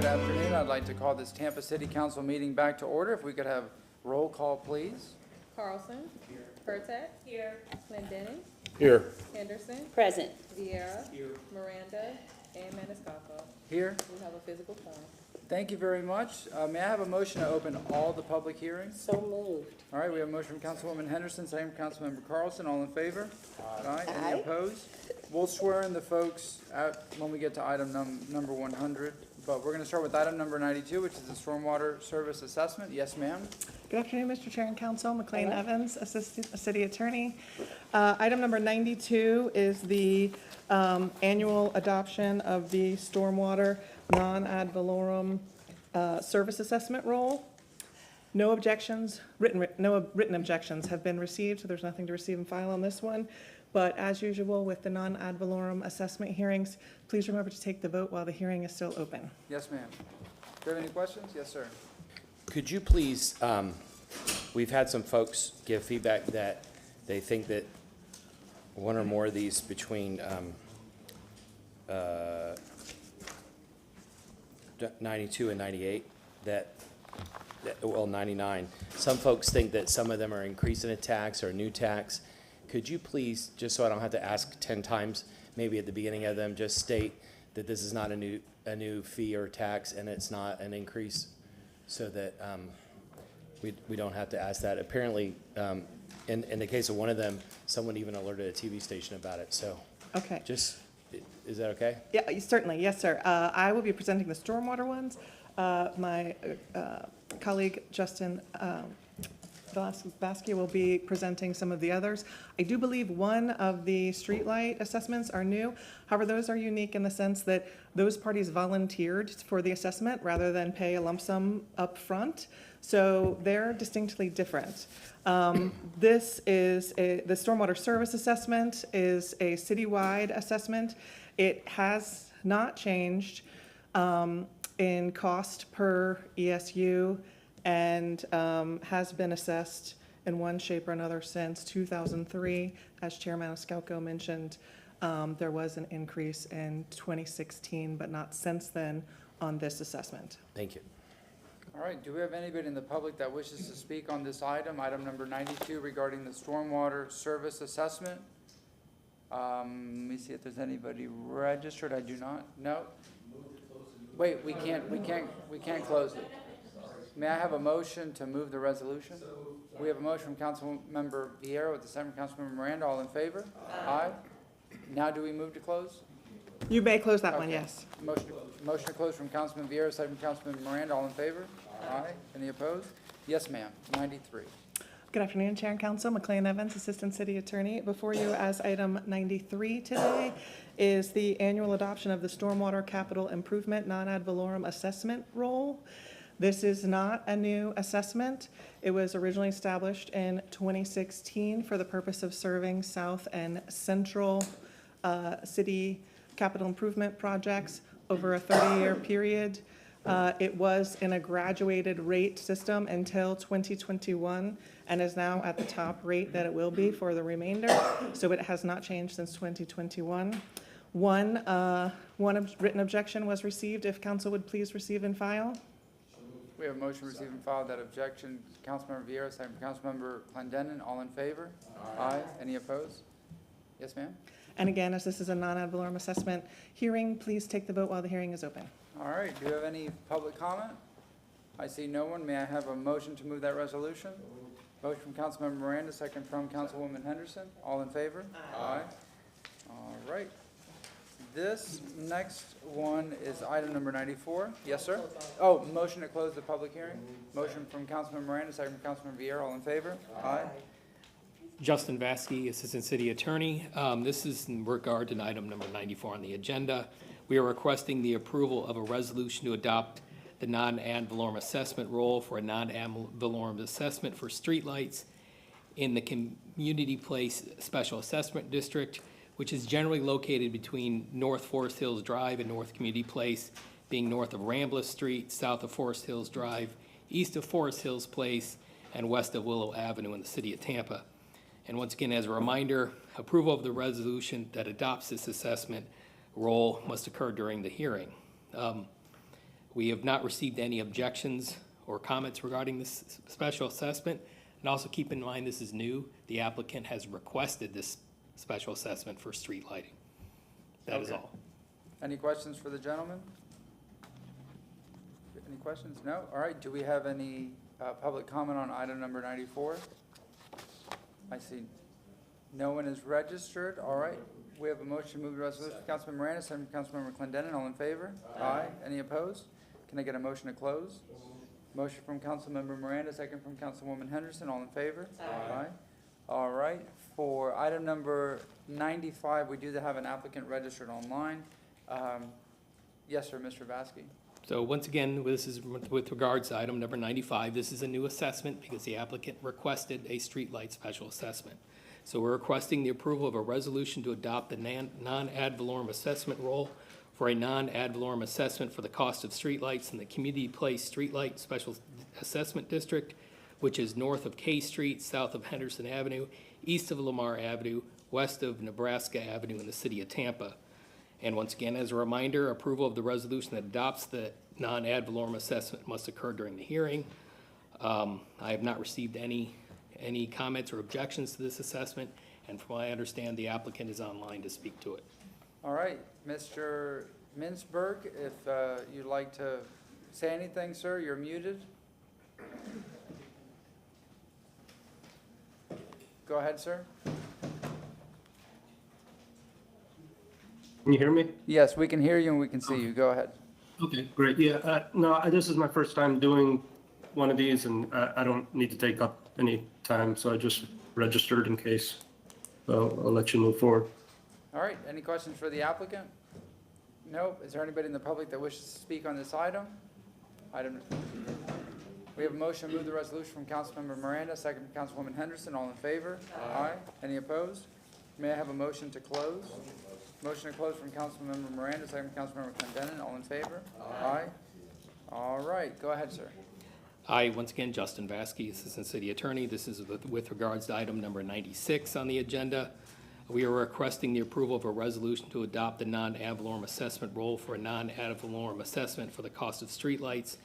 afternoon. I'd like to call this Tampa City Council meeting back to order. If we could have roll call, please. Carlson. Here. Pertek. Here. Clendenin. Here. Henderson. Present. Vieira. Here. Miranda. And Maniscalco. Here. We have a physical forum. Thank you very much. May I have a motion to open all the public hearings? So moved. All right, we have a motion from Councilwoman Henderson, second from Councilmember Carlson. All in favor? Aye. Aye. Any opposed? We'll swear in the folks out when we get to item number 100. But we're going to start with item number 92, which is the stormwater service assessment. Yes, ma'am. Good afternoon, Mr. Chair and Council. McLean Evans, Assistant City Attorney. Item number 92 is the annual adoption of the stormwater non-ad valorem service assessment role. No objections, no written objections have been received, so there's nothing to receive and file on this one. But as usual with the non-ad valorem assessment hearings, please remember to take the vote while the hearing is still open. Yes, ma'am. Do you have any questions? Yes, sir. Could you please, we've had some folks give feedback that they think that one or more of these between 92 and 98, well, 99. Some folks think that some of them are increasing a tax or a new tax. Could you please, just so I don't have to ask 10 times, maybe at the beginning of them, just state that this is not a new fee or tax and it's not an increase, so that we don't have to ask that. Apparently, in the case of one of them, someone even alerted a TV station about it, so Okay. just, is that okay? Yeah, certainly, yes, sir. I will be presenting the stormwater ones. My colleague Justin Vasky will be presenting some of the others. I do believe one of the streetlight assessments are new. However, those are unique in the sense that those parties volunteered for the assessment rather than pay a lump sum up front. So they're distinctly different. This is the stormwater service assessment is a citywide assessment. It has not changed in cost per ESU and has been assessed in one shape or another since 2003. As Chair Maniscalco mentioned, there was an increase in 2016, but not since then on this assessment. Thank you. All right, do we have anybody in the public that wishes to speak on this item, item number 92, regarding the stormwater service assessment? Let me see if there's anybody registered. I do not. No. Wait, we can't close it. May I have a motion to move the resolution? We have a motion from Councilmember Vieira with the second from Councilmember Miranda. All in favor? Aye. Now do we move to close? You may close that one, Okay. yes. Motion to close from Councilman Vieira, second from Councilmember Miranda. All in favor? Aye. Any opposed? Yes, ma'am. 93. Good afternoon, Chair and Council. McLean Evans, Assistant City Attorney. Before you as item 93 today is the annual adoption of the Stormwater Capital Improvement Non-Ad Valorem Assessment Role. This is not a new assessment. It was originally established in 2016 for the purpose of serving South and Central city capital improvement projects over a 30-year period. It was in a graduated rate system until 2021 and is now at the top rate that it will be for the remainder. So it has not changed since 2021. One written objection was received. If council would please receive and file. We have a motion to receive and file that objection. Councilmember Vieira, second from Councilmember Clendenin. All in favor? Aye. Any opposed? Yes, ma'am. And again, as this is a non-ad valorem assessment hearing, please take the vote while the hearing is open. All right, do you have any public comment? I see no one. May I have a motion to move that resolution? Motion from Councilmember Miranda, second from Councilwoman Henderson. All in favor? Aye. All right. This next one is item number 94. Yes, sir? Oh, motion to close the public hearing. Motion from Councilmember Miranda, second from Councilmember Vieira. All in favor? Aye. Justin Vasky, Assistant City Attorney. This is in regard to item number 94 on the agenda. We are requesting the approval of a resolution to adopt the non-ad valorem assessment role for a non-ad valorem assessment for streetlights in the Community Place Special Assessment District, which is generally located between North Forest Hills Drive and North Community Place, being north of Rambla Street, south of Forest Hills Drive, east of Forest Hills Place, and west of Willow Avenue in the city of Tampa. And once again, as a reminder, approval of the resolution that adopts this assessment role must occur during the hearing. We have not received any objections or comments regarding this special assessment. And also keep in mind, this is new. The applicant has requested this special assessment for street lighting. That is Okay. all. Any questions for the gentleman? Any questions? No? All right, do we have any public comment on item number 94? I see no one is registered. All right, we have a motion to move the resolution. Councilmember Miranda, second from Councilmember Clendenin. All in favor? Aye. Any opposed? Can I get a motion to close? Motion from Councilmember Miranda, second from Councilwoman Henderson. All in favor? Aye. All right, for item number 95, we do have an applicant registered online. Yes, sir, Mr. Vasky. So once again, this is with regards to item number 95. This is a new assessment because the applicant requested a streetlight special assessment. So we're requesting the approval of a resolution to adopt the non-ad valorem assessment role for a non-ad valorem assessment for the cost of streetlights in the Community Place Streetlight Special Assessment District, which is north of K Street, south of Henderson Avenue, east of Lamar Avenue, west of Nebraska Avenue in the city of Tampa. And once again, as a reminder, approval of the resolution that adopts the non-ad valorem assessment must occur during the hearing. I have not received any comments or objections to this assessment, and from what I understand, the applicant is online to speak to it. All right, Mr. Mintzberg, if you'd like to say anything, sir, you're muted. Go ahead, sir. Can you hear me? Yes, we can hear you and we can see you. Go ahead. Okay, great. Yeah, this is my first time doing one of these, and I don't need to take up any time, so I just registered in case. So I'll let you move forward. All right, any questions for the applicant? No? Is there anybody in the public that wishes to speak on this item? We have a motion to move the resolution from Councilmember Miranda, second from Councilwoman Henderson. All in favor? Aye. Any opposed? May I have a motion to close? Motion to close from Councilmember Miranda, second from Councilmember Clendenin. All in favor? Aye. All right, go ahead, sir. Aye, once again, Justin Vasky, Assistant City Attorney. This is with regards to item number 96 on the agenda. We are requesting the approval of a resolution to adopt the non-ad valorem assessment role for a non-ad valorem assessment for the cost of streetlights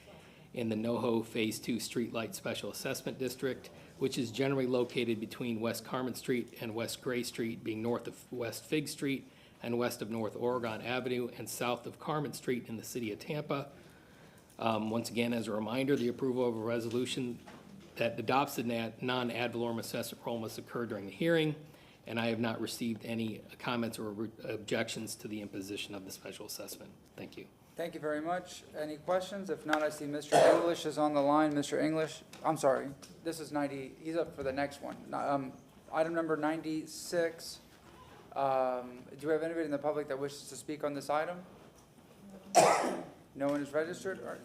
in the NoHo Phase 2 Streetlight Special Assessment District, which is generally located between West Carmen Street and West Gray Street, being north of West Fig Street and west of North Oregon Avenue and south of Carmen Street in the city of Tampa. Once again, as a reminder, the approval of a resolution that adopts the non-ad valorem assessment role must occur during the hearing, and I have not received any comments or objections to the imposition of the special assessment. Thank you. Thank you very much. Any questions? If not, I see Mr. English is on the line. Mr. English, I'm sorry, this is 90, he's up for the next one. Item number 96. Do we have anybody in the public that wishes to speak on this item? No one is registered? Or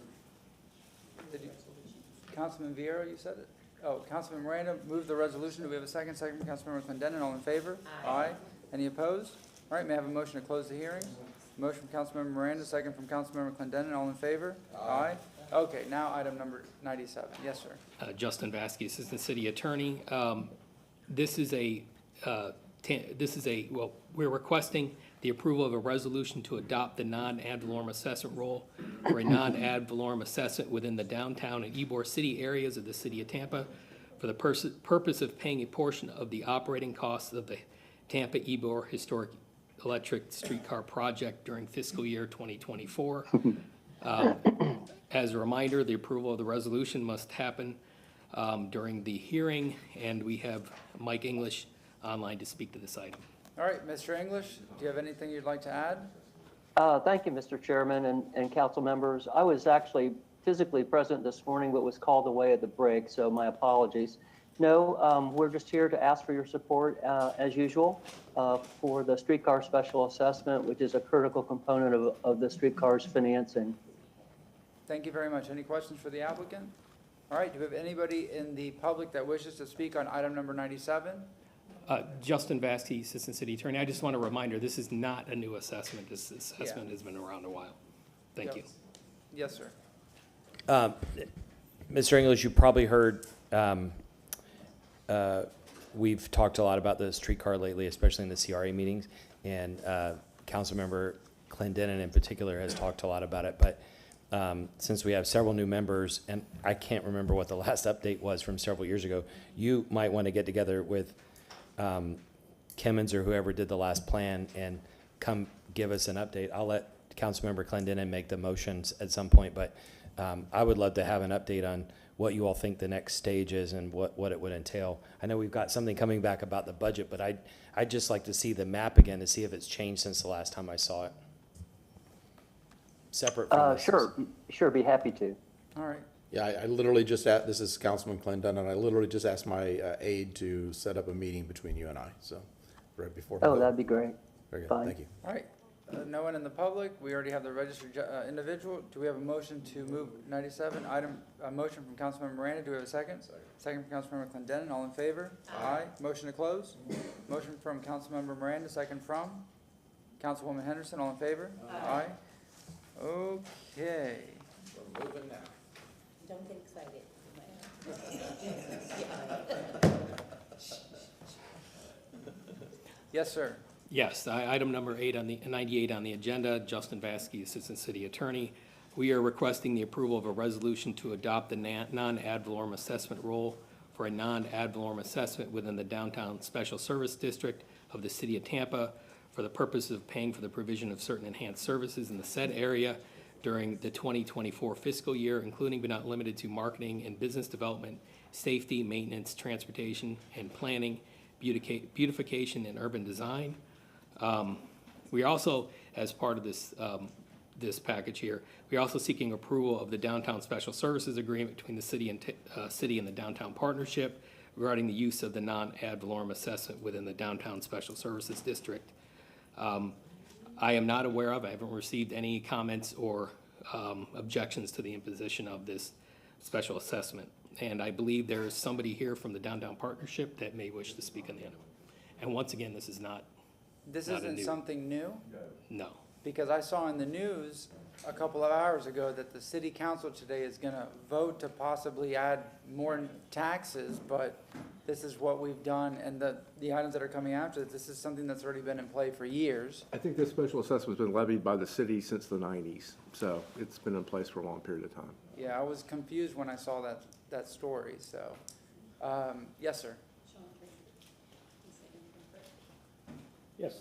did you, Councilman Vieira, you said it? Oh, Councilman Miranda moved the resolution. Do we have a second? Second from Councilmember Clendenin. All in favor? Aye. Any opposed? All right, may I have a motion to close the hearing? Motion from Councilmember Miranda, second from Councilmember Clendenin. All in favor? Aye. Okay, now item number 97. Yes, sir. Justin Vasky, Assistant City Attorney. We're requesting the approval of a resolution to adopt the non-ad valorem assessment role for a non-ad valorem assessment within the downtown and Ybor City areas of the city of Tampa for the purpose of paying a portion of the operating costs of the Tampa Ybor Historic Electric Streetcar Project during fiscal year 2024. As a reminder, the approval of the resolution must happen during the hearing, and we have Mike English online to speak to this item. All right, Mr. English, do you have anything you'd like to add? Thank you, Mr. Chairman and council members. I was actually physically present this morning, but was called away at the break, so my apologies. No, we're just here to ask for your support, as usual, for the streetcar special assessment, which is a critical component of the streetcar's financing. Thank you very much. Any questions for the applicant? All right, do we have anybody in the public that wishes to speak on item number 97? Justin Vasky, Assistant City Attorney. I just want a reminder, this is not a new assessment. This assessment has been around a while. Thank you. Yes, sir. Mr. English, you probably heard, we've talked a lot about the streetcar lately, especially in the CRA meetings, and Councilmember Clendenin in particular has talked a lot about it. But since we have several new members, and I can't remember what the last update was from several years ago, you might want to get together with Kimmons or whoever did the last plan and come give us an update. I'll let Councilmember Clendenin make the motions at some point, but I would love to have an update on what you all think the next stage is and what it would entail. I know we've got something coming back about the budget, but I'd just like to see the map again to see if it's changed since the last time I saw it. Separate from this. Sure, be happy to. All right. Yeah, I literally just asked, this is Councilman Clendenin, and I literally just asked my aide to set up a meeting between you and I, so, right before. Oh, that'd be great. Very good, Fine. thank you. All right. No one in the public. We already have the registered individual. Do we have a motion to move 97? A motion from Councilmember Miranda. Do we have a second? Second from Councilmember Clendenin. All in favor? Aye. Motion to close? Motion from Councilmember Miranda, second from Councilwoman Henderson. All in favor? Aye. Okay. We're moving now. Don't get excited. Yes, sir. Yes, item number 98 on the agenda, Justin Vasky, Assistant City Attorney. We are requesting the approval of a resolution to adopt the non-ad valorem assessment role for a non-ad valorem assessment within the Downtown Special Service District of the City of Tampa for the purpose of paying for the provision of certain enhanced services in the said area during the 2024 fiscal year, including but not limited to marketing and business development, safety, maintenance, transportation, and planning beautification and urban design. We also, as part of this, this package here, we're also seeking approval of the Downtown Special Services Agreement between the city and the Downtown Partnership regarding the use of the non-ad valorem assessment within the Downtown Special Services District. I am not aware of, I haven't received any comments or objections to the imposition of this special assessment. And I believe there is somebody here from the Downtown Partnership that may wish to speak on the item. And once again, this is not, This Not a isn't new- something new? no. Because I saw in the news a couple of hours ago that the city council today is gonna vote to possibly add more taxes, but this is what we've done, and the items that are coming after, this is something that's already been in play for years. I think this special assessment's been levied by the city since the 90s, so it's been in place for a long period of time. Yeah, I was confused when I saw that story, so, yes, sir. Yes,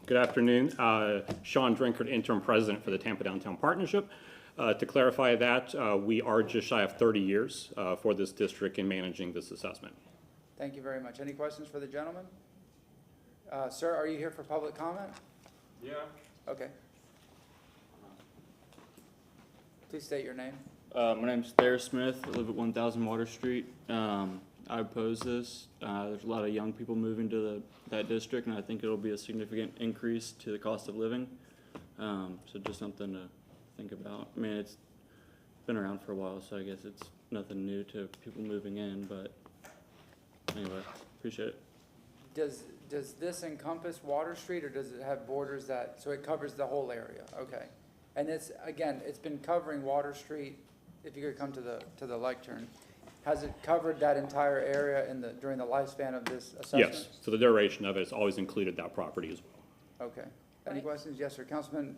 good afternoon. Sean Drinkard, interim president for the Tampa Downtown Partnership. To clarify that, we are just shy of 30 years for this district in managing this assessment. Thank you very much. Any questions for the gentleman? Sir, are you here for public comment? Yeah. Okay. Please state your name. My name's Thayer Smith. I live at 1000 Water Street. I oppose this. There's a lot of young people moving to that district, and I think it'll be a significant increase to the cost of living. So just something to think about. I mean, it's been around for a while, so I guess it's nothing new to people moving in, but anyway, appreciate it. Does this encompass Water Street, or does it have borders so it covers the whole area? Okay. And it's been covering Water Street, if you could come to the lectern. Has it covered that entire area during the lifespan of this assessment? Yes, so the duration of it has always included that property as well. Okay. Any questions? Yes, sir. Councilman,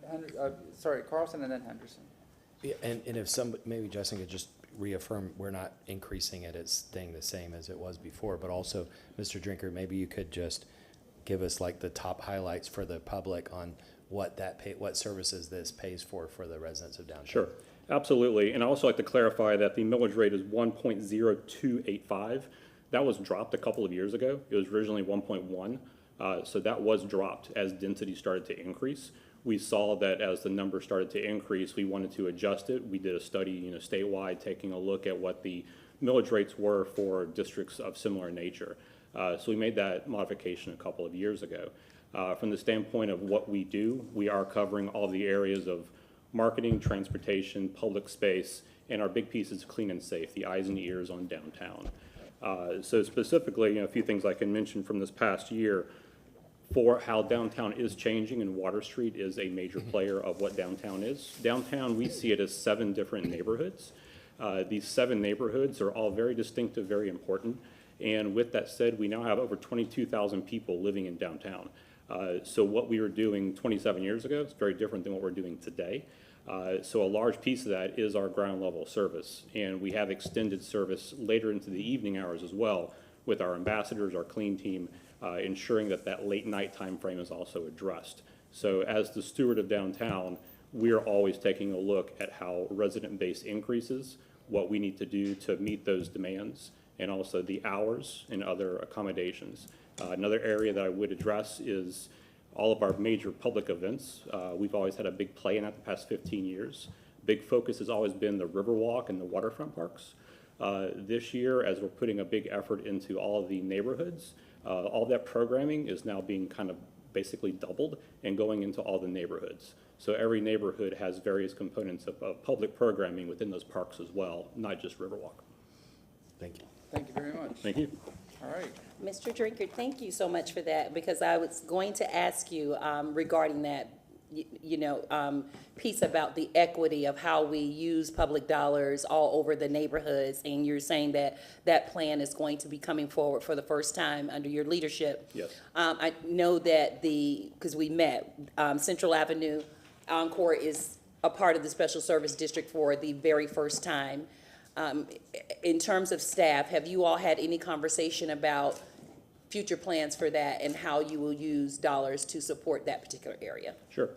Carlson and then Henderson. Yeah, and if maybe Justin could just reaffirm, we're not increasing it, it's staying the same as it was before, but also, Mr. Drinker, maybe you could just give us like the top highlights for the public on what services this pays for the residents of downtown. Sure, absolutely. And I'd also like to clarify that the millage rate is 1.0285. That was dropped a couple of years ago. It was originally 1.1. So that was dropped as density started to increase. We saw that as the number started to increase, we wanted to adjust it. We did a study, statewide, taking a look at what the millage rates were for districts of similar nature. So we made that modification a couple of years ago. From the standpoint of what we do, we are covering all the areas of marketing, transportation, public space, and our big piece is clean and safe, the eyes and ears on downtown. So specifically, a few things I can mention from this past year for how downtown is changing, and Water Street is a major player of what downtown is. Downtown, we see it as 7 different neighborhoods. These 7 neighborhoods are all very distinctive, very important. And with that said, we now have over 22,000 people living in downtown. So what we were doing 27 years ago is very different than what we're doing today. So a large piece of that is our ground level service. And we have extended service later into the evening hours as well with our ambassadors, our clean team, ensuring that late night time frame is also addressed. So as the steward of downtown, we're always taking a look at how resident base increases, what we need to do to meet those demands, and also the hours and other accommodations. Another area that I would address is all of our major public events. We've always had a big play in that the past 15 years. Big focus has always been the Riverwalk and the waterfront parks. This year, as we're putting a big effort into all of the neighborhoods, all that programming is now being kind of basically doubled and going into all the neighborhoods. So every neighborhood has various components of public programming within those parks as well, not just Riverwalk. Thank you. Thank you very much. Thank you. All right. Mr. Drinkard, thank you so much for that, because I was going to ask you regarding that, piece about the equity of how we use public dollars all over the neighborhoods, and you're saying that that plan is going to be coming forward for the first time under your leadership. Yes. I know that because we met, Central Avenue Encore is a part of the Special Service District for the very first time. In terms of staff, have you all had any conversation about future plans for that and how you will use dollars to support that particular area? Sure.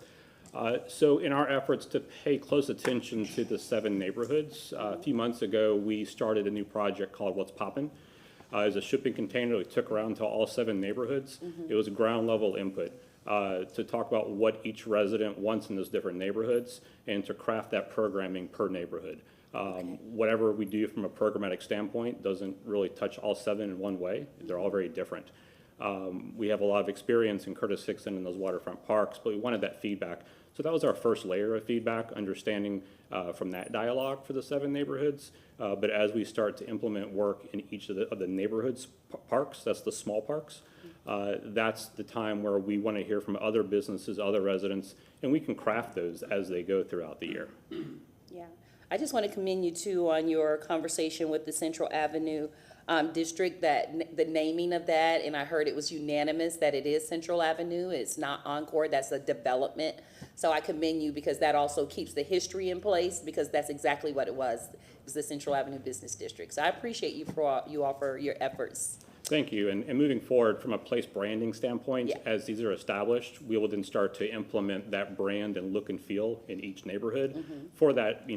So in our efforts to pay close attention to the 7 neighborhoods, a few months ago, we started a new project called What's Poppin'. is a shipping container we took around to all 7 neighborhoods. It was ground level input to talk about what each resident wants in those different neighborhoods and to craft that programming per neighborhood. Whatever we do from a programmatic standpoint doesn't really touch all 7 in one way. They're all very different. We have a lot of experience in Curtis Hickson and those waterfront parks, but we wanted that feedback. So that was our first layer of feedback, understanding from that dialogue for the 7 neighborhoods. But as we start to implement work in each of the neighborhoods parks, that's the small parks, that's the time where we want to hear from other businesses, other residents, and we can craft those as they go throughout the year. Yeah, I just want to commend you too on your conversation with the Central Avenue district, that the naming of that, and I heard it was unanimous that it is Central Avenue. It's not Encore, that's a development. So I commend you because that also keeps the history in place, because that's exactly what it was. It was the Central Avenue Business District. So I appreciate you for your efforts. Thank you. And moving forward from a place branding standpoint, Yeah. as these are established, we will then start to implement that brand and look and feel in each neighborhood for that,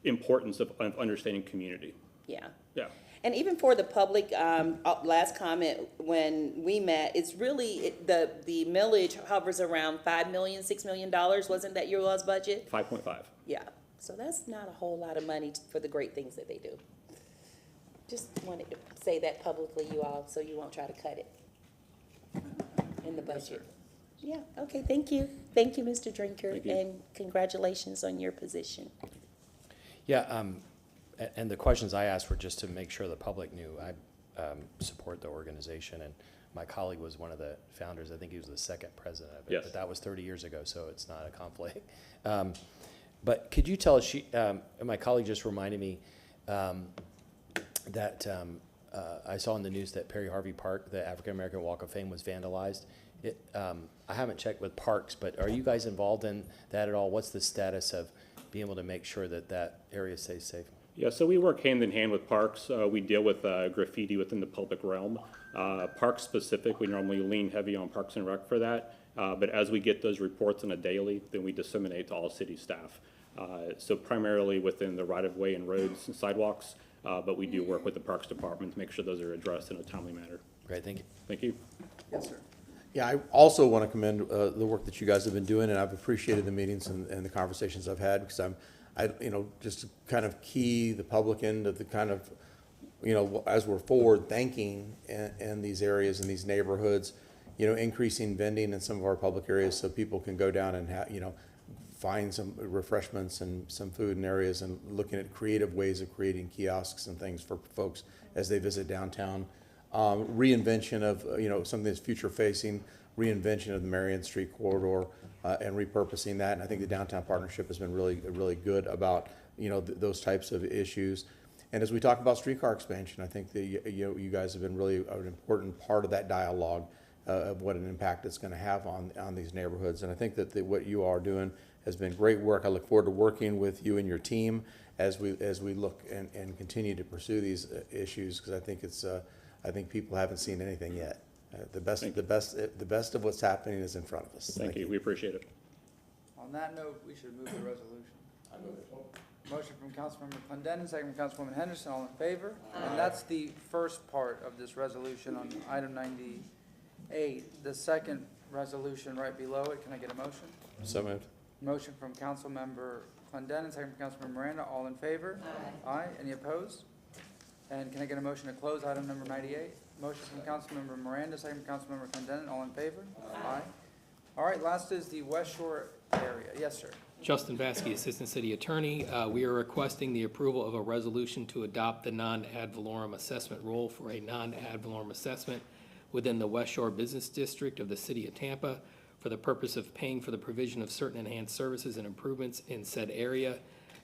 importance of understanding community. Yeah. Yeah. And even for the public, last comment, when we met, it's really, the millage hovers around $5 million, $6 million, wasn't that your last budget? 5.5. Yeah, so that's not a whole lot of money for the great things that they do. Just wanted to say that publicly, you all, so you won't try to cut it in the budget. Yeah, okay, thank you. Thank you, Mr. Drinker, Thank you. and congratulations on your position. Yeah, and the questions I asked were just to make sure the public knew I support the organization, and my colleague was one of the founders. I think he was the 2nd president of it. Yes. But that was 30 years ago, so it's not a conflict. But could you tell us, my colleague just reminded me that I saw in the news that Perry Harvey Park, the African American Walk of Fame, was vandalized. I haven't checked with parks, but are you guys involved in that at all? What's the status of being able to make sure that that area stays safe? Yeah, so we work hand in hand with parks. We deal with graffiti within the public realm. Parks specific, we normally lean heavy on Parks and Rec for that. But as we get those reports on a daily, then we disseminate to all city staff. So primarily within the right-of-way and roads and sidewalks, but we do work with the Parks Department to make sure those are addressed in a timely manner. Great, thank you. Thank you. Yes, sir. Yeah, I also want to commend the work that you guys have been doing, and I've appreciated the meetings and the conversations I've had, because just to kind of key the public end of the kind of, as we're forward thinking in these areas, in these neighborhoods, increasing vending in some of our public areas so people can go down and find some refreshments and some food in areas, and looking at creative ways of creating kiosks and things for folks as they visit downtown. Reinvention of, something that's future facing, reinvention of the Marion Street corridor, and repurposing that. And I think the downtown partnership has been really good about, those types of issues. And as we talk about streetcar expansion, I think that, you guys have been really an important part of that dialogue of what an impact it's going to have on these neighborhoods. And I think that what you are doing has been great work. I look forward to working with you and your team as we look and continue to pursue these issues, because I think I think people haven't seen anything yet. The best of what's happening is in front of us. Thank you. We appreciate it. On that note, we should move the resolution. Motion from Councilmember Clendenin, second from Councilwoman Henderson, all in favor? And that's the first part of this resolution on item 98. The second resolution right below it, can I get a motion? So moved. Motion from Councilmember Clendenin, second from Councilmember Miranda, all in favor? Aye. Any opposed? And can I get a motion to close item number 98? Motion from Councilmember Miranda, second from Councilmember Clendenin, all in favor? Aye. All right, last is the West Shore area. Yes, sir. Justin Vasky, Assistant City Attorney. We are requesting the approval of a resolution to adopt the non-ad valorem assessment rule for a non-ad valorem assessment within the West Shore Business District of the City of Tampa for the purpose of paying for the provision of certain enhanced services and improvements in said area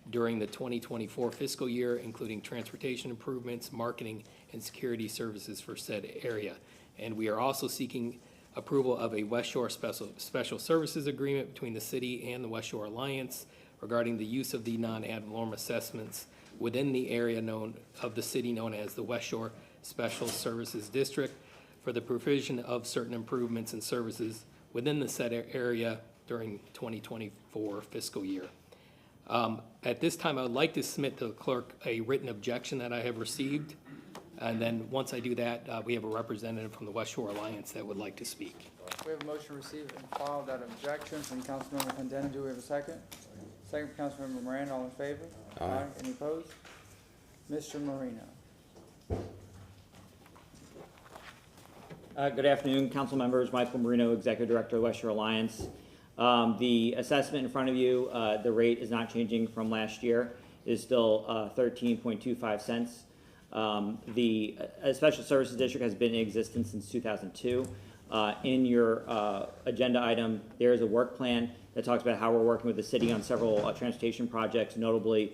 during the 2024 fiscal year, including transportation improvements, marketing, and security services for said area. And we are also seeking approval of a West Shore special services agreement between the city and the West Shore Alliance regarding the use of the non-ad valorem assessments within the area of the city known as the West Shore Special Services District for the provision of certain improvements and services within the said area during 2024 fiscal year. At this time, I would like to submit to the clerk a written objection that I have received. And then, once I do that, we have a representative from the West Shore Alliance that would like to speak. We have a motion to receive and file without objection from Councilmember Clendenin. Do we have a second? Second from Councilmember Moran. All in favor? Aye. Any opposed? Mr. Marino. Good afternoon, council members. Michael Marino, Executive Director of West Shore Alliance. The assessment in front of you, the rate is not changing from last year. It is still 13.25 cents. The Special Services District has been in existence since 2002. In your agenda item, there is a work plan that talks about how we're working with the city on several transportation projects, notably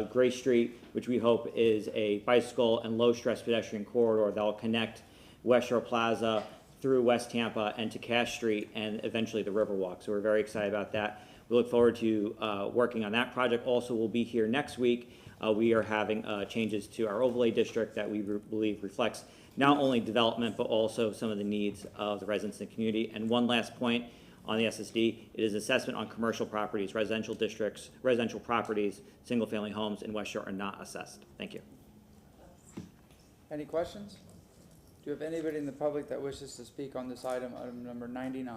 Gray Street, which we hope is a bicycle and low-stress pedestrian corridor that will connect West Shore Plaza through West Tampa and to Cash Street and eventually the Riverwalk. So we're very excited about that. We look forward to working on that project. Also, we'll be here next week. We are having changes to our overlay district that we believe reflects not only development, but also some of the needs of the residents in the community. And one last point on the SSD, it is assessment on commercial properties, residential districts, residential properties, single-family homes in West Shore are not assessed. Thank you. Any questions? Do you have anybody in the public that wishes to speak on this item, item number 99?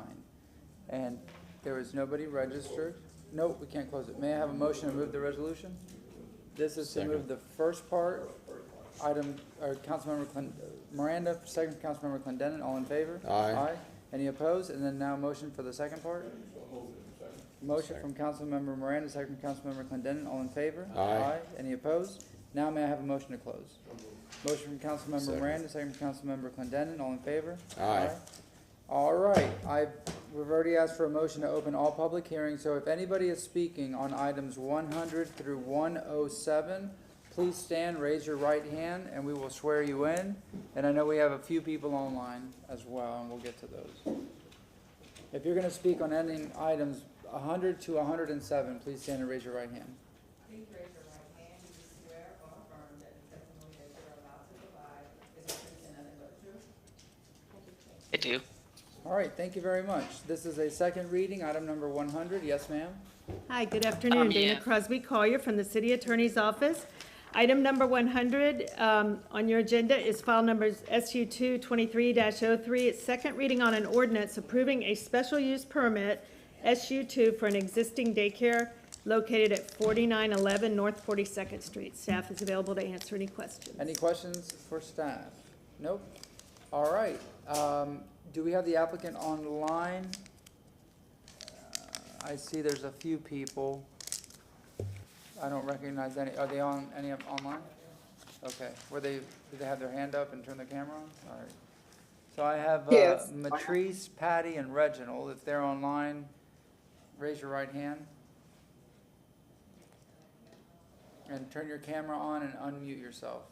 And there is nobody registered. Nope, we can't close it. May I have a motion to move the resolution? This is to move the first part, Councilmember Miranda, second Councilmember Clendenin, all in favor? Aye. Any opposed? And then now motion for the second part? Motion from Councilmember Miranda, second from Councilmember Clendenin, all in favor? Aye. Any opposed? Now may I have a motion to close? Motion from Councilmember Second. Miranda, second from Councilmember Clendenin, all in favor? Aye. All right, we've already asked for a motion to open all public hearings, so if anybody is speaking on items 100 through 107, please stand, raise your right hand, and we will swear you in. And I know we have a few people online as well, and we'll get to those. If you're gonna speak on any items 100 to 107, please stand and raise your right hand. Please raise your right hand. Do you swear or affirm that the testimony that you're about to provide is the truth and nothing but the truth? I do. All right, thank you very much. This is a second reading, item number 100. Yes, ma'am? Hi, good afternoon. Dana Yeah. Crosby Collier from the City Attorney's Office. Item number 100 on your agenda is file numbers SU 223-03. It's second reading on an ordinance approving a special use permit, SU2, for an existing daycare located at 4911 North 42nd Street. Staff is available to answer any questions. Any questions for staff? Nope. All right. Do we have the applicant online? I see there's a few people. I don't recognize any. Are they on any of online? Okay. Did they have their hand up and turn their camera on? All right. So I have Yes. Matrice, Patty, and Reginald. If they're online, raise your right hand. And turn your camera on and unmute yourself.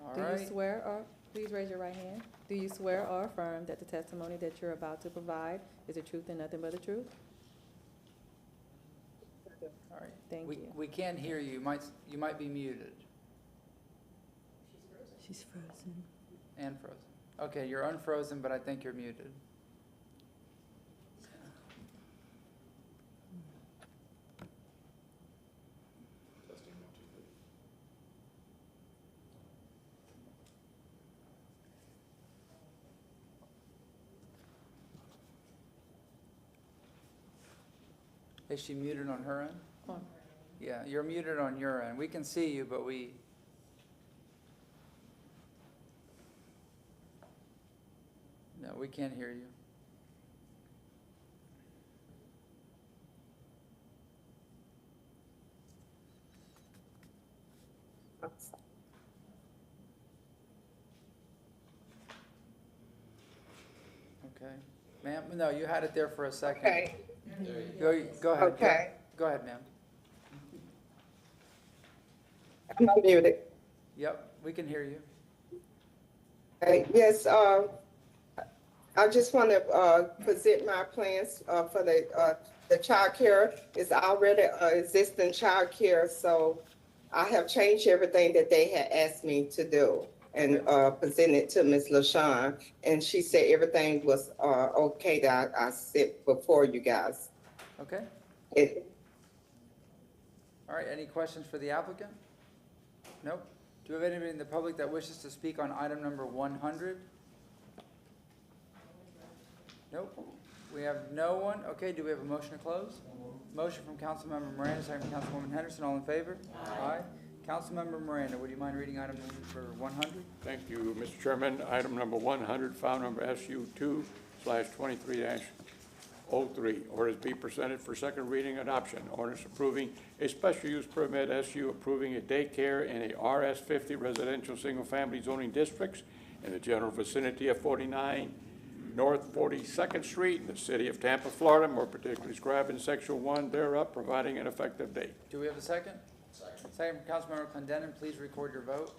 All Do right. you swear or, please raise your right hand. Do you swear or affirm that the testimony that you're about to provide is the truth and nothing but the truth? All right. Thank you. We can't hear you. You might be muted She's frozen. and frozen. Okay, you're unfrozen, but I think you're muted. Is she muted on her end? On. Yeah, you're muted on your end. We can see you, but no, we can't hear you. Okay. Ma'am, no, you had it there for a second. Okay, Go ahead. okay. Go ahead, ma'am. I'm unmuted. Yep, we can hear you. Yes, I just want to present my plans for the childcare. It's already existing childcare, so I have changed everything that they had asked me to do. and presented to Ms. LaShawn, and she said everything was okay that I said before you guys. Okay. It, All right, any questions for the applicant? Nope. Do we have anybody in the public that wishes to speak on item number 100? Nope. We have no one. Okay, do we have a motion to close? Motion from Councilmember Miranda, second from Councilwoman Henderson. All in favor? Aye. Councilmember Miranda, would you mind reading item number 100? Thank you, Mr. Chairman. Item number 100, file number SU2/23-03, orders be presented for second reading adoption. Orders approving a special use permit, SU approving a daycare in a RS50 residential single-family zoning districts in the general vicinity of 49 North 42nd Street in the city of Tampa, Florida, more particularly described in section 1 thereof, providing an effective date. Do we have a second? Second from Councilmember Clendenin. Please record your vote.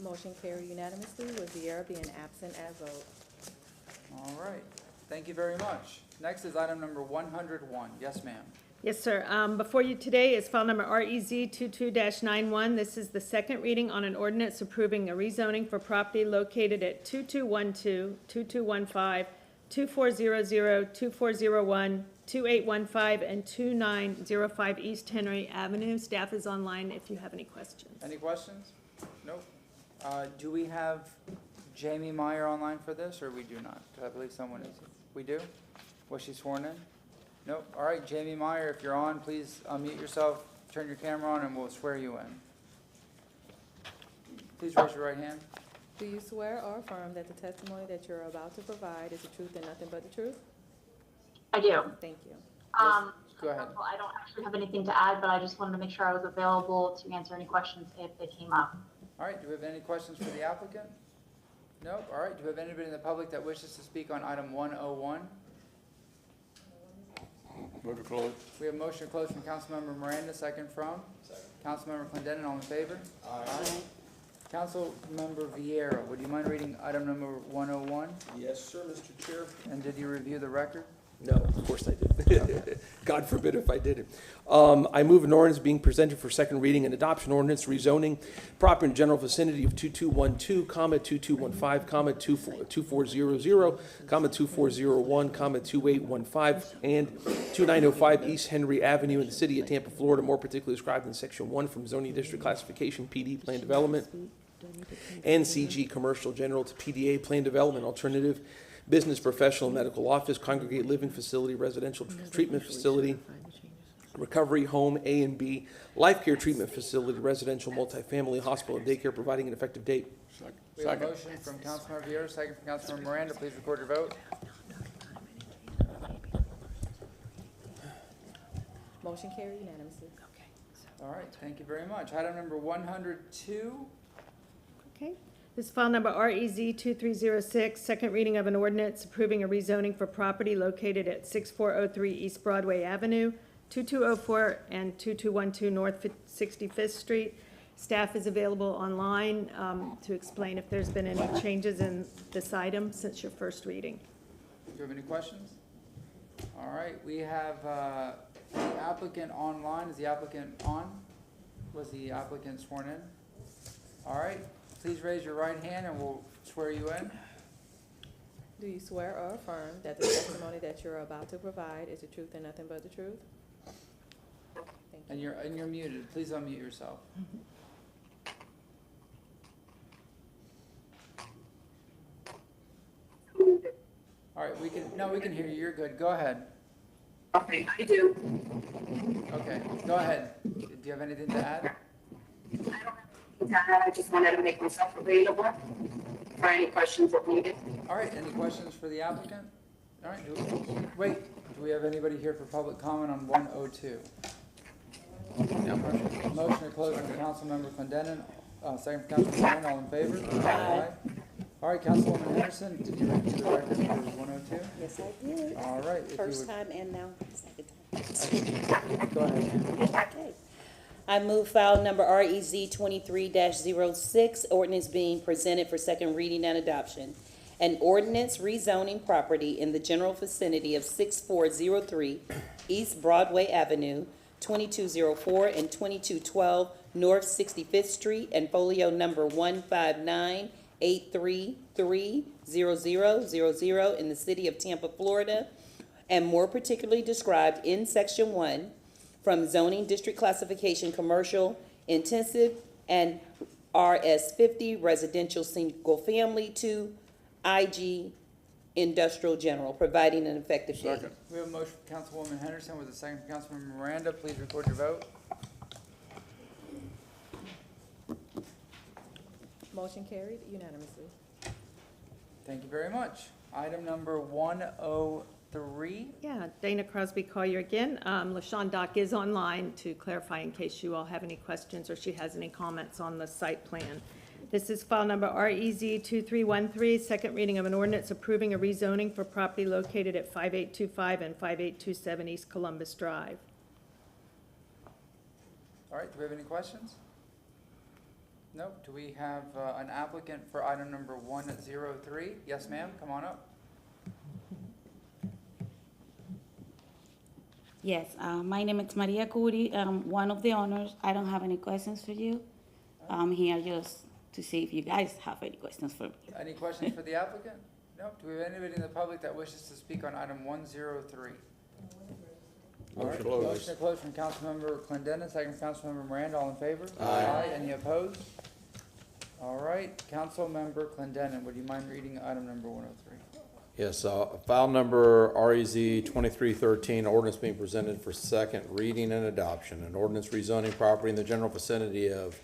Motion carried unanimously with Viera being absent at vote. All right. Thank you very much. Next is item number 101. Yes, ma'am. Yes, sir. Before you today is file number REZ 22-91. This is the second reading on an ordinance approving a rezoning for property located at 2212, 2215, 2400, 2401, 2815, and 2905 East Henry Avenue. Staff is online if you have any questions. Any questions? Nope. Do we have Jamie Meyer online for this, or we do not? I believe someone is. We do? Was she sworn in? Nope. All right, Jamie Meyer, if you're on, please unmute yourself, turn your camera on, and we'll swear you in. Please raise your right hand. Do you swear or affirm that the testimony that you're about to provide is the truth and nothing but the truth? I do. Thank you. Go ahead. Well, I don't actually have anything to add, but I just wanted to make sure I was available to answer any questions if they came up. All right, do we have any questions for the applicant? Nope. All right, do we have anybody in the public that wishes to speak on item 101? Move to close. We have a motion to close from Councilmember Miranda, second from? Councilmember Clendenin, all in favor? Aye. Councilmember Vieira, would you mind reading item number 101? Yes, sir, Mr. Chair. And did you review the record? No, of course I did. God forbid if I didn't. I move an ordinance being presented for second reading and adoption ordinance rezoning property in general vicinity of 2212, 2215, 2400, 2401, 2815, and 2905 East Henry Avenue in the city of Tampa, Florida, more particularly described in section 1 from zoning district classification, PD plan development, and CG commercial general to PDA plan development alternative, business, professional, medical office, congregate living facility, residential treatment facility, recovery home A and B, life care treatment facility, residential, multifamily, hospital, and daycare, providing an effective date. We have a motion from Councilmember Vieira, second from Councilmember Miranda. Please record your vote. Motion carried unanimously. All right, thank you very much. Item number 102. Okay. This is file number REZ 2306, second reading of an ordinance approving a rezoning for property located at 6403 East Broadway Avenue, 2204 and 2212 North 65th Street. Staff is available online to explain if there's been any changes in this item since your first reading. Do you have any questions? All right, we have the applicant online. Is the applicant on? Was the applicant sworn in? All right. Please raise your right hand and we'll swear you in. Do you swear or affirm that the testimony that you're about to provide is the truth and nothing but the truth? And you're muted. Please unmute yourself. All right, we can hear you. You're good. Go ahead. Okay, I do. Okay, go ahead. Do you have anything to add? I just wanted to make myself available for any questions if needed. All right, any questions for the applicant? All right, wait, do we have anybody here for public comment on 102? Motion to close from Councilmember Clendenin, second from Councilmember Miranda, all in favor? Aye. All right, Councilwoman Henderson, did you review the record for 102? Yes, I did. All right. if you First would- time and now second time. Go ahead. Okay. I move file number REZ 23-06, ordinance being presented for second reading and adoption. An ordinance rezoning property in the general vicinity of 6403 East Broadway Avenue, 2204 and 2212 North 65th Street, and folio number 159-833-0000 in the city of Tampa, Florida, and more particularly described in Section 1 from zoning district classification commercial intensive and RS50 residential single family to IG industrial general, providing an effective date. Second. We have a motion from Councilwoman Henderson with a second from Councilmember Miranda. Please record your vote. Motion carried unanimously. Thank you very much. Item number 103. Yeah, Dana Crosby Collier again. LaShawn Dock is online to clarify in case you all have any questions or she has any comments on the site plan. This is file number REZ 2313, second reading of an ordinance approving a rezoning for property located at 5825 and 5827 East Columbus Drive. All right, do we have any questions? Nope. Do we have an applicant for item number 103? Yes, ma'am, come on up. Yes, my name is Maria Curi. I'm one of the owners. I don't have any questions for you. I'm here just to see if you guys have any questions for me. Any questions for the applicant? Nope. Do we have anybody in the public that wishes to speak on item 103? All right, Motion closed. motion to close from Councilmember Clendenin, second from Councilmember Miranda. All in favor? Aye. Any opposed? All right, Councilmember Clendenin, would you mind reading item number 103? Yes, file number REZ 2313, ordinance being presented for second reading and adoption. An ordinance rezoning property in the general vicinity of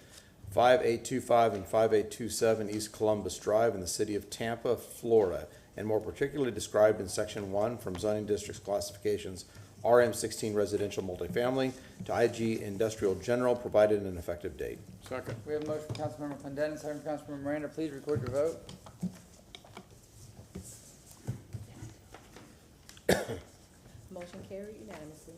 5825 and 5827 East Columbus Drive in the city of Tampa, Florida, and more particularly described in Section 1 from zoning districts classifications RM16 residential multifamily to IG industrial general, provided an effective date. Second. We have a motion from Councilmember Clendenin, second from Councilmember Miranda. Please record your vote. Motion carried unanimously.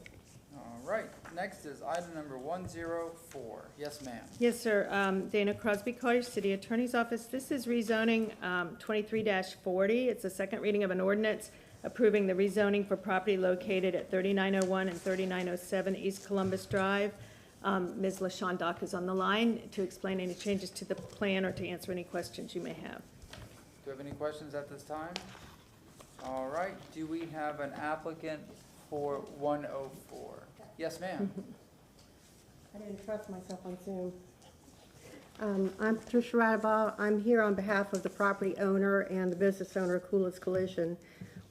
All right, next is item number 104. Yes, ma'am. Yes, sir. Dana Crosby Collier, City Attorney's Office. This is rezoning 23-40. It's a second reading of an ordinance approving the rezoning for property located at 3901 and 3907 East Columbus Drive. Ms. LaShawn Dock is on the line to explain any changes to the plan or to answer any questions you may have. Do you have any questions at this time? All right, do we have an applicant for 104? Yes, ma'am. I didn't trust myself on Zoom. I'm Patricia Radabaugh. I'm here on behalf of the property owner and the business owner, Coolest Collision.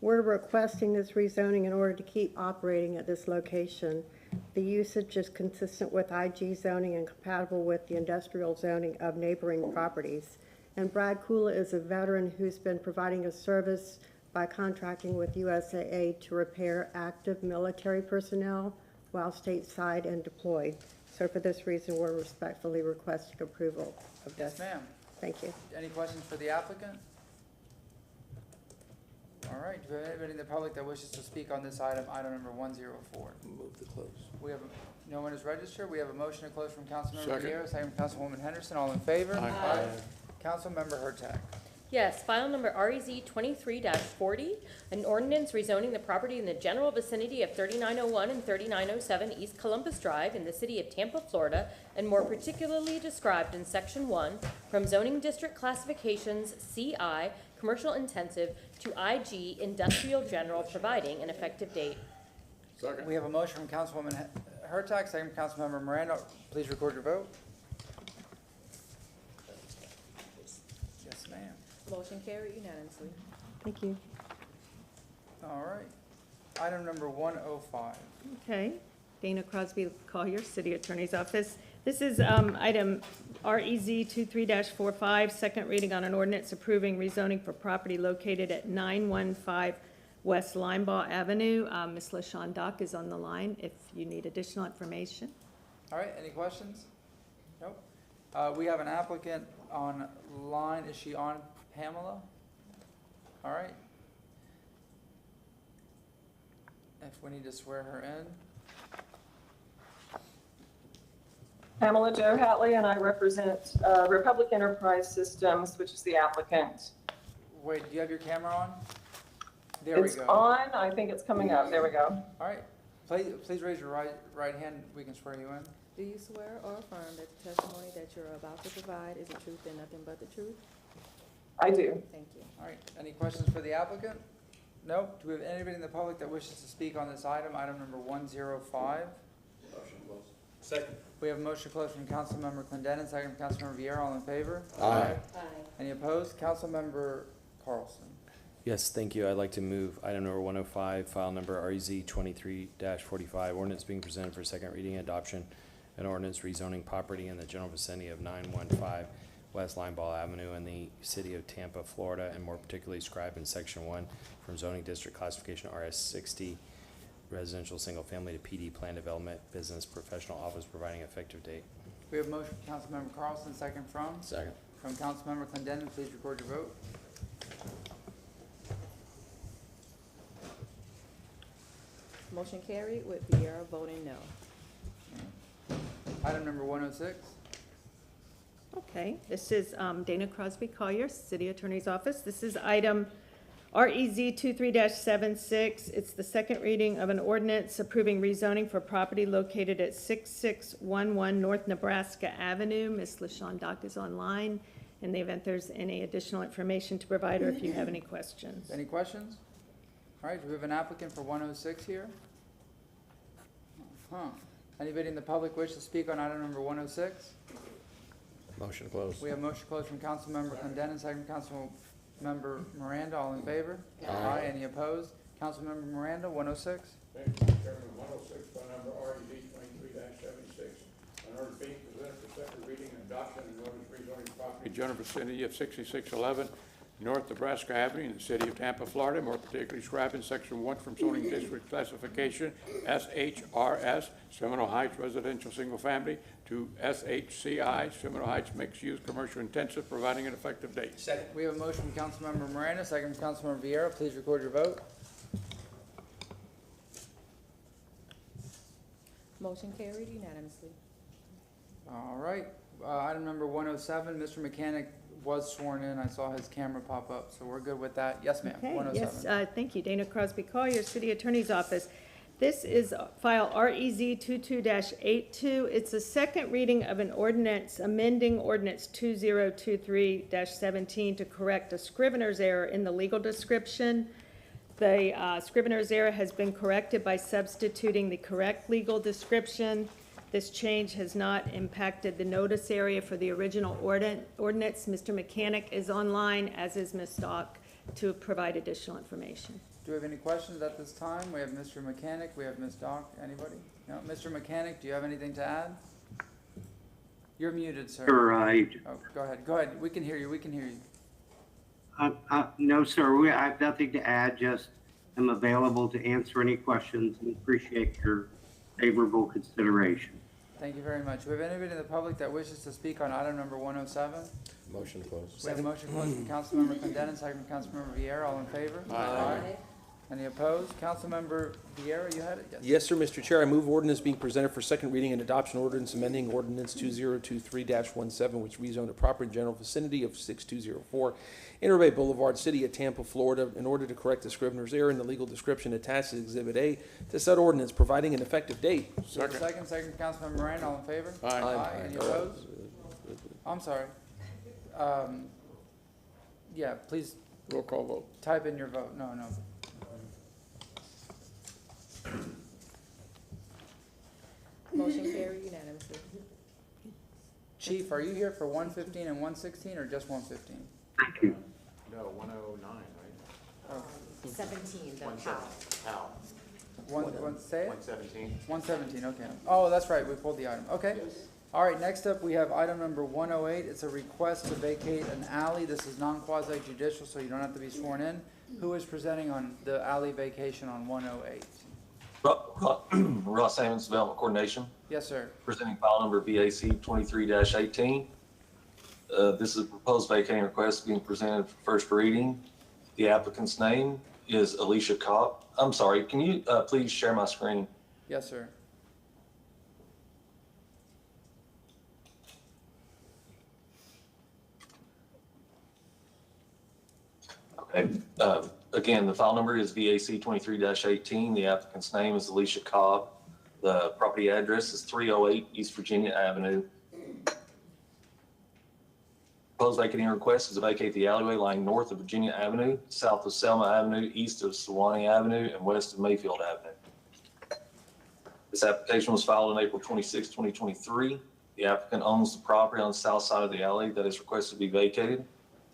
We're requesting this rezoning in order to keep operating at this location. The usage is consistent with IG zoning and compatible with the industrial zoning of neighboring properties. And Brad Kula is a veteran who's been providing a service by contracting with USAA to repair active military personnel while stateside and deployed. So for this reason, we're respectfully requesting approval of this. Yes, ma'am. Thank you. Any questions for the applicant? All right, do we have anybody in the public that wishes to speak on this item, item number 104? Move to close. We have, no one is registered. We have a motion to close from Councilmember Second. Vieira, second from Councilwoman Henderson. All in favor? Aye. Councilmember Hurtak. Yes, file number REZ 23-40, an ordinance rezoning the property in the general vicinity of 3901 and 3907 East Columbus Drive in the city of Tampa, Florida, and more particularly described in Section 1 from zoning district classifications CI, commercial intensive, to IG, industrial general, providing an effective date. Second. We have a motion from Councilwoman Hurtak, second from Councilmember Miranda. Please record your vote. Yes, ma'am. Motion carried unanimously. Thank you. All right. Item number 105. Okay. Dana Crosby Collier, City Attorney's Office. This is item REZ 23-45, second reading on an ordinance approving rezoning for property located at 915 West Linebaugh Avenue. Ms. LaShawn Dock is on the line if you need additional information. All right, any questions? Nope. We have an applicant online. Is she on, Pamela? All right. If we need to swear her in. Pamela Jo Hatley, and I represent Republic Enterprise Systems, which is the applicant. Wait, do you have your camera on? There we It's go. on. I think it's coming up. There we go. All right. Please raise your right hand, we can swear you in. Do you swear or affirm that the testimony that you're about to provide is the truth and nothing but the truth? I do. Thank you. All right, any questions for the applicant? No? Do we have anybody in the public that wishes to speak on this item, item number 105? Second. We have a motion closed from Councilmember Clendenin, second from Councilmember Vieira. All in favor? Aye. Any opposed? Councilmember Carlson. Yes, thank you. I'd like to move item number 105, file number REZ 23-45, ordinance being presented for second reading and adoption, an ordinance rezoning property in the general vicinity of 915 West Lineball Avenue in the city of Tampa, Florida, and more particularly described in section 1 from zoning district classification RS 60, residential single-family to PD plan development, business, professional office, providing effective date. We have a motion from Councilmember Carlson, second from? Second. From Councilmember Clendenin. Please record your vote. Motion carried with Vieira voting no. Item number 106. Okay, this is Dana Crosby Collier, City Attorney's Office. This is item REZ 23-76. It's the second reading of an ordinance approving rezoning for property located at 6611 North Nebraska Avenue. Ms. LaShawn Dock is online in the event there's any additional information to provide or if you have any questions. Any questions? All right, do we have an applicant for 106 here? Anybody in the public wish to speak on item number 106? Motion closed. We have motion closed from Councilmember Clendenin, second from Councilmember Miranda. All in favor? Aye. Any opposed? Councilmember Miranda, 106. Thank you, Mr. Chairman. 106, file number REZ 23-76. An order being presented for second reading and adoption, an ordinance rezoning property general vicinity of 6611 North Nebraska Avenue in the city of Tampa, Florida, more particularly described in section 1 from zoning district classification SHRS, Seminole Heights Residential Single Family, to SHCI, Seminole Heights Mixed Use Commercial Intensive, providing an effective date. Second. We have a motion from Councilmember Miranda, second from Councilmember Vieira. Please record your vote. Motion carried unanimously. All right, item number 107, Mr. Mechanic was sworn in. I saw his camera pop up, so we're good with that. Yes, ma'am, Okay, 107. yes, thank you. Dana Crosby Collier, City Attorney's Office. This is file REZ 22-82. It's a second reading of an ordinance amending ordinance 2023-17 to correct a scrivener's error in the legal description. The scrivener's error has been corrected by substituting the correct legal description. This change has not impacted the notice area for the original ordinance. Mr. Mechanic is online, as is Ms. Stock, to provide additional information. Do we have any questions at this time? We have Mr. Mechanic, we have Ms. Dock. Anybody? No, Mr. Mechanic, do you have anything to add? You're muted, sir. Sure, Oh, go ahead. We can hear you, no, sir, I have nothing to add, just am available to answer any questions and appreciate your favorable consideration. Thank you very much. Do we have anybody in the public that wishes to speak on item number 107? Motion closed. We have a motion closed from Councilmember Clendenin, second from Councilmember Vieira. All in favor? Aye. Any opposed? Councilmember Vieira, you had it? Yes, sir, Mr. Chair. I move ordinance being presented for second reading and adoption, ordinance amending ordinance 2023-17, which rezoned a property in general vicinity of 6204 Interbay Boulevard, City of Tampa, Florida, in order to correct the scrivener's error in the legal description attached to Exhibit A to said ordinance, providing an effective date. Second from Councilmember Miranda. All in favor? Aye. Any opposed? I'm sorry. Yeah, please. Roll call vote. Type in your vote. No. Motion carried unanimously. Chief, are you here for 115 and 116 or just 115? Thank you. No, 109, right? 17, the How? Say it? 117. 117, okay. Oh, that's right, we pulled the item. Okay. All right, next up, we have item number 108. It's a request to vacate an alley. This is non-quasi judicial, so you don't have to be sworn in. Who is presenting on the alley vacation on 108? Ross Sammons, Development Coordination, Yes, sir. presenting file number BAC 23-18. This is a proposed vacating request being presented for first reading. The applicant's name is Alicia Kopp. I'm sorry, can you please share my screen? Yes, sir. Okay. Again, the file number is VAC 23-18. The applicant's name is Alicia Cobb. The property address is 308 East Virginia Avenue. Proposed vacating request is to vacate the alleyway lying north of Virginia Avenue, south of Selma Avenue, east of Sewanee Avenue, and west of Mayfield Avenue. This application was filed on April 26, 2023. The applicant owns the property on the south side of the alley that is requested to be vacated.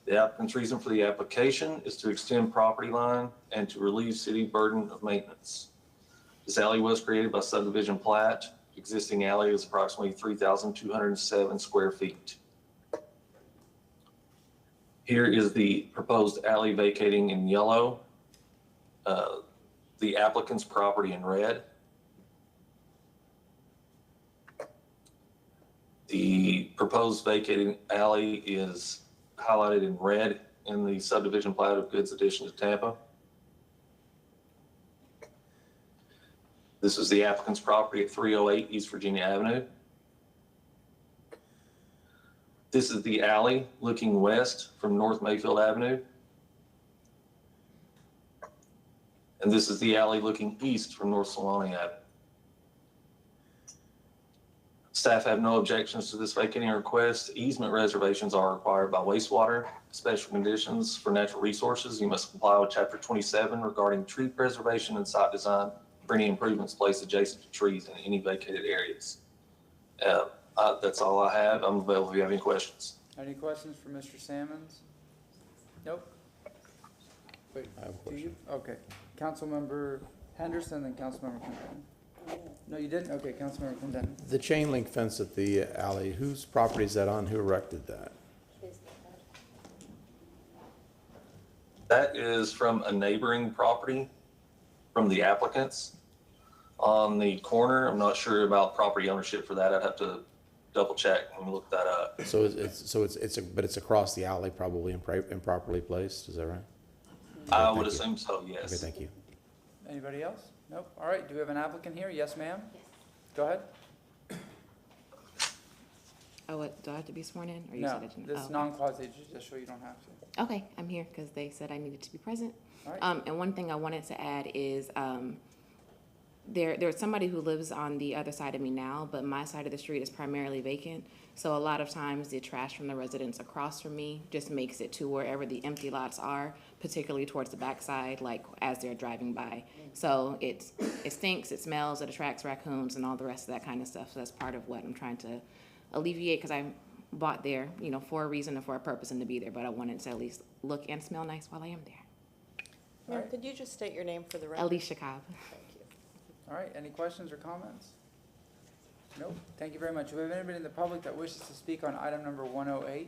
The applicant's reason for the application is to extend property line and to relieve city burden of maintenance. This alley was created by subdivision plat. Existing alley is approximately 3,207 square feet. Here is the proposed alley vacating in yellow, the applicant's property in red. The proposed vacating alley is highlighted in red in the subdivision plat of goods addition to Tampa. This is the applicant's property at 308 East Virginia Avenue. This is the alley looking west from North Mayfield Avenue. And this is the alley looking east from North Sewanee Avenue. Staff have no objections to this vacating request. Easement reservations are required by wastewater. Special conditions for natural resources. You must comply with Chapter 27 regarding tree preservation and site design for any improvements placed adjacent to trees in any vacated areas. That's all I have. I'm available if you have any questions. Any questions for Mr. Sammons? Nope. Wait, I have a do question. you? Okay. Councilmember Henderson, then Councilmember Clinton. No, you didn't? Okay, Councilmember Clinton. The chain link fence at the alley, whose property is that on? Who erected that? That is from a neighboring property from the applicants on the corner. I'm not sure about property ownership for that. I'd have to double check and look that up. So but it's across the alley, probably improperly placed, is that right? I would assume so, yes. Okay, thank you. Anybody else? Nope. All right, do we have an applicant here? Yes, ma'am? Yes. Go ahead. Oh, what, do I have to be sworn in? Or you No, said it? this is non-quasi judicial, you don't have to. Okay, I'm here because they said I needed to be present. All right. And one thing I wanted to add is there's somebody who lives on the other side of me now, but my side of the street is primarily vacant. So a lot of times the trash from the residents across from me just makes it to wherever the empty lots are, particularly towards the backside, like as they're driving by. So it stinks, it smells, it attracts raccoons and all the rest of that kind of stuff. So that's part of what I'm trying to alleviate, because I bought there, for a reason and for a purpose and to be there, but I wanted to at least look and smell nice while I am there. Ma'am, could you just state your name for the record? Alicia Cobb. Thank you. All right, any questions or comments? Nope. Thank you very much. Do we have anybody in the public that wishes to speak on item number 108?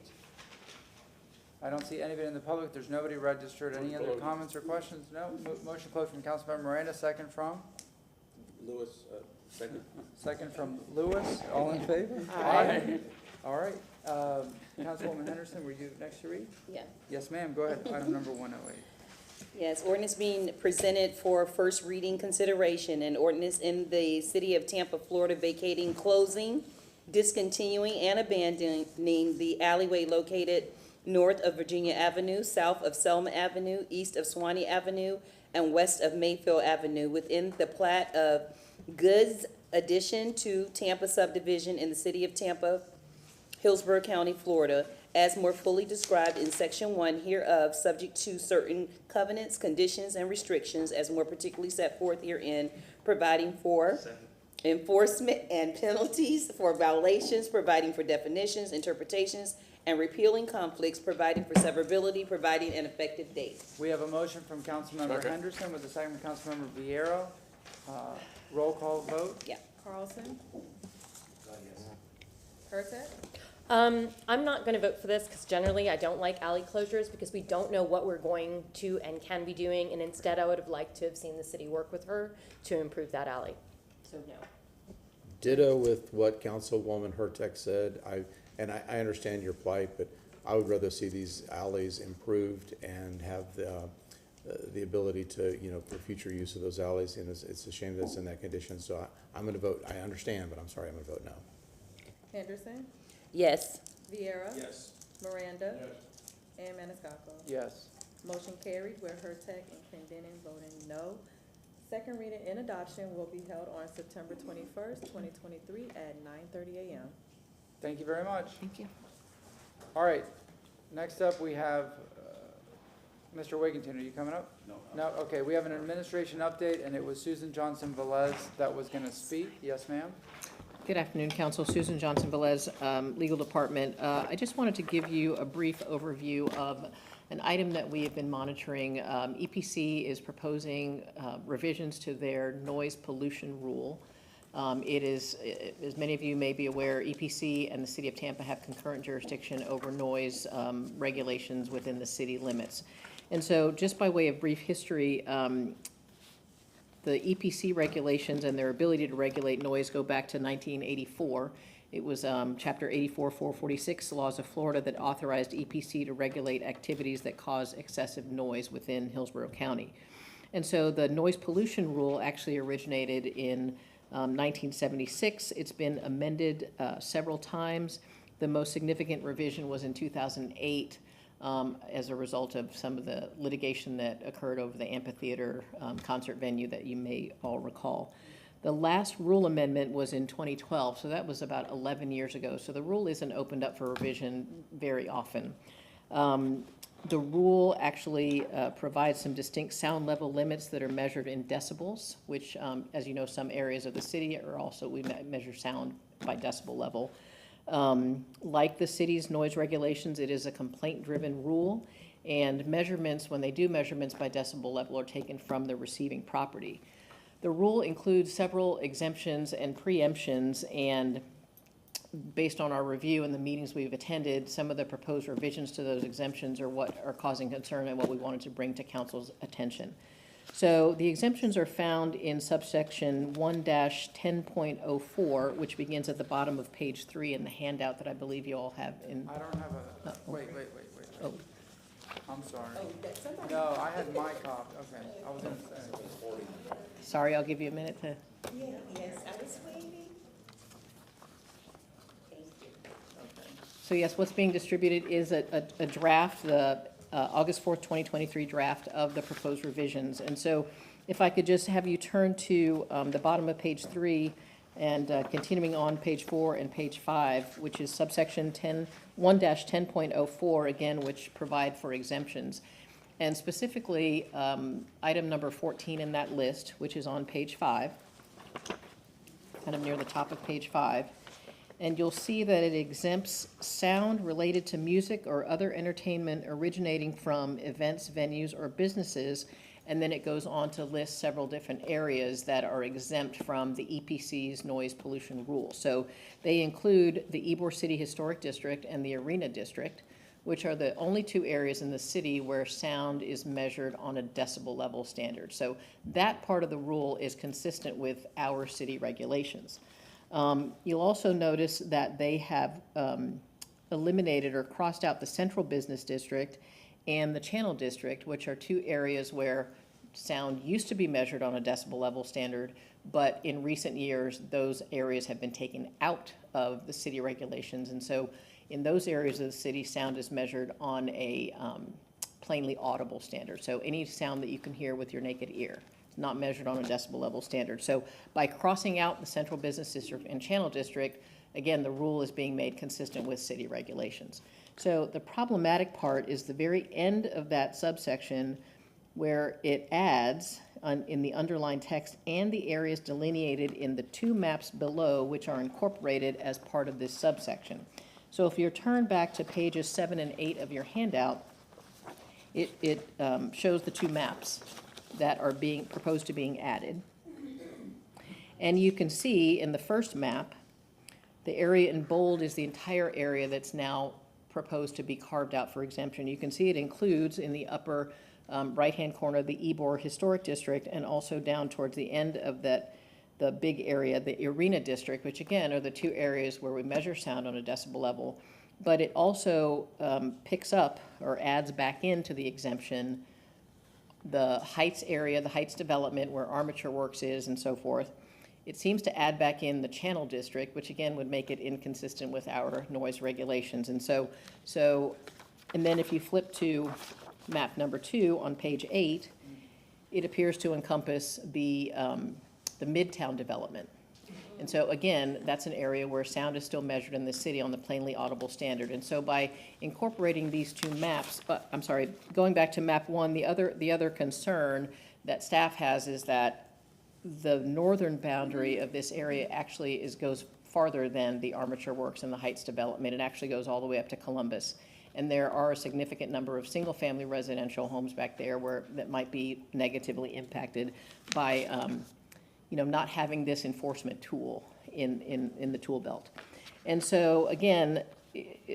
I don't see anybody in the public. There's nobody registered. Any other comments or questions? No? Motion closed from Councilmember Miranda, second from? Lewis, second. Second from Lewis. All in favor? Aye. All right. Councilwoman Henderson, were you next to read? Yeah. Yes, ma'am. Go ahead. Item number 108. Yes, ordinance being presented for first reading consideration, an ordinance in the city of Tampa, Florida, vacating, closing, discontinuing, and abandoning the alleyway located north of Virginia Avenue, south of Selma Avenue, east of Sewanee Avenue, and west of Mayfield Avenue within the plat of goods addition to Tampa subdivision in the city of Tampa, Hillsborough County, Florida, as more fully described in section 1 hereof, subject to certain covenants, conditions, and restrictions as more particularly set forth herein, providing for enforcement and penalties for violations, providing for definitions, interpretations, and repealing conflicts, providing for severability, providing an effective date. We have a motion from Councilmember Henderson with a second from Councilmember Vieira. Roll call vote. Yeah. Carlson? Persick? I'm not going to vote for this because generally I don't like alley closures because we don't know what we're going to and can be doing, and instead I would have liked to have seen the city work with her to improve that alley. So no. Ditto with what Councilwoman Hurtek said. I understand your plight, but I would rather see these alleys improved and have the ability to, for future use of those alleys. And it's a shame that it's in that condition. So I'm going to vote. I understand, but I'm sorry, I'm going to vote no. Henderson? Yes. Vieira? Yes. Miranda? Yes. And Maniscalco? Yes. Motion carried with Hurtak and Clendenin voting no. Second reading and adoption will be held on September 21st, 2023 at 9:30 a.m. Thank you very much. Thank you. All right, next up, we have Mr. Wigington. Are you coming up? No. No, okay, we have an administration update, and it was Susan Johnson Velez that was going to speak. Yes, ma'am? Good afternoon, Council. Susan Johnson Velez, Legal Department. I just wanted to give you a brief overview of an item that we have been monitoring. EPC is proposing revisions to their noise pollution rule. It is, as many of you may be aware, EPC and the City of Tampa have concurrent jurisdiction over noise regulations within the city limits. And so just by way of brief history, the EPC regulations and their ability to regulate noise go back to 1984. It was Chapter 84, 446, the laws of Florida, that authorized EPC to regulate activities that cause excessive noise within Hillsborough County. And so the noise pollution rule actually originated in 1976. It's been amended several times. The most significant revision was in 2008 as a result of some of the litigation that occurred over the amphitheater concert venue that you may all recall. The last rule amendment was in 2012, so that was about 11 years ago. So the rule isn't opened up for revision very often. The rule actually provides some distinct sound level limits that are measured in decibels, which, as you know, some areas of the city are also, we measure sound by decibel level. Like the city's noise regulations, it is a complaint-driven rule, and measurements, when they do measurements by decibel level, are taken from the receiving property. The rule includes several exemptions and preemptions, and based on our review and the meetings we've attended, some of the proposed revisions to those exemptions are what are causing concern and what we wanted to bring to council's attention. So the exemptions are found in subsection 1-10.04, which begins at the bottom of page 3 in the handout that I believe you all have in. I don't have a, wait. Oh. I'm sorry. No, I had my copy. Okay, I was going to say. Sorry, I'll give you a minute to. Yes, I was waiting. So yes, what's being distributed is a draft, the August 4th, 2023 draft of the proposed revisions. And so if I could just have you turn to the bottom of page 3 and continuing on page 4 and page 5, which is subsection 1-10.04, again, which provide for exemptions. And specifically, item number 14 in that list, which is on page 5, kind of near the top of page 5. And you'll see that it exempts sound related to music or other entertainment originating from events, venues, or businesses. And then it goes on to list several different areas that are exempt from the EPC's noise pollution rule. So they include the Ybor City Historic District and the Arena District, which are the only two areas in the city where sound is measured on a decibel level standard. So that part of the rule is consistent with our city regulations. You'll also notice that they have eliminated or crossed out the Central Business District and the Channel District, which are two areas where sound used to be measured on a decibel level standard, but in recent years, those areas have been taken out of the city regulations. And so in those areas of the city, sound is measured on a plainly audible standard. So any sound that you can hear with your naked ear. Not measured on a decibel level standard. So by crossing out the Central Business District and Channel District, again, the rule is being made consistent with city regulations. So the problematic part is the very end of that subsection where it adds in the underlined text and the areas delineated in the two maps below, which are incorporated as part of this subsection. So if you turn back to pages 7 and 8 of your handout, it shows the two maps that are being proposed to being added. And you can see in the first map, the area in bold is the entire area that's now proposed to be carved out for exemption. You can see it includes in the upper right-hand corner the Ybor Historic District, and also down towards the end of that, the big area, the Arena District, which again are the two areas where we measure sound on a decibel level. But it also picks up or adds back into the exemption the Heights area, the Heights development where Armature Works is and so forth. It seems to add back in the Channel District, which again would make it inconsistent with our noise regulations. And so, and then if you flip to map number 2 on page 8, it appears to encompass the Midtown development. And so again, that's an area where sound is still measured in the city on the plainly audible standard. And so by incorporating these two maps, going back to map 1, the other concern that staff has is that the northern boundary of this area actually goes farther than the Armature Works and the Heights development. It actually goes all the way up to Columbus. And there are a significant number of single-family residential homes back there that might be negatively impacted by not having this enforcement tool in the tool belt. And so, again,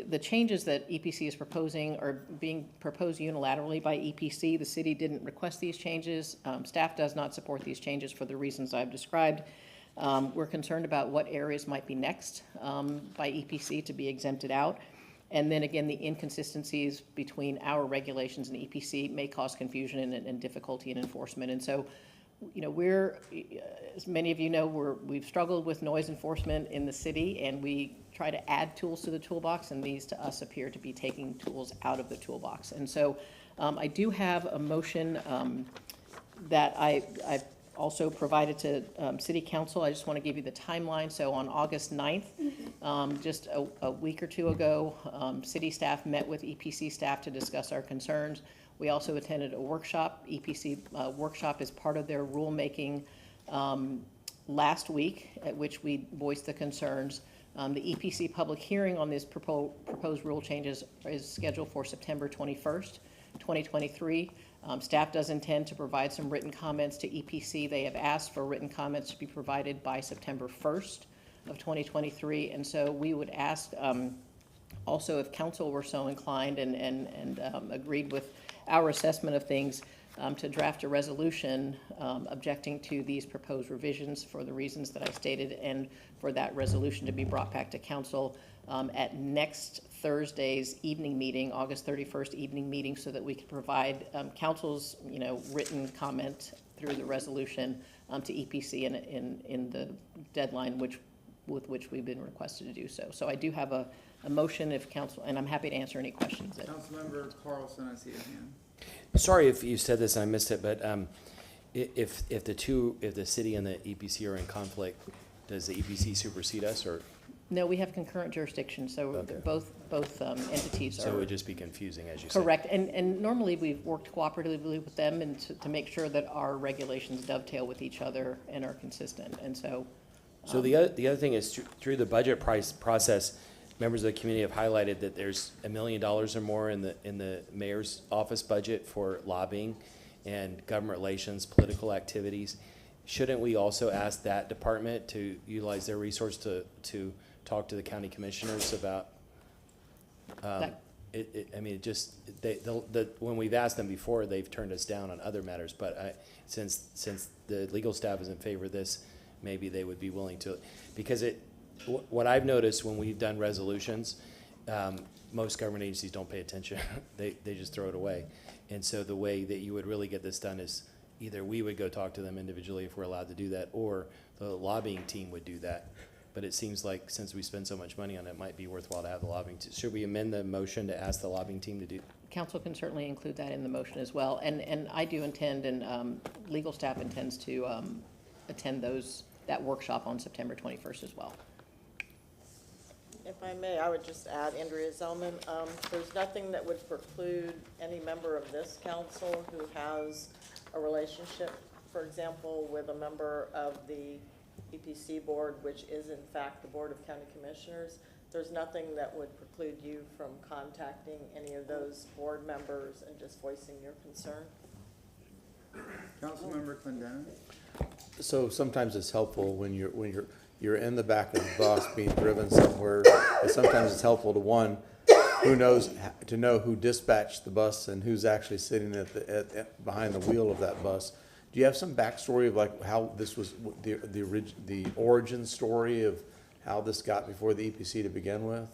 the changes that EPC is proposing are being proposed unilaterally by EPC. The city didn't request these changes. Staff does not support these changes for the reasons I've described. We're concerned about what areas might be next by EPC to be exempted out. And then again, the inconsistencies between our regulations and EPC may cause confusion and difficulty in enforcement. And so, as many of you know, we've struggled with noise enforcement in the city, and we try to add tools to the toolbox, and these to us appear to be taking tools out of the toolbox. And so I do have a motion that I've also provided to City Council. I just want to give you the timeline. So on August 9th, just a week or two ago, city staff met with EPC staff to discuss our concerns. We also attended a workshop. EPC workshop is part of their rulemaking last week, at which we voiced the concerns. The EPC public hearing on these proposed rule changes is scheduled for September 21st, 2023. Staff does intend to provide some written comments to EPC. They have asked for written comments to be provided by September 1st of 2023. And so we would ask also if council were so inclined and agreed with our assessment of things, to draft a resolution objecting to these proposed revisions for the reasons that I stated, and for that resolution to be brought back to council at next Thursday's evening meeting, August 31st evening meeting, so that we could provide council's written comment through the resolution to EPC in the deadline with which we've been requested to do so. So I do have a motion if council, and I'm happy to answer any questions. Councilmember Carlson, I see your hand. Sorry if you said this and I missed it, but if the city and the EPC are in conflict, does the EPC supersede us, or? No, we have concurrent jurisdiction, so Okay. both entities are. So it would just be confusing, as you said. Correct, and normally we've worked cooperatively with them and to make sure that our regulations dovetail with each other and are consistent, and so. So the other thing is through the budget process, members of the community have highlighted that there's $1 million or more in the mayor's office budget for lobbying and government relations, political activities. Shouldn't we also ask that department to utilize their resource to talk to the county commissioners about? When we've asked them before, they've turned us down on other matters. But since the legal staff is in favor of this, maybe they would be willing to, because what I've noticed when we've done resolutions, most government agencies don't pay attention. They just throw it away. And so the way that you would really get this done is either we would go talk to them individually if we're allowed to do that, or the lobbying team would do that. But it seems like since we spend so much money on it, it might be worthwhile to have the lobbying team. Should we amend the motion to ask the lobbying team to do? Council can certainly include that in the motion as well. And I do intend, and legal staff intends to attend that workshop on September 21st as well. If I may, I would just add, Andrea Zellman, there's nothing that would preclude any member of this council who has a relationship, for example, with a member of the EPC board, which is in fact the Board of County Commissioners. There's nothing that would preclude you from contacting any of those board members and just voicing your concern. Councilmember Clendenin. So sometimes it's helpful when you're in the back of the bus being driven somewhere. Sometimes it's helpful to know who dispatched the bus and who's actually sitting behind the wheel of that bus. Do you have some backstory of like how this was the origin story of how this got before the EPC to begin with?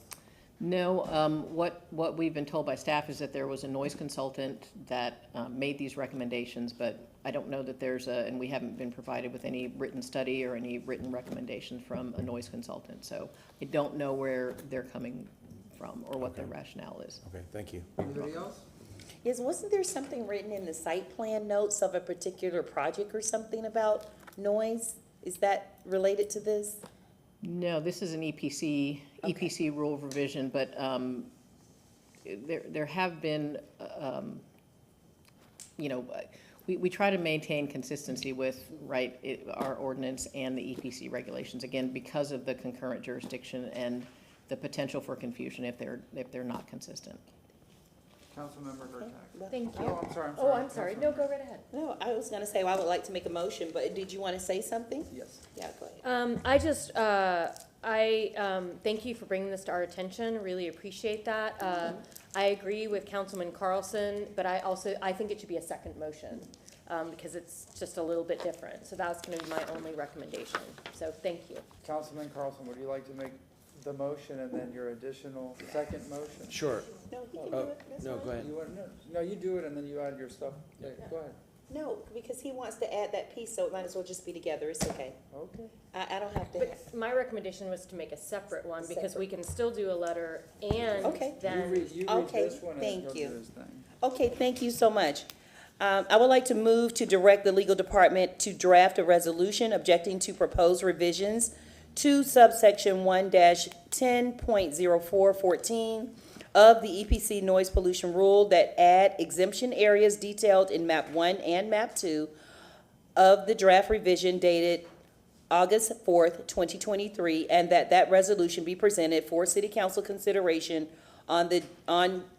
No, what we've been told by staff is that there was a noise consultant that made these recommendations, but I don't know that and we haven't been provided with any written study or any written recommendations from a noise consultant. So I don't know where they're coming from or what their rationale is. Okay, thank you. Anybody else? Yes, wasn't there something written in the site plan notes of a particular project or something about noise? Is that related to this? No, this is an EPC rule revision, but there have been, we try to maintain consistency with, our ordinance and the EPC regulations, again, because of the concurrent jurisdiction and the potential for confusion if they're not consistent. Councilmember Hurtak. Thank you. Oh, I'm sorry. Oh, I'm sorry. No, go right ahead. No, I was gonna say, well, I would like to make a motion, but did you want to say something? Yes. Yeah, go ahead. I thank you for bringing this to our attention, really appreciate that. I agree with Councilman Carlson, but I think it should be a second motion, because it's just a little bit different. So that's gonna be my only recommendation, so thank you. Councilman Carlson, would you like to make the motion and then your additional second motion? Sure. No, he can do it. That's No, fine. go ahead. No, you do it and then you add your stuff. Yeah, go ahead. No, because he wants to add that piece, so it might as well just be together. It's okay. Okay. I don't have to. But my recommendation was to make a separate one, because we can still do a letter and Okay. then. You read Okay, this one and thank he'll you. do his thing. Okay, thank you so much. I would like to move to direct the legal department to draft a resolution objecting to proposed revisions to subsection 1-10.0414 of the EPC noise pollution rule that add exemption areas detailed in map 1 and map 2 of the draft revision dated August 4th, 2023, and that resolution be presented for city council consideration on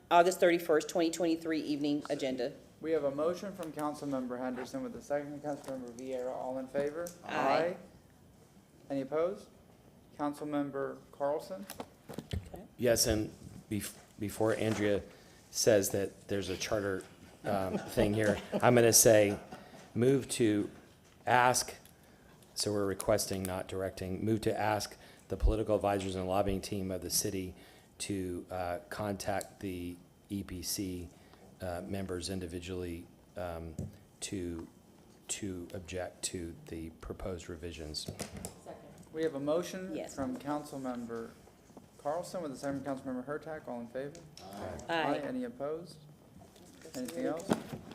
August 31st, 2023 evening agenda. We have a motion from Councilmember Henderson with a second from Councilmember Vieira. All in favor? Aye. Any opposed? Councilmember Carlson? Yes, and before Andrea says that there's a charter thing here, I'm going to say, move to ask, so we're requesting, not directing, move to ask the political advisors and lobbying team of the city to contact the EPC members individually to object to the proposed revisions. We have a motion Yes. from Councilmember Carlson with a second from Councilmember Hurtak. All in favor? Aye. Any opposed? Anything else?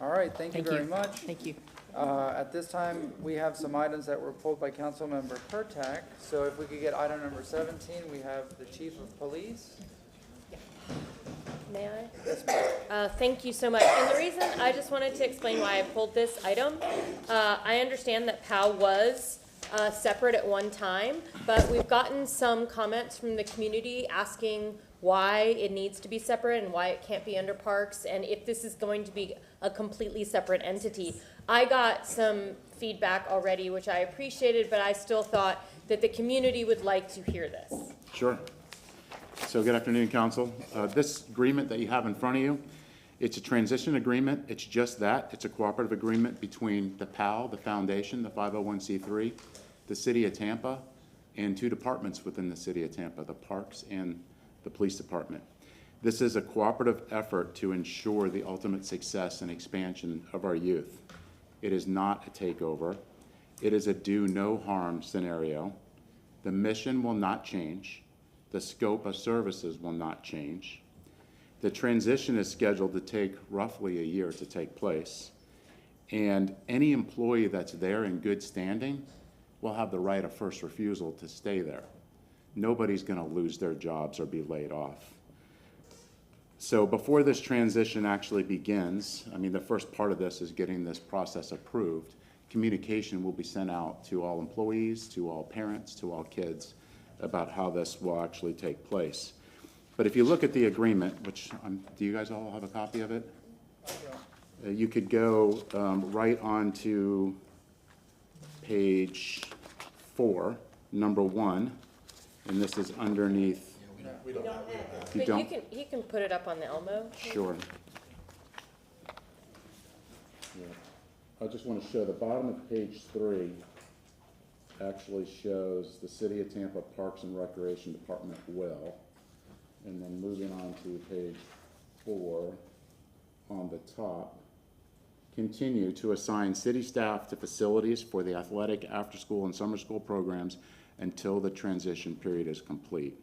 All right, thank you very much. Thank you. At this time, we have some items that were pulled by Councilmember Hurtak. So if we could get item number 17, we have the Chief of Police. May I? Thank you so much. And the reason, I just wanted to explain why I pulled this item. I understand that POW was separate at one time, but we've gotten some comments from the community asking why it needs to be separate and why it can't be under Parks, and if this is going to be a completely separate entity. I got some feedback already, which I appreciated, but I still thought that the community would like to hear this. Sure. So good afternoon, council. This agreement that you have in front of you, it's a transition agreement. It's just that. It's a cooperative agreement between the PAL, the foundation, the 501c3, the city of Tampa, and two departments within the city of Tampa, the Parks and the Police Department. This is a cooperative effort to ensure the ultimate success and expansion of our youth. It is not a takeover. It is a do no harm scenario. The mission will not change. The scope of services will not change. The transition is scheduled to take roughly a year to take place. And any employee that's there in good standing will have the right of first refusal to stay there. Nobody's going to lose their jobs or be laid off. So before this transition actually begins, I mean, the first part of this is getting this process approved. Communication will be sent out to all employees, to all parents, to all kids about how this will actually take place. But if you look at the agreement, which, do you guys all have a copy of it? You could go right on to page 4, number 1, and this is underneath. We don't have that. You But don't? he can put it up on the Elmo. Sure. Yeah. I just want to show the bottom of page 3 actually shows the City of Tampa Parks and Recreation Department will. And then moving on to page 4 on the top, continue to assign city staff to facilities for the athletic, after-school, and summer school programs until the transition period is complete.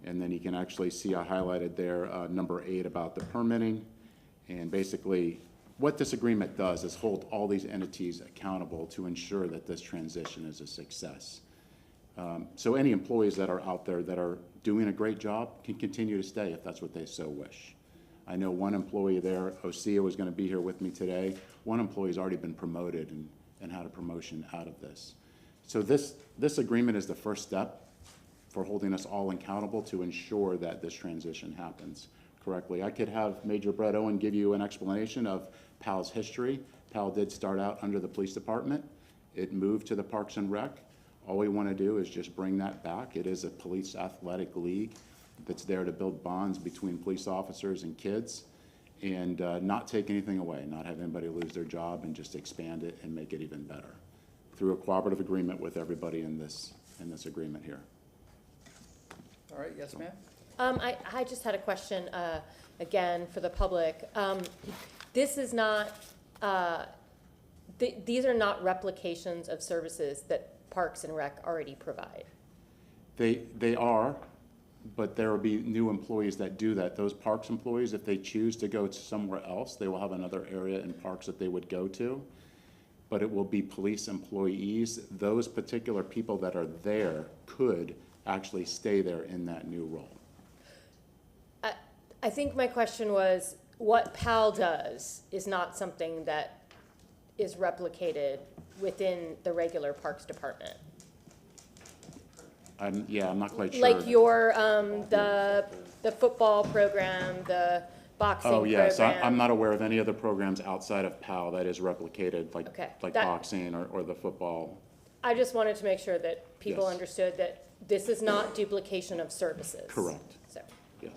And then you can actually see I highlighted there number 8 about the permitting And basically, what this agreement does is hold all these entities accountable to ensure that this transition is a success. So any employees that are out there that are doing a great job can continue to stay if that's what they so wish. I know one employee there, Osea, was going to be here with me today. One employee's already been promoted and had a promotion out of this. So this agreement is the first step for holding us all accountable to ensure that this transition happens correctly. I could have Major Brett Owen give you an explanation of PAL's history. PAL did start out under the police department. It moved to the Parks and Rec. All we want to do is just bring that back. It is a police athletic league that's there to build bonds between police officers and kids, and not take anything away, not have anybody lose their job, and just expand it and make it even better through a cooperative agreement with everybody in this agreement here. All right, yes, ma'am? I just had a question, again, for the public. This is not, these are not replications of services that Parks and Rec already provide. They are, but there will be new employees that do that. Those Parks employees, if they choose to go to somewhere else, they will have another area in Parks that they would go to. But it will be police employees. Those particular people that are there could actually stay there in that new role. I think my question was, what PAL does is not something that is replicated within the regular Parks Department. I'm not quite sure. Like your, the football program, the boxing program. Oh, yes, I'm not aware of any other programs outside of PAL that is replicated, like boxing or the football. I just wanted to make sure that people Yes. understood that this is not duplication of services. Correct. So. Yes.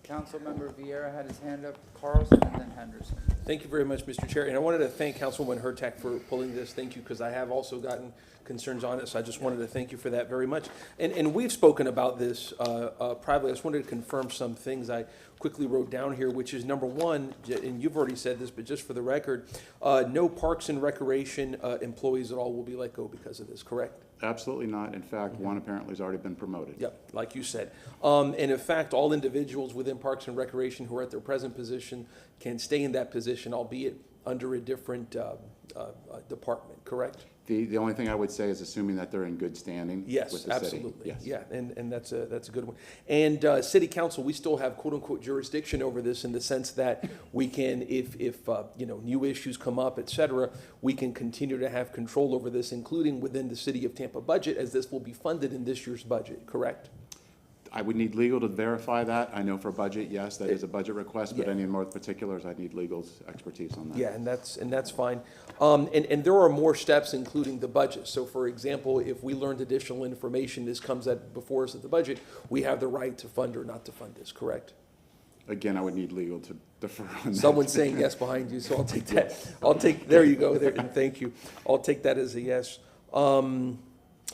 Councilmember Vieira had his hand up, Carlson, and then Henderson. Thank you very much, Mr. Chair. And I wanted to thank Councilwoman Hurtak for pulling this. Thank you, because I have also gotten concerns on it, so I just wanted to thank you for that very much. And we've spoken about this privately. I just wanted to confirm some things I quickly wrote down here, which is number one, and you've already said this, but just for the record, no Parks and Recreation employees at all will be let go because of this, correct? Absolutely not. In fact, one apparently has already been promoted. Yep, like you said. And in fact, all individuals within Parks and Recreation who are at their present position can stay in that position, albeit under a different department, correct? The only thing I would say is assuming that they're in good standing Yes, with the city. absolutely. Yes. Yeah, and that's a good one. And City Council, we still have quote-unquote jurisdiction over this in the sense that we can, if new issues come up, et cetera, we can continue to have control over this, including within the City of Tampa budget, as this will be funded in this year's budget, correct? I would need legal to verify that. I know for budget, yes, that is a budget request, but Yeah. any more particulars, I'd need legal's expertise on that. Yeah, and that's fine. And there are more steps, including the budget. So for example, if we learned additional information, this comes before us at the budget, we have the right to fund or not to fund this, correct? Again, I would need legal to defer on that. Someone's saying yes behind you, so I'll take that. There you go, there, and thank you. I'll take that as a yes.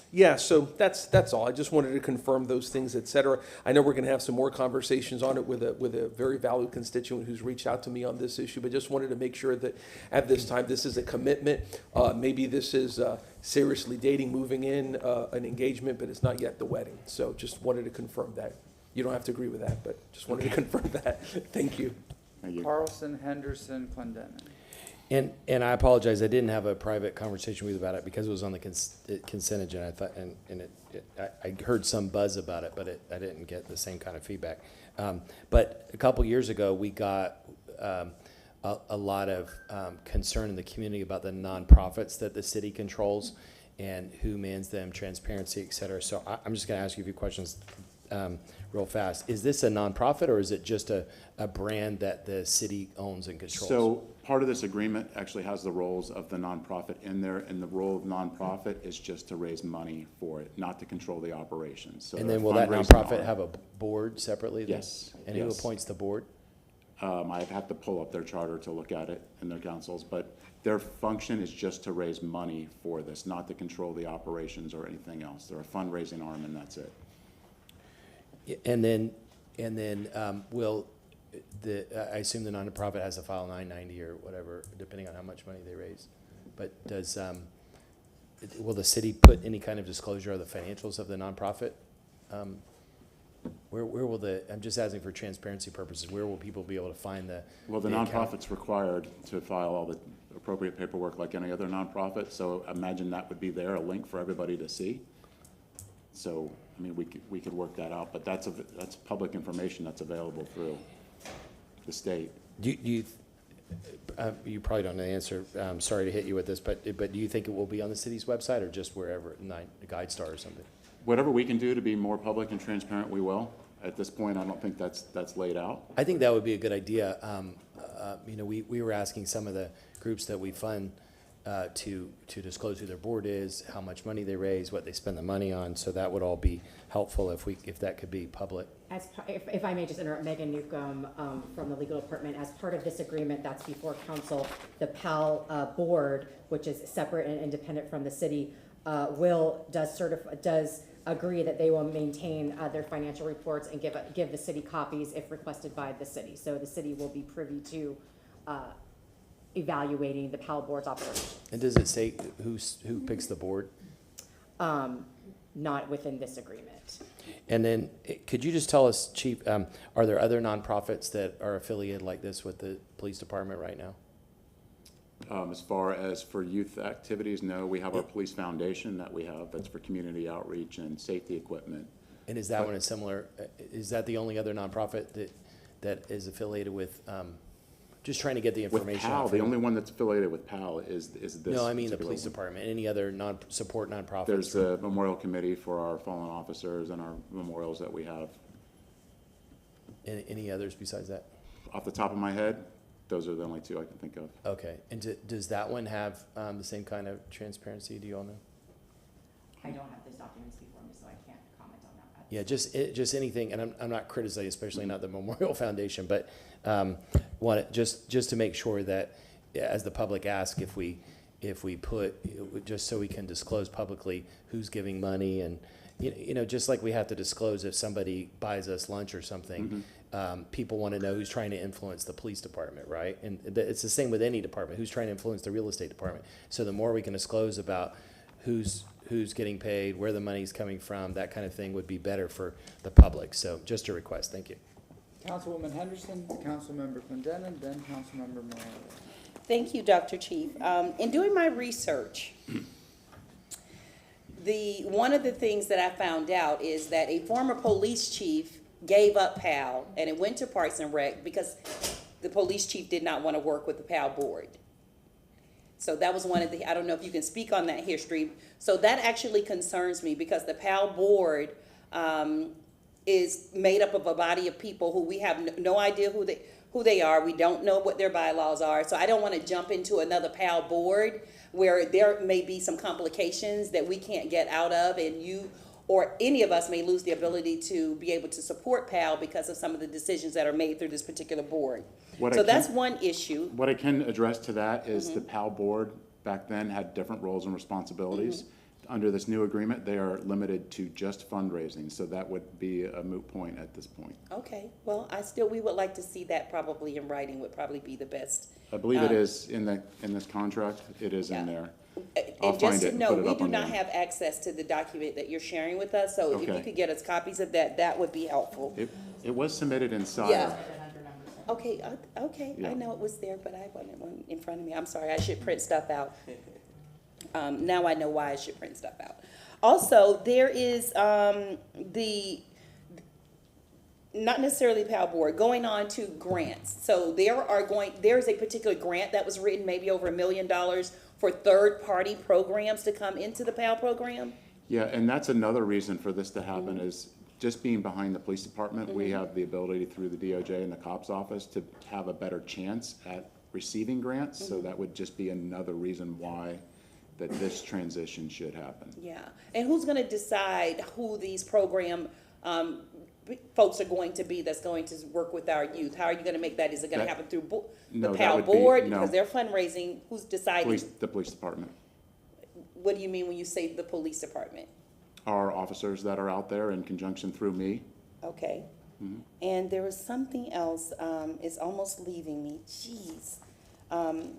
Yeah, so that's all. I just wanted to confirm those things, et cetera. I know we're going to have some more conversations on it with a very valued constituent who's reached out to me on this issue, but just wanted to make sure that at this time, this is a commitment. Maybe this is seriously dating, moving in, an engagement, but it's not yet the wedding. So just wanted to confirm that. You don't have to agree with that, but just wanted to confirm that. Thank you. Thank you. Carlson, Henderson, Clendenin. And I apologize, I didn't have a private conversation with you about it because it was on the consent agenda. I thought, I heard some buzz about it, but I didn't get the same kind of feedback. But a couple years ago, we got a lot of concern in the community about the nonprofits that the city controls and who mans them, transparency, et cetera. So I'm just going to ask you a few questions real fast. Is this a nonprofit or is it just a brand that the city owns and controls? So part of this agreement actually has the roles of the nonprofit in there, and the role of nonprofit is just to raise money for it, not to control the operations. So and they're then will that fundraising nonprofit arm. have a board separately? Then? Yes. And who appoints the board? I'd have to pull up their charter to look at it and their councils, but their function is just to raise money for this, not to control the operations or anything else. They're a fundraising arm, and that's it. And then will I assume the nonprofit has to file 990 or whatever, depending on how much money they raise. But will the city put any kind of disclosure of the financials of the nonprofit Where will I'm just asking for transparency purposes, where will people be able to find the? Well, the account? nonprofit's required to file all the appropriate paperwork like any other nonprofit, so imagine that would be there, a link for everybody to see. So, I mean, we could work that out, but that's public information that's available through the state. You probably don't know the answer. I'm sorry to hit you with this, but do you think it will be on the city's website or just wherever, GuideStar or something? Whatever we can do to be more public and transparent, we will. At this point, I don't think that's laid out. I think that would be a good idea. We were asking some of the groups that we fund to disclose who their board is, how much money they raise, what they spend the money on. So that would all be helpful if that could be public. If I may just interrupt, Megan Newcomb from the legal department. As part of this agreement that's before council, the PAL board, which is separate and independent from the city, does agree that they will maintain their financial reports and give the city copies if requested by the city. So the city will be privy to evaluating the PAL board's operation. And does it say who picks the board? Not within this agreement. And then, could you just tell us, Chief, are there other nonprofits that are affiliated like this with the police department right now? As far as for youth activities, no. We have our police foundation that's for community outreach and safety equipment. And is that one a similar, is that the only other nonprofit that is affiliated with, just trying to get the information? With PAL, the only one that's affiliated with PAL is this. No, I mean the police one. department. Any other support nonprofits? There's a memorial committee for our fallen officers and our memorials that we have. Any others besides that? Off the top of my head, those are the only two I can think of. Okay, and does that one have the same kind of transparency? Do you all know? I don't have those documents before me, so I can't comment on that. Yeah, just anything, and I'm not criticizing, especially not the Memorial Foundation, but just to make sure that, as the public asks, if we put, just so we can disclose publicly who's giving money, and just like we have to disclose if somebody buys us lunch or something. People want to know who's trying to influence the police department, right? And it's the same with any department, who's trying to influence the real estate department. So the more we can disclose about who's getting paid, where the money's coming from, that kind of thing would be better for the public. So just a request. Thank you. Councilwoman Henderson, Councilmember Clendenin, then Councilmember Morales. Thank you, Dr. Chief. In doing my research, one of the things that I found out is that a former police chief gave up PAL, and it went to Parks and Rec because the police chief did not want to work with the PAL board. So that was one of the, I don't know if you can speak on that history. So that actually concerns me because the PAL board is made up of a body of people who we have no idea who they are. We don't know what their bylaws are. So I don't want to jump into another PAL board where there may be some complications that we can't get out of, and you or any of us may lose the ability to be able to support PAL because of some of the decisions that are made through this particular board. So that's one issue. What I can address to that is the PAL board back then had different roles and responsibilities. Under this new agreement, they are limited to just fundraising, so that would be a moot point at this point. Okay, well, we would like to see that probably in writing would probably be the best. I believe it is in this contract. It is in there. I'll And find just it to and know, put it we up do on not the- have access to the document that you're sharing with us, so if you Okay. could get us copies of that, that would be helpful. It was submitted inside. Yeah. Okay, Yeah. I know it was there, but I wasn't one in front of me. I'm sorry, I should print stuff out. Now I know why I should print stuff out. Also, there is not necessarily PAL board, going on to grants. So there's a particular grant that was written, maybe over $1 million, for third-party programs to come into the PAL program. Yeah, and that's another reason for this to happen is just being behind the police department, we have the ability through the DOJ and the COPS office to have a better chance at receiving grants. So that would just be another reason why that this transition should happen. Yeah, and who's going to decide who these program folks are going to be that's going to work with our youth? How are you going to make that? Is it going to happen through the PAL board? Because they're fundraising. Who's deciding? The police department. What do you mean when you say the police department? Our officers that are out there in conjunction through me. Okay. And there was something else, it's almost leaving me, jeez. Darn,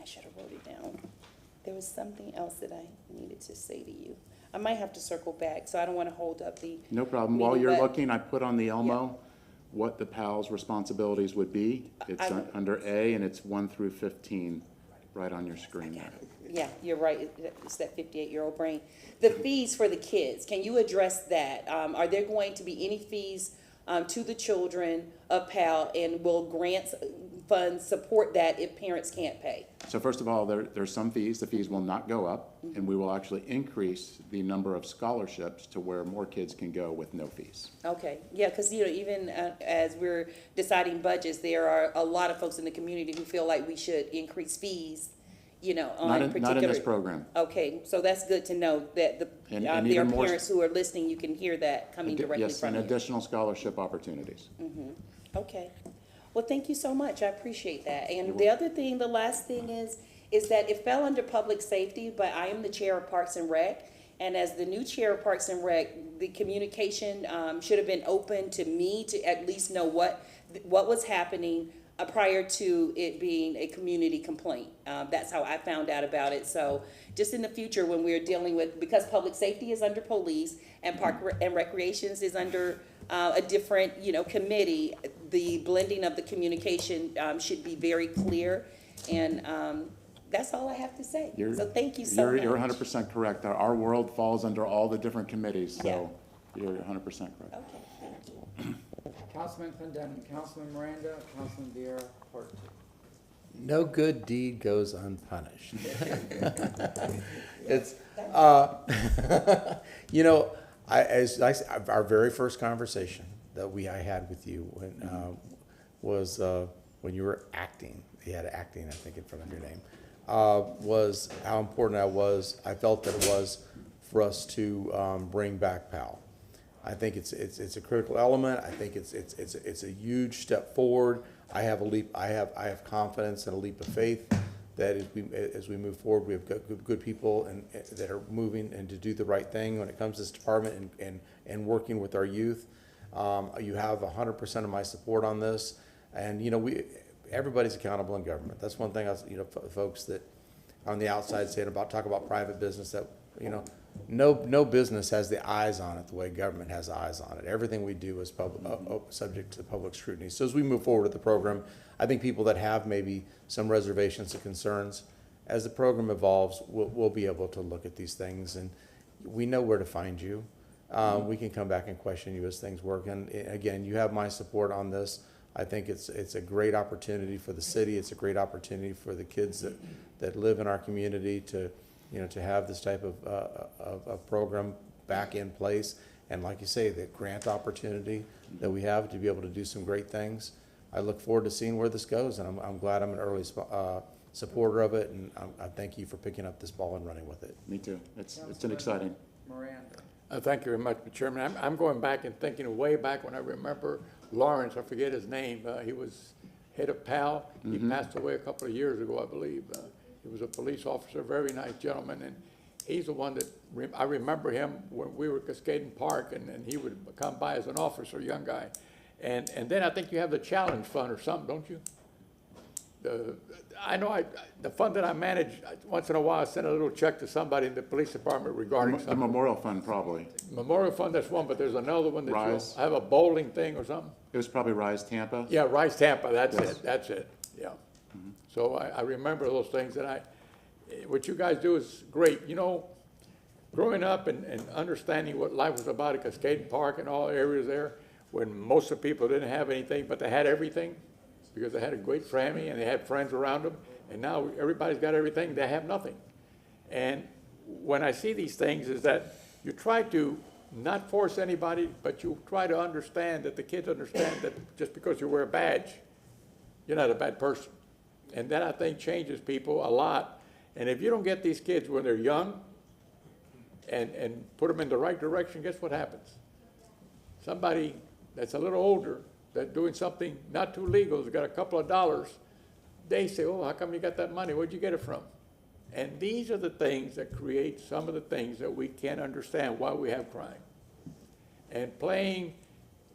I should have wrote it down. There was something else that I needed to say to you. I might have to circle back, so I don't want to hold up the. No problem. While meeting, you're but- looking, I put on the Elmo what the PAL's responsibilities would be. It's under A, and it's 1 through 15, right on your screen there. Yeah, you're right. It's that 58-year-old brain. The fees for the kids, can you address that? Are there going to be any fees to the children of PAL, and will grants funds support that if parents can't pay? So first of all, there's some fees. The fees will not go up, and we will actually increase the number of scholarships to where more kids can go with no fees. Okay, yeah, because, even as we're deciding budgets, there are a lot of folks in the community who feel like we should increase fees, on particular. Not in this program. Okay, so that's good to know that And there are even more parents who are listening, you can hear that coming directly Yes, from and you. additional scholarship opportunities. Okay. Well, thank you so much. I appreciate that. And the other thing, the last thing is that it fell under public safety, but I am the chair of Parks and Rec. And as the new chair of Parks and Rec, the communication should have been open to me to at least know what was happening prior to it being a community complaint. That's how I found out about it. So just in the future, when we're dealing with, because public safety is under police and Park and Recreations is under a different, committee, the blending of the communication should be very clear. And that's all I have to say. So thank you so much. You're 100% correct. Our world falls under all the different committees, so you're 100% correct. Okay, thank you. Councilman Clendenin, Councilman Miranda, Councilman Vieira, part 2. No good deed goes unpunished. It's, our very first conversation that I had with you was when you were acting. You had acting, I think, in front of your name. Was how important I felt that it was for us to bring back PAL. I think it's a critical element. I think it's a huge step forward. I have confidence and a leap of faith that as we move forward, we have good people that are moving and to do the right thing when it comes to this department and working with our youth. You have 100% of my support on this, and everybody's accountable in government. That's one thing folks that on the outside talk about private business that no business has the eyes on it the way government has eyes on it. Everything we do is subject to public scrutiny. So as we move forward with the program, I think people that have maybe some reservations or concerns, as the program evolves, we'll be able to look at these things, and we know where to find you. We can come back and question you as things work. And again, you have my support on this. I think it's a great opportunity for the city. It's a great opportunity for the kids that live in our community to have this type of program back in place. And like you say, the grant opportunity that we have to be able to do some great things. I look forward to seeing where this goes, and I'm glad I'm an early supporter of it, and I thank you for picking up this ball and running with it. Me too. It's an exciting. Miranda. Thank you very much, Mr. Chairman. I'm going back and thinking way back when I remember Lawrence, I forget his name, he was head of PAL. He passed away a couple of years ago, I believe. He was a police officer, very nice gentleman, and he's the one that, I remember him when we were at Cascaden Park, and he would come by as an officer, young guy. And then I think you have the challenge fund or something, don't you? The fund that I manage, once in a while, I send a little check to somebody in the police department regarding The something. Memorial Fund, probably. Memorial Fund, that's one, but there's another one that Rise. you'll have a bowling thing or something. It was probably Rise Tampa. Yeah, Rice Tampa, that's Yes. it, that's it, yeah. So I remember those things, and what you guys do is great. Growing up and understanding what life was about at Cascaden Park and all the areas there, when most of the people didn't have anything, but they had everything, because they had a great family and they had friends around them, and now everybody's got everything, they have nothing. And when I see these things is that you try to not force anybody, but you try to understand that the kids understand that just because you wear a badge, you're not a bad person. And that, I think, changes people a lot. And if you don't get these kids when they're young and put them in the right direction, guess what happens? Somebody that's a little older, that's doing something not too legal, has got a couple of dollars, they say, oh, how come you got that money? Where'd you get it from? And these are the things that create some of the things that we can't understand why we have crime. And playing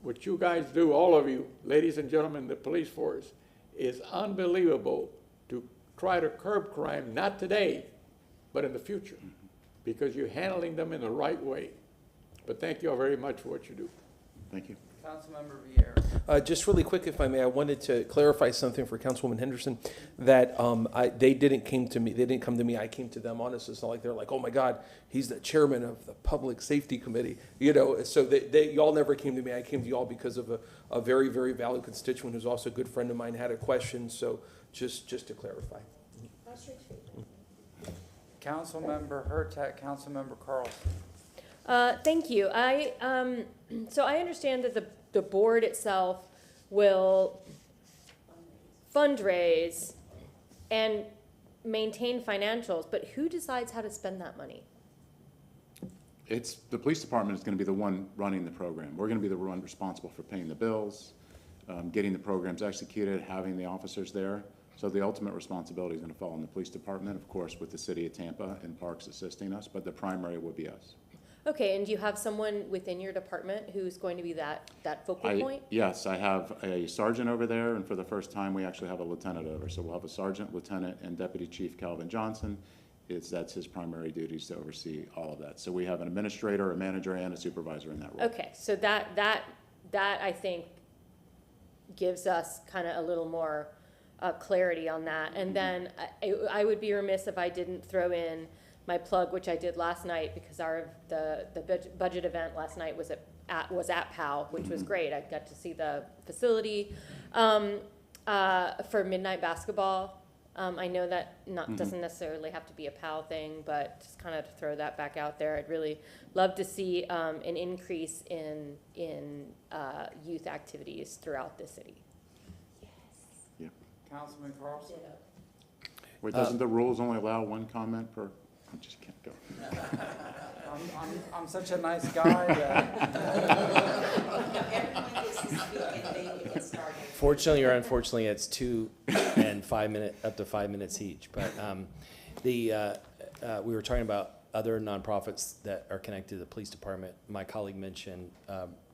what you guys do, all of you, ladies and gentlemen in the police force, is unbelievable to try to curb crime, not today, but in the future. because you're handling them in the right way. But thank you all very much for what you do. Thank you. Councilmember Vieira. Just really quick, if I may, I wanted to clarify something for Councilwoman Henderson, that they didn't come to me, I came to them. Honestly, it's not like they're like, oh my God, he's the chairman of the Public Safety Committee, you know. So y'all never came to me. I came to y'all because of a very, very valid constituent who's also a good friend of mine had a question. So just to clarify. Councilmember Hurtak, Councilmember Carlson. Thank you. So I understand that the board itself will fundraise and maintain financials, but who decides how to spend that money? It's, the police department is going to be the one running the program. We're going to be the one responsible for paying the bills, getting the programs executed, having the officers there. So the ultimate responsibility is going to fall on the police department, of course, with the city of Tampa and Parks assisting us, but the primary will be us. Okay, and do you have someone within your department who's going to be that focal point? Yes, I have a sergeant over there, and for the first time, we actually have a lieutenant over. So we'll have a sergeant, lieutenant, and Deputy Chief Calvin Johnson. That's his primary duties to oversee all of that. So we have an administrator, a manager, and a supervisor in that role. Okay, so that I think gives us kind of a little more clarity on that. And then I would be remiss if I didn't throw in my plug, which I did last night, because the budget event last night was at POW, which was great. I got to see the facility for midnight basketball. I know that doesn't necessarily have to be a POW thing, but just kind of to throw that back out there. I'd really love to see an increase in youth activities throughout the city. Yeah. Councilman Carlson. Wait, doesn't the rules only allow one comment per? I just can't go. I'm such a nice guy that. Fortunately or unfortunately, it's 2 and 5 minutes, up to 5 minutes each. But we were talking about other nonprofits that are connected to the police department. My colleague mentioned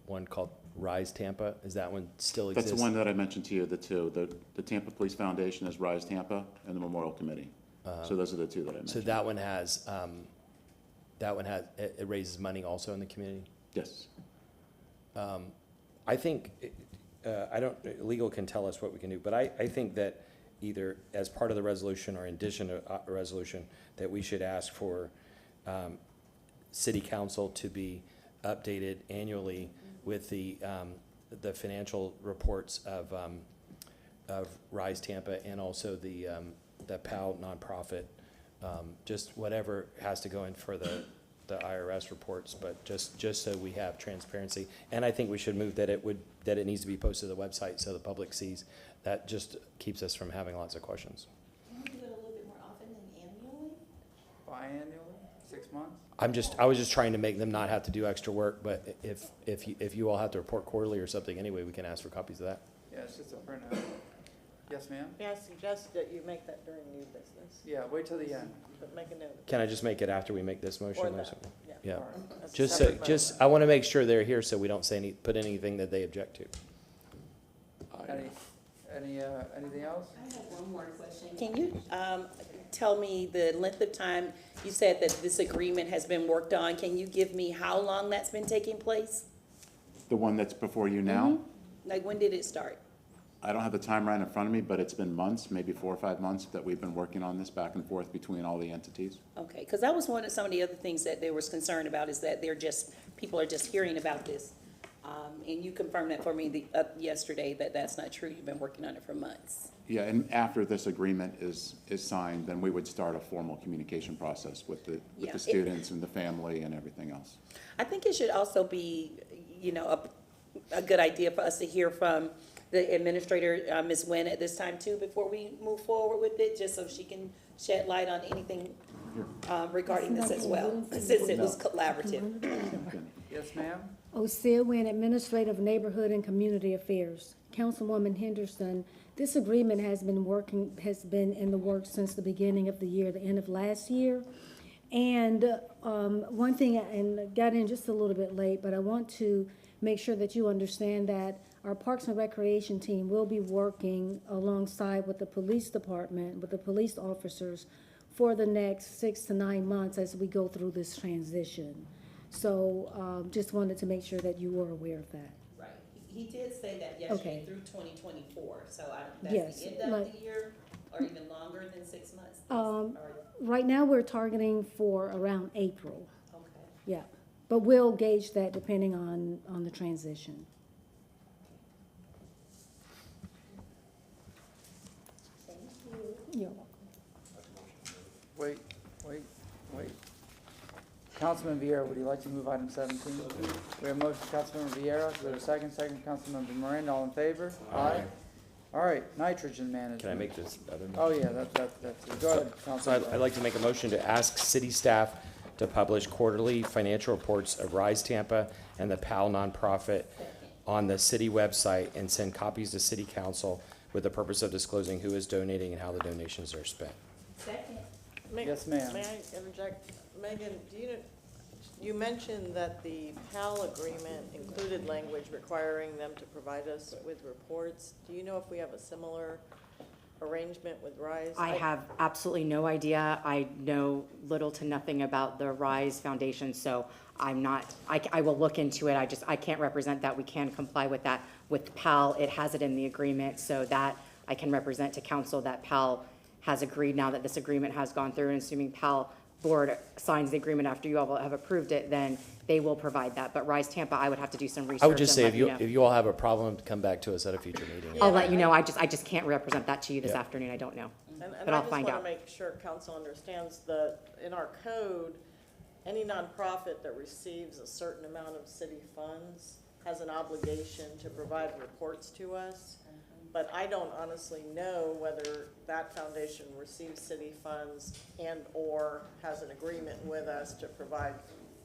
one called Rise Tampa. Is that one still exists? That's the one that I mentioned to you, the two. The Tampa Police Foundation is Rise Tampa, and the Memorial Committee. So those are the two that I mentioned. So that one has, it raises money also in the community? Yes. I think, legal can tell us what we can do, but I think that either as part of the resolution or in addition to a resolution, that we should ask for city council to be updated annually with the financial reports of Rise Tampa and also the PAL nonprofit, just whatever has to go in for the IRS reports, but just so we have transparency. And I think we should move that it needs to be posted to the website so the public sees. That just keeps us from having lots of questions. Can we do it a little bit more often than annually? Biannually, 6 months? I was just trying to make them not have to do extra work, but if you all have to report quarterly or something anyway, we can ask for copies of that. Yeah, it's just a printout. Yes, ma'am? May I suggest that you make that during new business? Yeah, wait till the end. But make a note. Can I just make it after we make this motion Or or that, something? yeah. Yeah. All right. That's a Just separate motion. I want to make sure they're here so we don't put anything that they object to. Anything else? I have one more question. Can you tell me the length of time? You said that this agreement has been worked on. Can you give me how long that's been taking place? The one that's before you now? Like, when did it start? I don't have the timeline in front of me, but it's been months, maybe 4 or 5 months that we've been working on this back and forth between all the entities. Okay, because that was some of the other things that they was concerned about, is that people are just hearing about this. And you confirmed that for me yesterday, that that's not true. You've been working on it for months. Yeah, and after this agreement is signed, then we would start a formal communication process with the students and the family and everything else. I think it should also be, a good idea for us to hear from the administrator, Ms. Nguyen, at this time too, before we move forward with it, just so she can shed light on anything regarding this as well, since it was collaborative. Yes, ma'am? Osea Nguyen, Administrative Neighborhood and Community Affairs. Councilwoman Henderson, this agreement has been in the works since the beginning of the year, the end of last year. And one thing, and got in just a little bit late, but I want to make sure that you understand that our Parks and Recreation team will be working alongside with the police department, with the police officers, for the next 6 to 9 months as we go through this transition. So just wanted to make sure that you were aware of that. Right. He did say that Okay. yesterday through 2024, so Yes, that's the end of like- the year, or even longer than 6 months? Right now, we're targeting for around April. Okay. Yeah, but we'll gauge that depending on the transition. Thank you. You're welcome. Wait. Councilman Vieira, would you like to move item 17? We have a motion, Councilmember Vieira, do we have a second? Second, Councilmember Miranda, all in favor? Aye. All right, nitrogen management. Can I make this other? Oh, yeah, that's, go ahead, So Councilman. I'd like to make a motion to ask city staff to publish quarterly financial reports of Rise Tampa and the PAL nonprofit on the city website and send copies to city council with the purpose of disclosing who is donating and how the donations are spent. Second. Yes, ma'am. May I interject? Megan, you mentioned that the PAL agreement included language requiring them to provide us with reports. Do you know if we have a similar arrangement with RISE? I have absolutely no idea. I know little to nothing about the RISE Foundation, so I'm not, I will look into it. I can't represent that. We can comply with that. With PAL, it has it in the agreement, so that I can represent to council that PAL has agreed now that this agreement has gone through, and assuming PAL board signs the agreement after you all have approved it, then they will provide that. But Rise Tampa, I would have to do some research. I would just say and let if you all have a problem, come back to us at a future meeting. I'll let you know. I just can't represent that to you this Yeah. afternoon. I don't know. And But I I'll just find want out. to make sure council understands that in our code, any nonprofit that receives a certain amount of city funds has an obligation to provide reports to us. But I don't honestly know whether that foundation receives city funds and/or has an agreement with us to provide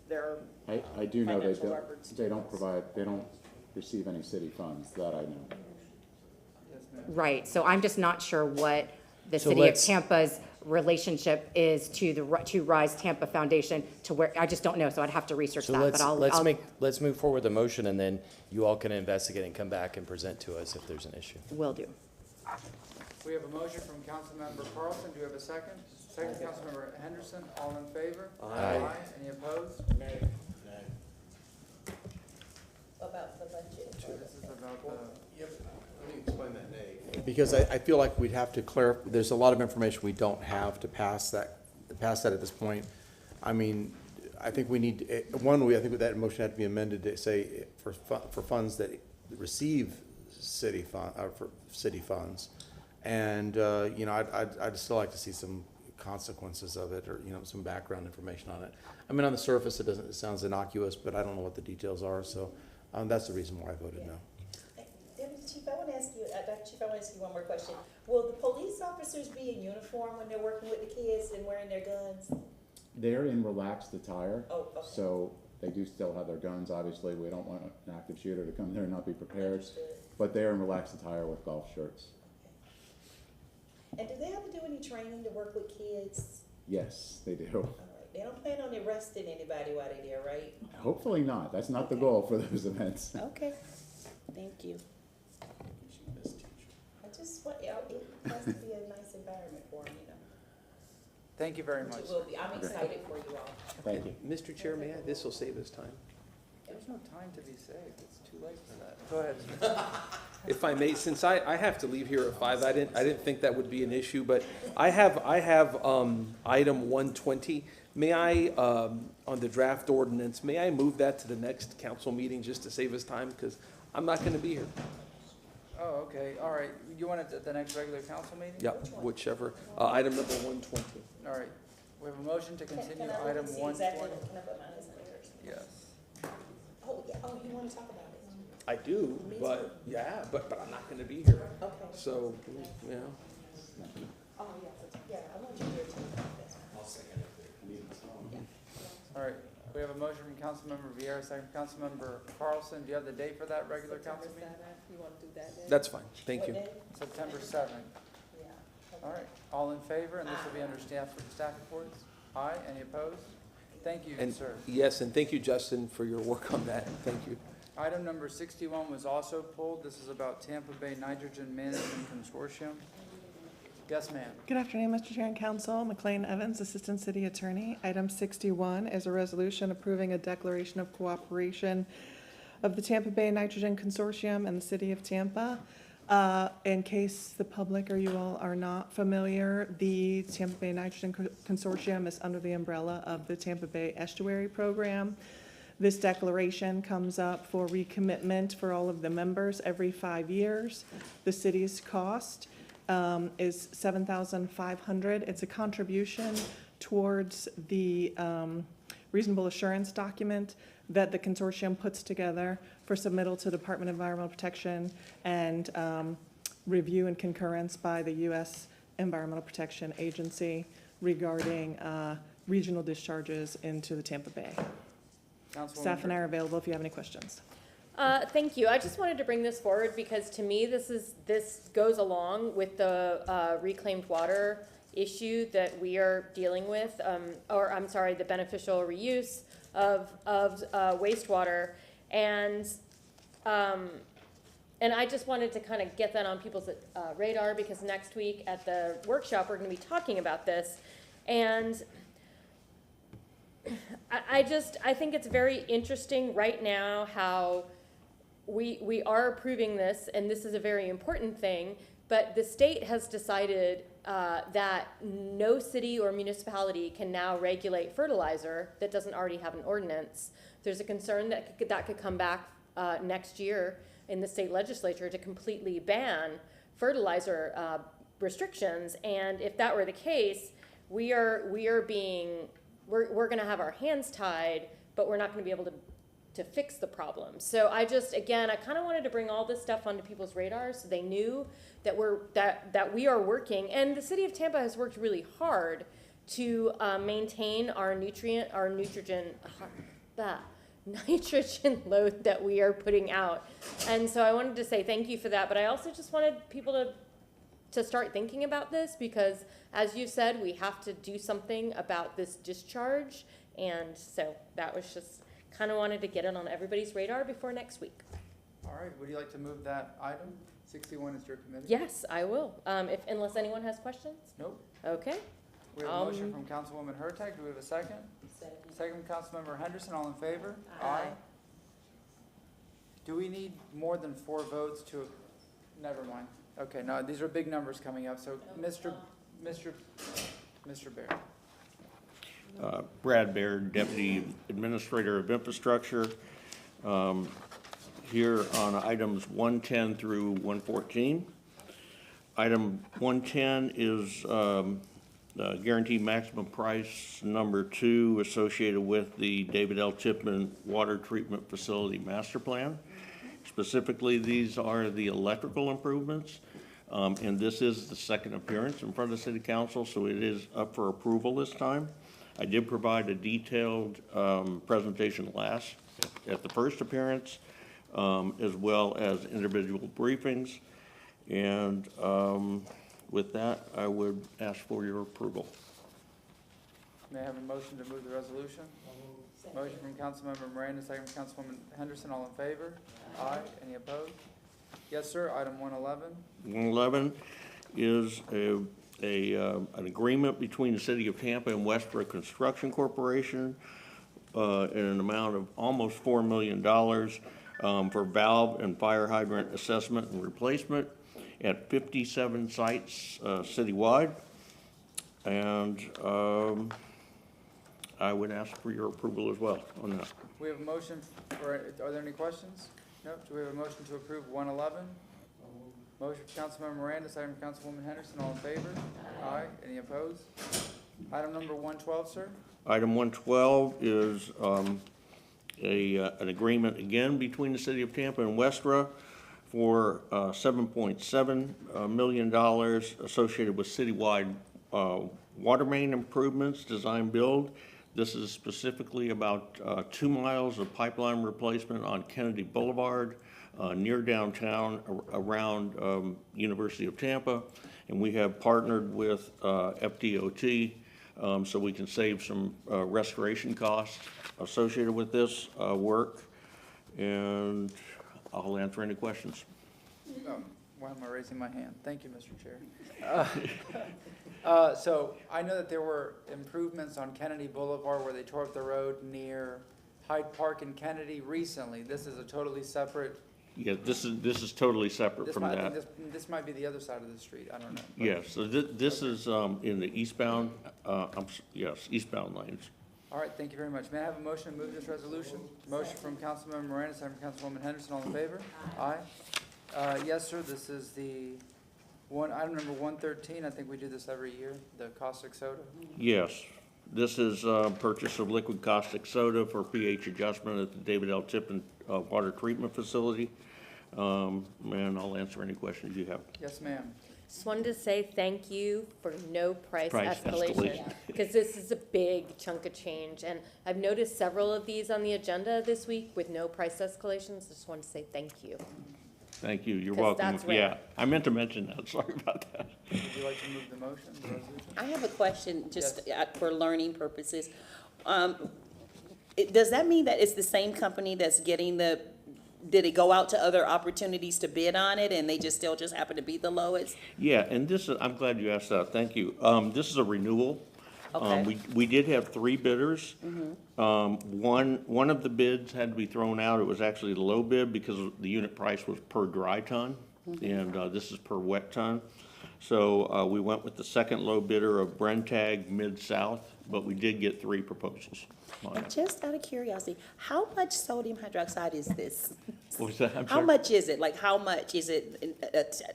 their I do know financial records to they don't us. provide, they don't receive any city funds, that I know. Right, so I'm just not sure what the So city of let's- Tampa's relationship is to Rise Tampa Foundation, to where, I just don't know, so I'd have to research So that, but let's move forward with the motion, and then you all can investigate and come back and present to us if there's an issue. will do. We have a motion from Councilmember Carlson, do we have a second? Second, Councilmember Henderson, all in favor? Aye. Any opposed? About the budget. This is about the. Let me explain that, Nate. Because I feel like we'd have to clarify, there's a lot of information we don't have to pass that at this point. I mean, I think we need, I think that motion had to be amended to say for funds that receive city funds. And, I'd still like to see some consequences of it, or, some background information on it. I mean, on the surface, it sounds innocuous, but I don't know what the details are, so, that's the reason why I voted no. Deputy Chief, I want to ask you, Dr. Chief, I want to ask you one more question. Will the police officers be in uniform when they're working with the kids and wearing their guns? They're in relaxed attire. Oh, okay. So they do still have their guns, obviously. We don't want an active shooter to come there and not be prepared. But they are in relaxed attire with golf shirts. And do they have to do any training to work with kids? Yes, they do. All right. They don't plan on arresting anybody while they're there, right? Hopefully not. That's not the goal for those events. Okay. Thank you. I just want, it has to be a nice environment for them, Thank you very much. It will be. I'm excited for you all. Thank you. Mr. Chair, this will save us time. There's no time to be saved, it's too late for that. Go ahead. If I may, since I have to leave here at 5, I didn't think that would be an issue, but I have item 120. May I, on the draft ordinance, may I move that to the next council meeting just to save us time? Because I'm not going to be here. Oh, okay, all right. You want it at the next regular council meeting? Yep, whichever. Item number 120. All right. We have a motion to continue Can I look item and see exactly, 120. can I put mine as yours? Yes. Oh, yeah, oh, you want to talk about it? I do, but but I'm not going to be here. Okay. So, Oh, yeah, I want you here too. All right. We have a motion from Councilmember Vieira, second from Councilmember Carlson. Do you have the date for that regular council meeting? You want to do that then? That's fine. Thank you. What day? September 7th. Yeah. All right. All in favor? And this will be under staff reports. Aye. Any opposed? Thank you, And sir. yes, and thank you, Justin, for your work on that. Thank you. Item number 61 was also pulled. This is about Tampa Bay Nitrogen Management Consortium. Yes, ma'am. Good afternoon, Mr. Chair and Council. McLean Evans, Assistant City Attorney. Item 61 is a resolution approving a declaration of cooperation of the Tampa Bay Nitrogen Consortium and the City of Tampa. In case the public or you all are not familiar, the Tampa Bay Nitrogen Consortium is under the umbrella of the Tampa Bay Estuary Program. This declaration comes up for recommitment for all of the members every 5 years. The city's cost is $7,500. It's a contribution towards the reasonable assurance document that the consortium puts together for submittal to the Department of Environmental Protection and review and concurrence by the U.S. Environmental Protection Agency regarding regional discharges into the Tampa Bay. Staff and I are available if you have any questions. Thank you. I just wanted to bring this forward because to me, this goes along with the reclaimed water issue that we are dealing with, or I'm sorry, the beneficial reuse of wastewater, and I just wanted to kind of get that on people's radar because next week at the workshop we're going to be talking about this, and I think it's very interesting right now how we are approving this, and this is a very important thing, but the state has decided that no city or municipality can now regulate fertilizer that doesn't already have an ordinance. There's a concern that that could come back next year in the state legislature to completely ban fertilizer restrictions, and if that were the case, we're going to have our hands tied, but we're not going to be able to fix the problem. So I kind of wanted to bring all this stuff onto people's radars so they knew that we are working, and the city of Tampa has worked really hard to maintain our nitrogen load that we are putting out. And so I wanted to say thank you for that, but I also just wanted people to start thinking about this because, as you said, we have to do something about this discharge, and so that was just kind of wanted to get it on everybody's radar before next week. All right, would you like to move that item? 61 is your committee? Yes, I will, unless anyone has questions? Nope. Okay. We have a motion from Councilwoman Hurtak. Do we have a second? Second from Councilmember Henderson. All in favor? Aye. Do we need more than 4 votes to, never mind. Okay, no, these are big numbers coming up, so Mr. Baird. Brad Baird, Deputy Administrator of Infrastructure, here on items 110 through 114. Item 110 is guaranteed maximum price number 2 associated with the David L. Tipman Water Treatment Facility Master Plan. Specifically, these are the electrical improvements, and this is the second appearance in front of the City Council, so it is up for approval this time. I did provide a detailed presentation at the first appearance, as well as individual briefings. And with that, I would ask for your approval. May I have a motion to move the resolution? Motion from Councilmember Miranda, second from Councilwoman Henderson. All in favor? Aye. Any opposed? Yes, sir. Item 111. 111 is an agreement between the City of Tampa and Westbrook Construction Corporation in an amount of almost $4 million for valve and fire hydrant assessment and replacement at 57 sites citywide. And I would ask for your approval as well on that. We have a motion are there any questions? No. Do we have a motion to approve 111? Motion for Councilmember Miranda, second from Councilwoman Henderson. All in favor? Aye. Any opposed? Item number 112, sir. Item 112 is an agreement again between the City of Tampa and Westra for $7.7 million associated with citywide water main improvements, design build. This is specifically about 2 miles of pipeline replacement on Kennedy Boulevard near downtown around University of Tampa. And we have partnered with FDOT so we can save some restoration costs associated with this work. And I'll answer any questions. Why am I raising my hand? Thank you, Mr. Chair. So I know that there were improvements on Kennedy Boulevard where they tore up the road near Hyde Park and Kennedy recently. This is a totally separate. Yeah, this is totally separate from I that. think this might be the other side of the street. I don't know. Yes, so this is in the eastbound, yes, eastbound lanes. All right, thank you very much. May I have a motion to move this resolution? Motion from Councilmember Miranda, second from Councilwoman Henderson. All in favor? Aye. Yes, sir. This is the item number 113. I think we do this every year, the caustic soda. Yes, this is purchase of liquid caustic soda for pH adjustment at the David L. Tippin Water Treatment Facility. And I'll answer any questions you have. Yes, ma'am. Just wanted to say thank you for no price Price escalation, escalation. because this is a big chunk of change. And I've noticed several of these on the agenda this week with no price escalations. Just want to say thank you. Thank you, you're 'Cause welcome. that's rare. Yeah, I meant to mention that, sorry about that. Would you like to move the motion, the resolution? I have a question, just for learning purposes. Does that mean that it's the same company that's getting did it go out to other opportunities to bid on it, and they just still happen to be the lowest? Yeah, and this is, I'm glad you asked that, thank you. This is a renewal. Okay. We did have 3 bidders. One of the bids had to be thrown out. It was actually the low bid because the unit price was per dry ton, and this is per wet ton. So we went with the second low bidder of Brentag Mid-South, but we did get 3 proposals on And it. just out of curiosity, how much sodium hydroxide is this? What was that? I'm How sorry? much is it? Like, how much? Is it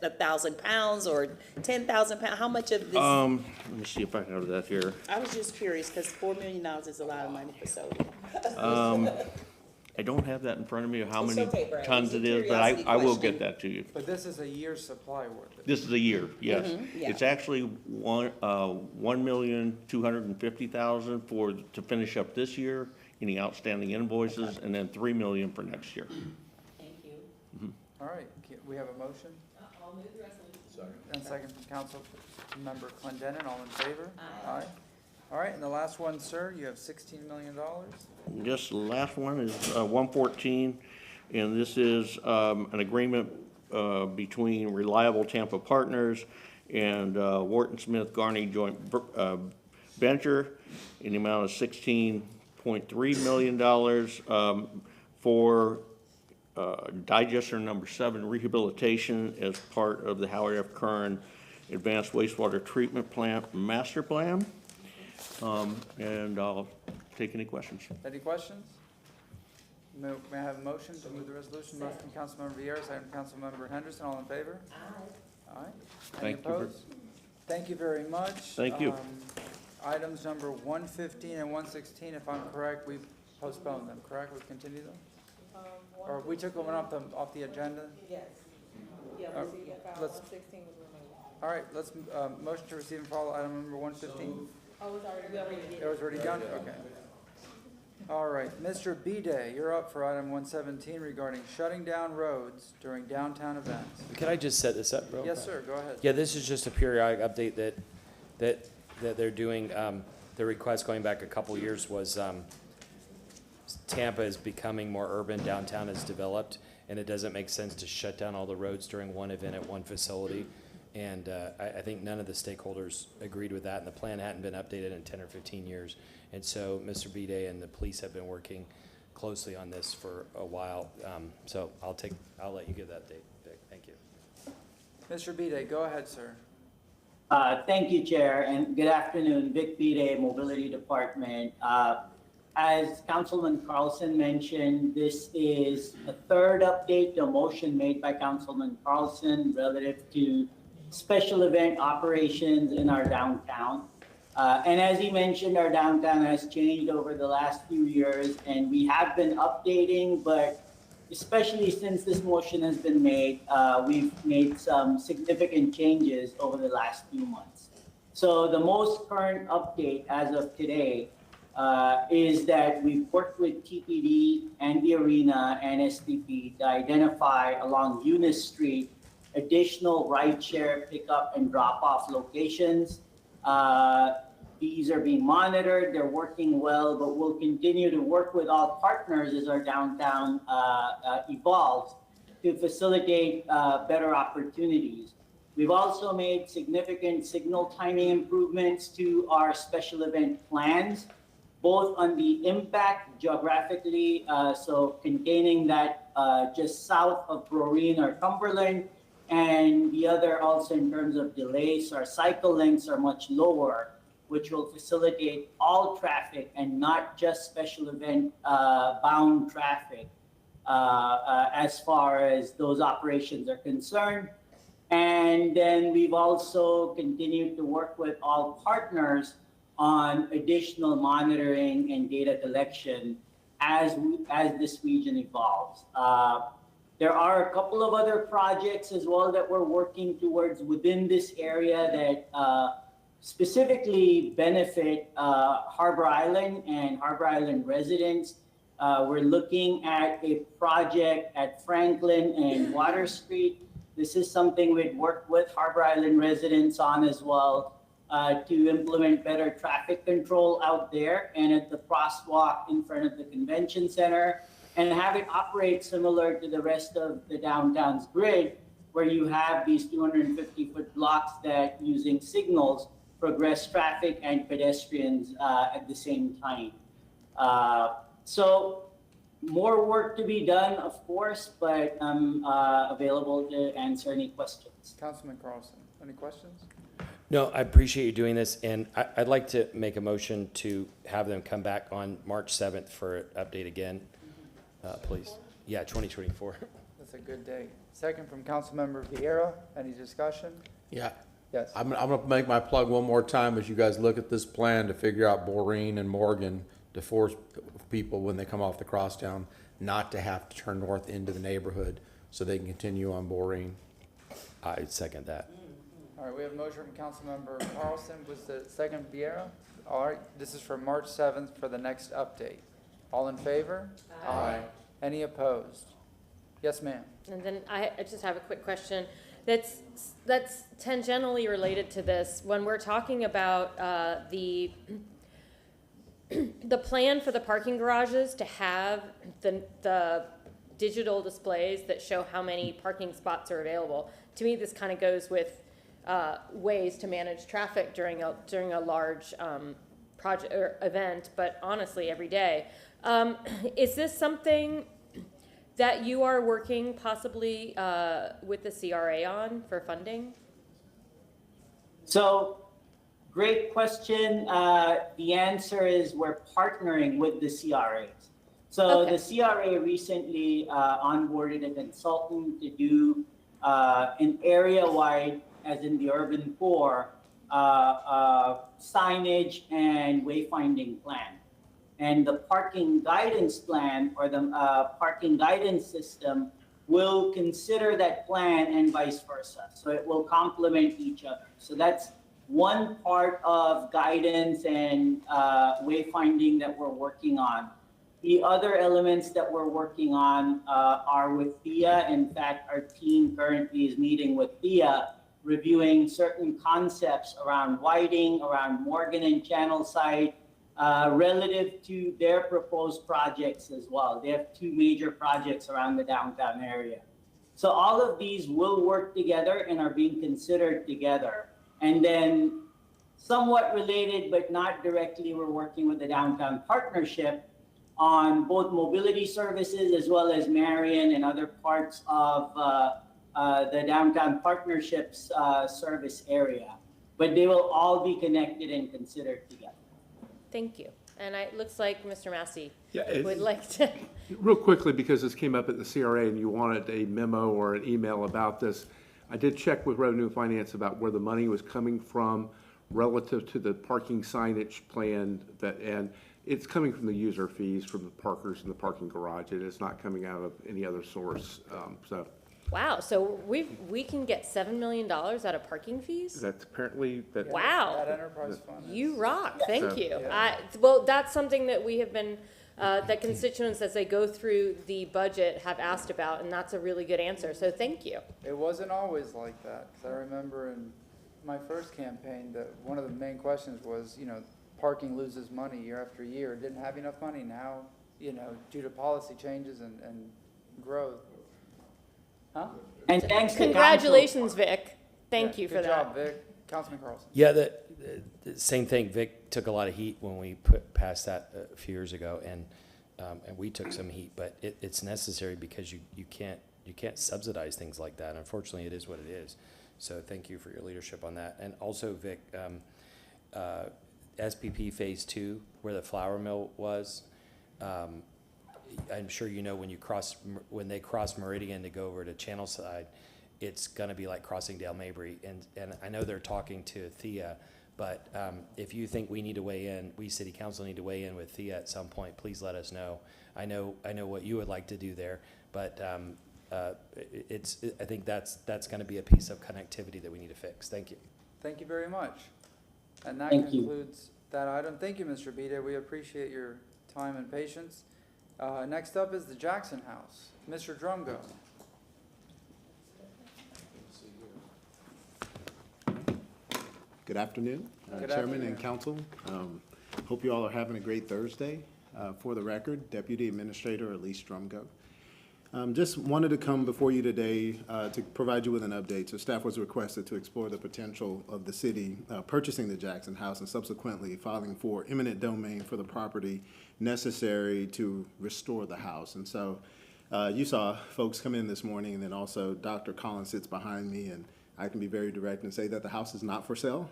1,000 pounds or 10,000 pounds? How much of this? Let me see if I can have that here. I was just curious, because $4 million is a lot of money for sodium. I don't have that in front of me, how It's many okay, Brad. tons It's it a is, but I will curiosity get that to you. But this is a year's supply worth it. This is a year, yes. yeah. It's actually 1,250,000 to finish up this year, any outstanding invoices, and then 3 million for next year. Thank you. All right, we have a motion? I'll move the resolution. And second from Councilmember Clendenin. All in favor? Aye. All right, and the last one, sir, you have $16 million. Just the last one is 114, and this is an agreement between Reliable Tampa Partners and Wharton Smith Garney Joint Venture in the amount of $16.3 million for digester number 7 rehabilitation as part of the Howard F. Curran Advanced Wastewater Treatment Plant Master Plan. And I'll take any questions. Any questions? May I have a motion to move the resolution? Motion from Councilmember Vieira, second from Councilmember Henderson. All in favor? Aye. Aye. Any Thank you. opposed? Thank you very much. Thank you. Items number 115 and 116, if I'm correct, we postponed them, correct? We continue them? Or we took one off the agenda? Yes. Yeah, let's- 116 was removed. All right, let's, motion to receive and follow item number 115. Oh, we already did. It was already done? Okay. All right, Mr. B-Day, you're up for item 117 regarding shutting down roads during downtown events. Could I just set this up, bro? Yes, sir, go ahead. Yeah, this is just a periodic update that they're doing. The request going back a couple years was Tampa is becoming more urban, downtown is developed, and it doesn't make sense to shut down all the roads during one event at one facility. And I think none of the stakeholders agreed with that, and the plan hadn't been updated in 10 or 15 years. And so Mr. B-Day and the police have been working closely on this for a while. So I'll let you give that date, Vic. Thank you. Mr. B-Day, go ahead, sir. Thank you, Chair, and good afternoon. Vic Bide, Mobility Department. As Councilman Carlson mentioned, this is a third update to a motion made by Councilman Carlson relative to special event operations in our downtown. And as he mentioned, our downtown has changed over the last few years, and we have been updating, but especially since this motion has been made, we've made some significant changes over the last few months. So the most current update as of today is that we've worked with TPD and the Arena and STP to identify along Eunice Street additional rideshare pickup and drop-off locations. These are being monitored, they're working well, but we'll continue to work with all partners as our downtown evolves to facilitate better opportunities. We've also made significant signal timing improvements to our special event plans, both on the impact geographically, so containing that just south of Broreen or Cumberland, and the other also in terms of delays. Our cycle lengths are much lower, which will facilitate all traffic and not just special event bound traffic as far as those operations are concerned. And then we've also continued to work with all partners on additional monitoring and data collection as this region evolves. There are a couple of other projects as well that we're working towards within this area that specifically benefit Harbor Island and Harbor Island residents. We're looking at a project at Franklin and Water Street. This is something we'd worked with Harbor Island residents on as well to implement better traffic control out there and at the crosswalk in front of the convention center, and have it operate similar to the rest of the downtown's grid, where you have these 250-foot blocks that, using signals, progress traffic and pedestrians at the same time. So more work to be done, of course, but I'm available to answer any questions. Councilman Carlson, any questions? No, I appreciate you doing this, and I'd like to make a motion to have them come back on March 7th for an update again, please. Yeah, 2024. That's a good date. Second from Councilmember Vieira. Any discussion? Yeah. Yes. I'm gonna make my plug one more time as you guys look at this plan to figure out Boreen and Morgan, to force people when they come off the crosstown not to have to turn north into the neighborhood so they can continue on Boreen. I second that. All right, we have a motion from Councilmember Carlson. Was the second Vieira? All right, this is for March 7th for the next update. All in favor? Aye. Any opposed? Yes, ma'am. And then I just have a quick question that's tangentially related to this. When we're talking about the plan for the parking garages to have the digital displays that show how many parking spots are available, to me this kind of goes with ways to manage traffic during a large project or event, but honestly every day. Is this something that you are working possibly with the CRA on for funding? So, great question. The answer is we're partnering with the CRAs. So the CRA recently onboarded a consultant to do an area-wide, as in the urban core, signage and wayfinding plan. And the parking guidance plan, or the parking guidance system, will consider that plan and vice versa. So it will complement each other. So that's one part of guidance and wayfinding that we're working on. The other elements that we're working on are with THEA. In fact, our team currently is meeting with THEA, reviewing certain concepts around Whiting, around Morgan and Channel Side, relative to their proposed projects as well. They have two major projects around the downtown area. So all of these will work together and are being considered together. And then somewhat related, but not directly, we're working with the Downtown Partnership on both mobility services as well as Marion and other parts of the Downtown Partnership's service area. But they will all be connected and considered together. Thank you. And it looks like Mr. Massey Yeah, would like to. Real quickly, because this came up at the CRA and you wanted a memo or an email about this, I did check with Revenue and Finance about where the money was coming from relative to the parking signage plan, and it's coming from the user fees from the parkers in the parking garage. It is not coming out of any other source. Wow, so we can get $7 million out of parking fees? That's apparently that. Wow. That enterprise fund. You rock. Thank you. Yeah. Well, that's something that we have been, that constituents as they go through the budget have asked about, and that's a really good answer. So thank you. It wasn't always like that. 'Cause I remember in my first campaign that one of the main questions was, parking loses money year after year. It didn't have enough money. Now, due to policy changes and growth, Huh? And thanks to council. Congratulations, Vic. Thank Yeah, you for Good that. job, Vic. Councilman Carlson. Yeah, the same thing. Vic took a lot of heat when we passed that a few years ago, and we took some heat, but it's necessary because you can't subsidize things like that. Unfortunately, it is what it is. So thank you for your leadership on that. And also, Vic, SPP Phase 2, where the flour mill was, I'm sure you know when they cross Meridian to go over to Channelside, it's going to be like crossing Dale Mabry. And I know they're talking to Thea, but if you think we need to weigh in, we city council need to weigh in with Thea at some point, please let us know. I know what you would like to do there, but I think that's going to be a piece of connectivity that we need to fix. Thank you. Thank you very much. And that Thank you. concludes that item. Thank you, Mr. Bede. We appreciate your time and patience. Next up is the Jackson House. Mr. Drumgo. Good afternoon, Good Chairman afternoon. and Council. Hope you all are having a great Thursday. For the record, Deputy Administrator Elise Drumgo. Just wanted to come before you today to provide you with an update. So staff was requested to explore the potential of the city purchasing the Jackson House and subsequently filing for eminent domain for the property necessary to restore the house. And so you saw folks come in this morning, and then also Dr. Collins sits behind me, and I can be very direct and say that the house is not for sale.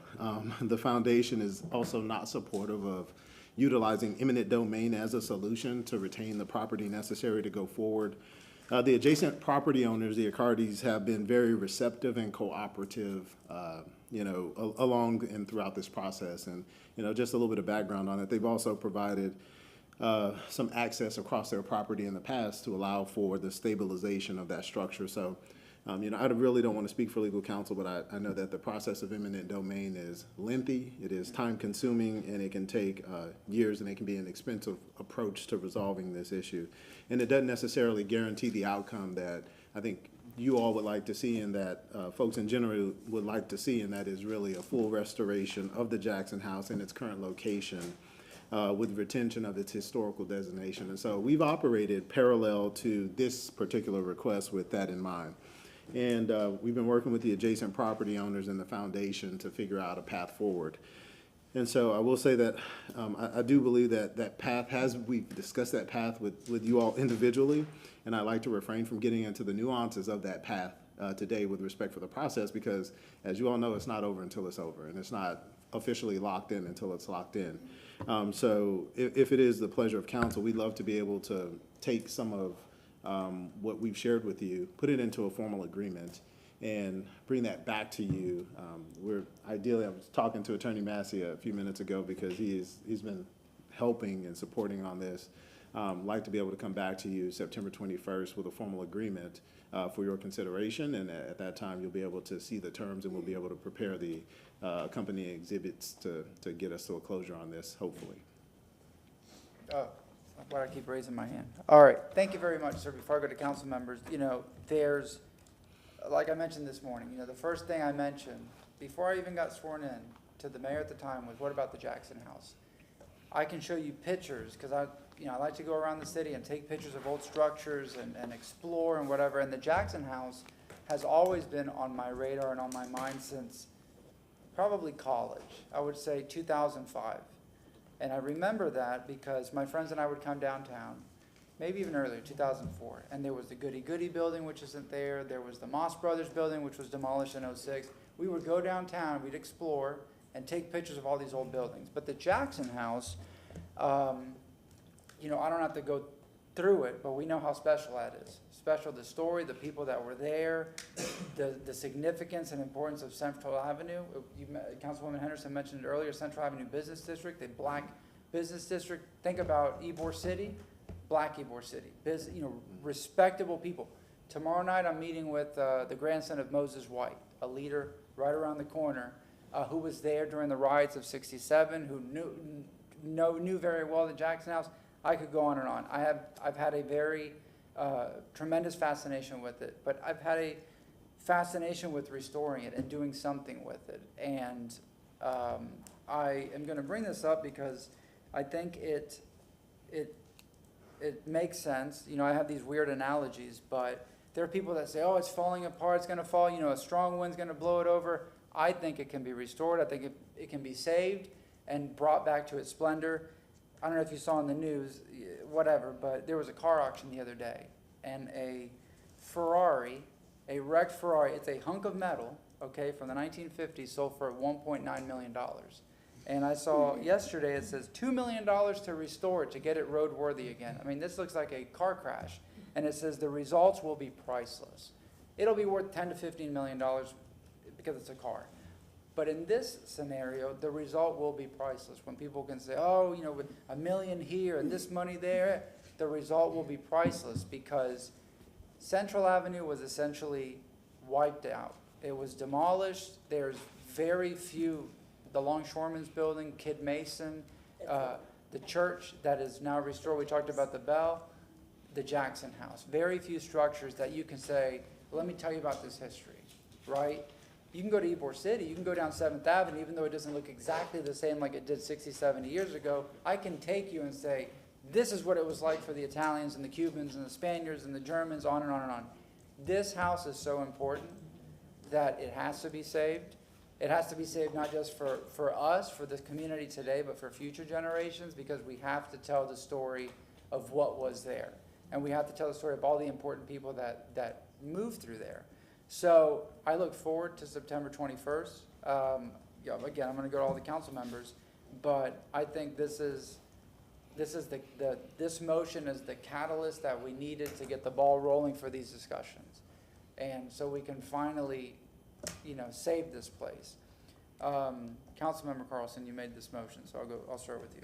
The foundation is also not supportive of utilizing eminent domain as a solution to retain the property necessary to go forward. The adjacent property owners, the Accardis, have been very receptive and cooperative, along and throughout this process. And, just a little bit of background on it. They've also provided some access across their property in the past to allow for the stabilization of that structure. So, I really don't want to speak for legal counsel, but I know that the process of eminent domain is lengthy, it is time-consuming, and it can take years, and it can be an expensive approach to resolving this issue. And it doesn't necessarily guarantee the outcome that I think you all would like to see, and that folks in general would like to see, and that is really a full restoration of the Jackson House in its current location with retention of its historical designation. And so we've operated parallel to this particular request with that in mind. And we've been working with the adjacent property owners and the foundation to figure out a path forward. And so I will say that I do believe that that path we've discussed that path with you all individually, and I like to refrain from getting into the nuances of that path today with respect for the process, because as you all know, it's not over until it's over, and it's not officially locked in until it's locked in. So if it is the pleasure of council, we'd love to be able to take some of what we've shared with you, put it into a formal agreement, and bring that back to you. I was talking to Attorney Massey a few minutes ago because he's been helping and supporting on this. Like to be able to come back to you September 21st with a formal agreement for your consideration, and at that time you'll be able to see the terms, and we'll be able to prepare the accompanying exhibits to get us to a closure on this, hopefully. Why do I keep raising my hand? All right, thank you very much, sir. Before I go to council members, there's, like I mentioned this morning, the first thing I mentioned before I even got sworn in to the mayor at the time was, what about the Jackson House? I can show you pictures, because I like to go around the city and take pictures of old structures and explore and whatever, and the Jackson House has always been on my radar and on my mind since probably college. I would say 2005. And I remember that because my friends and I would come downtown, maybe even earlier, 2004, and there was the Goody Goody building, which isn't there. There was the Moss Brothers building, which was demolished in '06. We would go downtown, we'd explore, and take pictures of all these old buildings. But the Jackson House, I don't have to go through it, but we know how special that is. Special, the story, the people that were there, the significance and importance of Central Avenue. Councilwoman Henderson mentioned it earlier, Central Avenue Business District, a black business district. Think about Ybor City, black Ybor City, respectable people. Tomorrow night I'm meeting with the grandson of Moses White, a leader right around the corner, who was there during the riots of '67, who knew very well the Jackson House. I could go on and on. I've had a very tremendous fascination with it, but I've had a fascination with restoring it and doing something with it. And I am going to bring this up because I think it makes sense. I have these weird analogies, but There are people that say, oh, it's falling apart, it's gonna fall, a strong wind's gonna blow it over. I think it can be restored. I think it can be saved and brought back to its splendor. I don't know if you saw in the news, whatever, but there was a car auction the other day, and a Ferrari, a wrecked Ferrari, it's a hunk of metal, okay, from the 1950s, sold for $1.9 million. And I saw yesterday, it says $2 million to restore it, to get it roadworthy again. I mean, this looks like a car crash. And it says the results will be priceless. It'll be worth $10 to $15 million because it's a car. But in this scenario, the result will be priceless. When people can say, oh, with $1 million here and this money there, the result will be priceless, because Central Avenue was essentially wiped out. It was demolished. There's very few, the Longshoremen's Building, Kid Mason, the church that is now restored. We talked about the Bell, the Jackson House. Very few structures that you can say, let me tell you about this history, right? You can go to Ybor City, you can go down 7th Avenue, even though it doesn't look exactly the same like it did 60, 70 years ago, I can take you and say, this is what it was like for the Italians and the Cubans and the Spaniards and the Germans, on and on and on. This house is so important that it has to be saved. It has to be saved not just for us, for the community today, but for future generations, because we have to tell the story of what was there. And we have to tell the story of all the important people that moved through there. So I look forward to September 21st. Again, I'm going to go to all the council members, but I think this motion is the catalyst that we needed to get the ball rolling for these discussions, and so we can finally, save this place. Councilmember Carlson, you made this motion, so I'll start with you.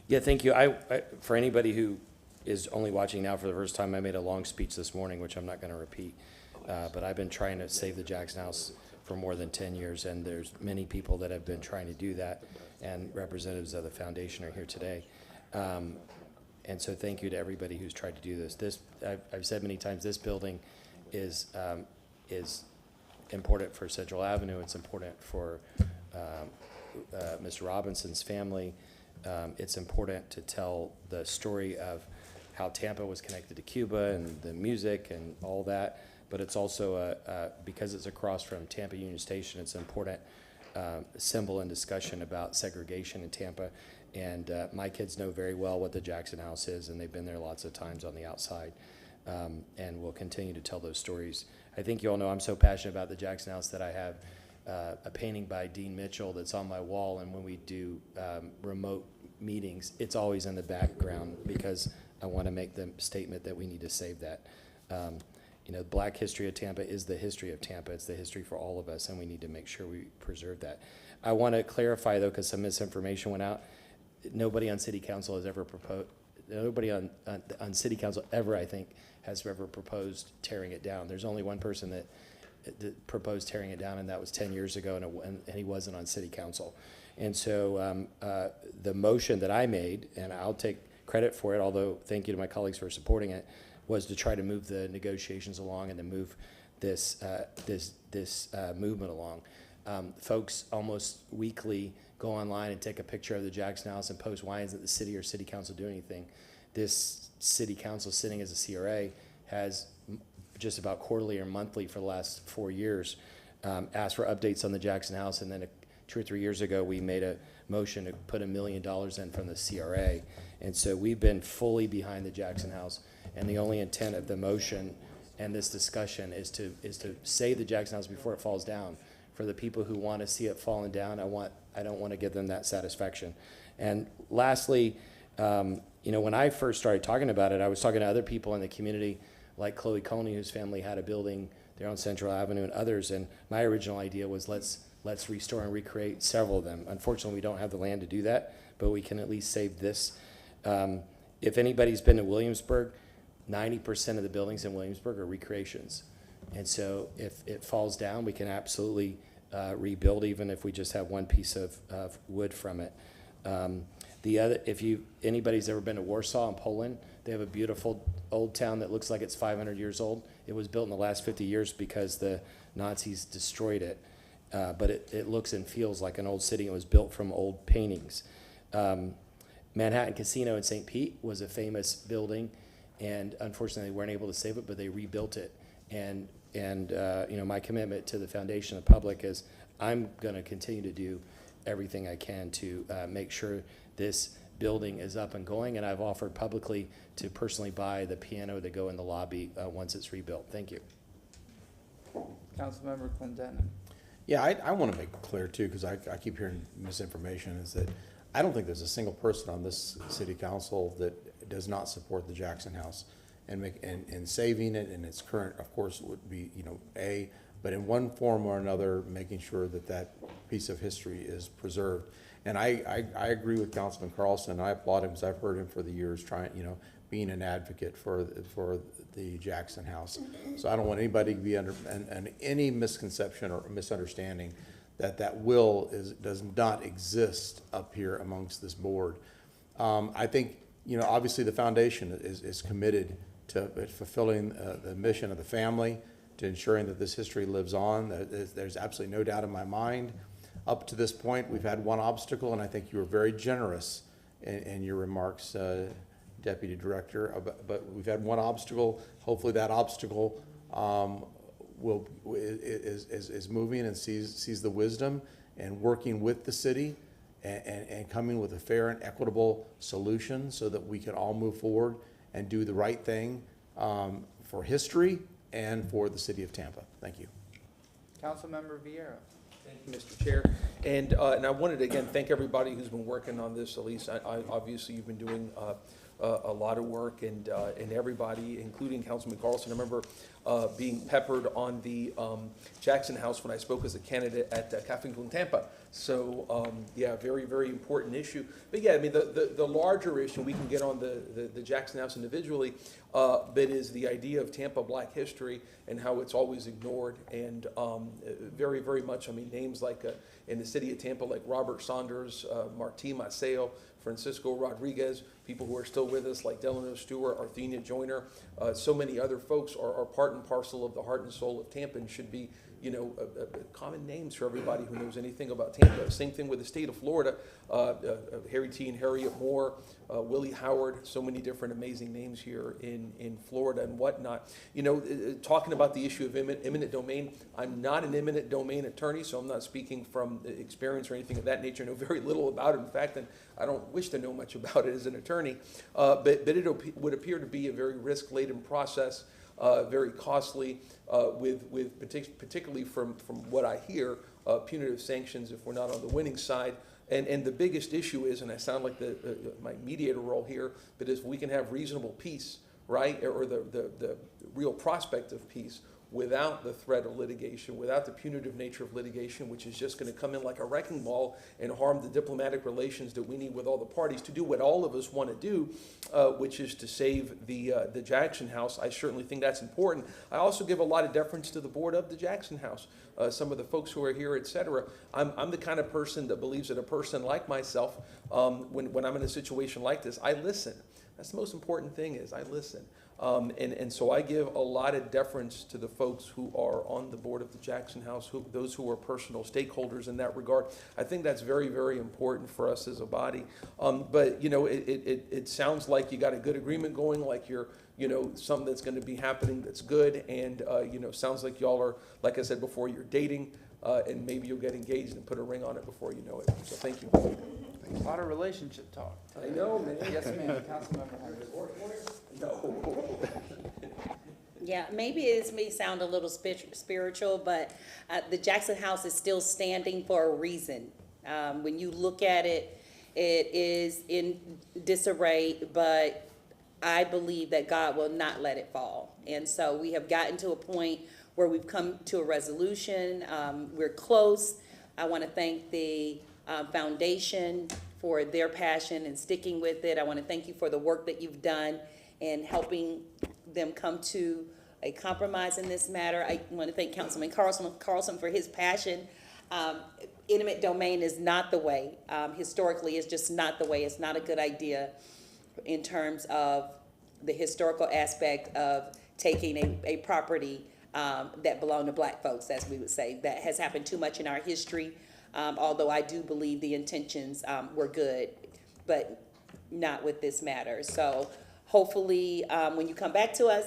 Yeah, thank you. I for anybody who is only watching now for the first time, I made a long speech this morning, which I'm not going to repeat. But I've been trying to save the Jackson House for more than 10 years, and there's many people that have been trying to do that, and representatives of the foundation are here today. And so thank you to everybody who's tried to do this. I've said many times, this building is important for Central Avenue. It's important for Mr. Robinson's family. It's important to tell the story of how Tampa was connected to Cuba and the music and all that. But it's also, because it's across from Tampa Union Station, it's an important symbol and discussion about segregation in Tampa. And my kids know very well what the Jackson House is, and they've been there lots of times on the outside. And we'll continue to tell those stories. I think you all know I'm so passionate about the Jackson House that I have a painting by Dean Mitchell that's on my wall, and when we do remote meetings, it's always in the background, because I want to make the statement that we need to save that. Black history of Tampa is the history of Tampa. It's the history for all of us, and we need to make sure we preserve that. I want to clarify, though, because some misinformation went out. Nobody on City Council has ever proposed, nobody on City Council ever, I think, has ever proposed tearing it down. There's only one person that proposed tearing it down, and that was 10 years ago, and he wasn't on City Council. And so the motion that I made, and I'll take credit for it, although thank you to my colleagues for supporting it, was to try to move the negotiations along and to move this movement along. Folks almost weekly go online and take a picture of the Jackson House and post, why isn't the city or City Council doing anything? This City Council, sitting as a CRA, has just about quarterly or monthly for the last 4 years asked for updates on the Jackson House, and then 2 or 3 years ago we made a motion to put $1 million in from the CRA. And so we've been fully behind the Jackson House, and the only intent of the motion and this discussion is to save the Jackson House before it falls down. For the people who want to see it falling down, I don't want to give them that satisfaction. And lastly, when I first started talking about it, I was talking to other people in the community, like Chloe Coney, whose family had a building there on Central Avenue, and others. And my original idea was let's restore and recreate several of them. Unfortunately, we don't have the land to do that, but we can at least save this. If anybody's been to Williamsburg, 90% of the buildings in Williamsburg are recreations. And so if it falls down, we can absolutely rebuild, even if we just have one piece of wood from it. If anybody's ever been to Warsaw in Poland, they have a beautiful old town that looks like it's 500 years old. It was built in the last 50 years because the Nazis destroyed it. But it looks and feels like an old city. It was built from old paintings. Manhattan Casino in St. Pete was a famous building, and unfortunately they weren't able to save it, but they rebuilt it. And my commitment to the foundation and the public is I'm going to continue to do everything I can to make sure this building is up and going. And I've offered publicly to personally buy the piano to go in the lobby once it's rebuilt. Thank you. Councilmember Clendenin. Yeah, I want to make clear too, because I keep hearing misinformation, is that I don't think there's a single person on this city council that does not support the Jackson House and saving it in its current, of course, would be, but in one form or another, making sure that that piece of history is preserved. And I agree with Councilman Carlson. I applaud him because I've heard him for the years being an advocate for the Jackson House. So I don't want anybody to be under any misconception or misunderstanding that does not exist up here amongst this board. I think, obviously the foundation is committed to fulfilling the mission of the family, to ensuring that this history lives on. There's absolutely no doubt in my mind. Up to this point, we've had one obstacle, and I think you were very generous in your remarks, Deputy Director, but we've had one obstacle. Hopefully that obstacle is moving and sees the wisdom and working with the city and coming with a fair and equitable solution so that we can all move forward and do the right thing for history and for the city of Tampa. Thank you. Councilmember Vieira. Thank you, Mr. Chair. And I wanted to again thank everybody who's been working on this. Elise, obviously you've been doing a lot of work, and everybody, including Councilman Carlson. I remember being peppered on the Jackson House when I spoke as a candidate at Cafe in Tampa. So yeah, very, very important issue. But yeah, I mean, the larger issue, we can get on the Jackson House individually, but is the idea of Tampa Black history and how it's always ignored. And very, very much, I mean, names like in the city of Tampa, like Robert Saunders, Martín Maceo, Francisco Rodriguez, people who are still with us like Delano Stewart, Arthenia Joyner, so many other folks are part and parcel of the heart and soul of Tampa and should be, common names for everybody who knows anything about Tampa. Same thing with the state of Florida, Harry T. and Harriet Moore, Willie Howard, so many different amazing names here in Florida and whatnot. Talking about the issue of eminent domain, I'm not an eminent domain attorney, so I'm not speaking from experience or anything of that nature. I know very little about it. In fact, and I don't wish to know much about it as an attorney, but it would appear to be a very risk-laden process, very costly, with particularly from what I hear, punitive sanctions if we're not on the winning side. And the biggest issue is, and I sound like my mediator role here, but is we can have reasonable peace, right, or the real prospect of peace without the threat of litigation, without the punitive nature of litigation, which is just going to come in like a wrecking ball and harm the diplomatic relations that we need with all the parties to do what all of us want to do, which is to save the Jackson House. I certainly think that's important. I also give a lot of deference to the board of the Jackson House, some of the folks who are here, et cetera. I'm the kind of person that believes that a person like myself, when I'm in a situation like this, I listen. That's the most important thing, is I listen. And so I give a lot of deference to the folks who are on the board of the Jackson House, those who are personal stakeholders in that regard. I think that's very, very important for us as a body. But, it sounds like you got a good agreement going, like you're, something that's going to be happening that's good. And, sounds like y'all are, like I said before, you're dating, and maybe you'll get engaged and put a ring on it before you know it. So thank you. A lot of relationship talk. I know, man. Yes, ma'am. Councilmember Harris. No. Yeah, maybe it may sound a little spiritual, but the Jackson House is still standing for a reason. When you look at it, it is in disarray, but I believe that God will not let it fall. And so we have gotten to a point where we've come to a resolution. We're close. I want to thank the foundation for their passion and sticking with it. I want to thank you for the work that you've done in helping them come to a compromise in this matter. I want to thank Councilman Carlson for his passion. Intimate domain is not the way. Historically, it's just not the way. It's not a good idea in terms of the historical aspect of taking a property that belonged to black folks, as we would say. That has happened too much in our history, although I do believe the intentions were good, but not with this matter. So hopefully, when you come back to us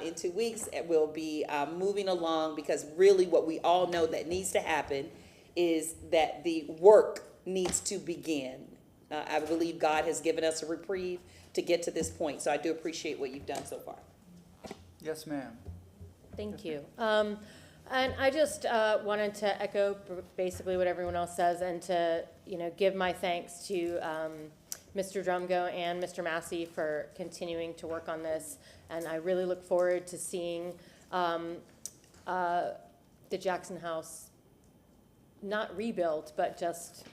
in 2 weeks, we'll be moving along, because really what we all know that needs to happen is that the work needs to begin. I believe God has given us a reprieve to get to this point, so I do appreciate what you've done so far. Yes, ma'am. Thank you. And I just wanted to echo basically what everyone else says, and to, give my thanks to Mr. Drumgo and Mr. Massey for continuing to work on this. And I really look forward to seeing the Jackson House not rebuilt, but just,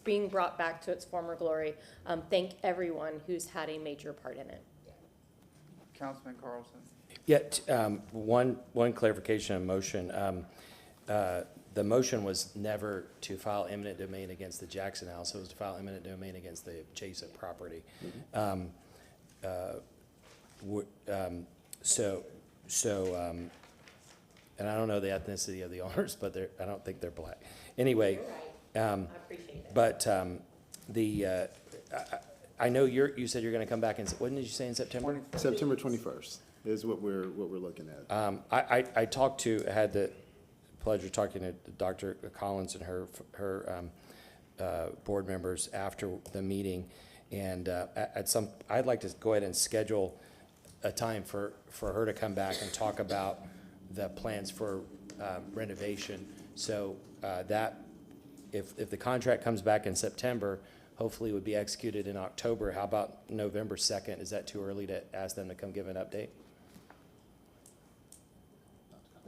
being brought back to its former glory. Thank everyone who's had a major part in it. Councilman Carlson. Yeah, one clarification on motion. The motion was never to file eminent domain against the Jackson House. It was to file eminent domain against the adjacent property. And I don't know the ethnicity of the owners, but I don't think they're black. Anyway, I appreciate that. but I know you said you're going to come back in, when did you say, in September? September 21st is what we're looking at. I had the pleasure of talking to Dr. Collins and her board members after the meeting, and I'd like to go ahead and schedule a time for her to come back and talk about the plans for renovation, so that if the contract comes back in September, hopefully it would be executed in October. How about November 2nd? Is that too early to ask them to come give an update?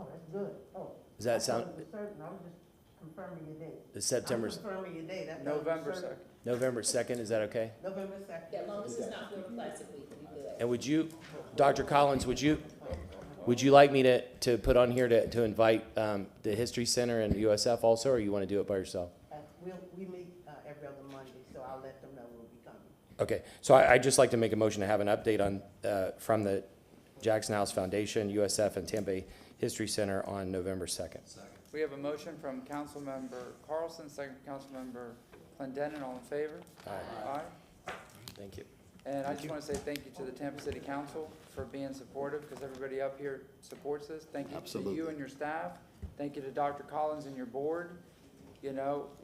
Oh, that's good. Oh. Does that sound? I was just confirming your date. Is September? I'm confirming your date. That's November 2nd. November 2nd, is that okay? November 2nd. As long as it's not for Classic Week, we do it. And would you, Dr. Collins, would you like me to put on here to invite the History Center and USF also, or you want to do it by yourself? We meet every other Monday, so I'll let them know we'll be coming. Okay, so I'd just like to make a motion to have an update on, from the Jackson House Foundation, USF, and Tampa History Center on November 2nd. We have a motion from Councilmember Carlson, second from Councilmember Clendenin. All in favor? Aye. Aye. Thank you. And I just want to say thank you to the Tampa City Council for being supportive, because everybody up here supports this. Thank you to you and your staff. Thank you to Dr. Collins and your board.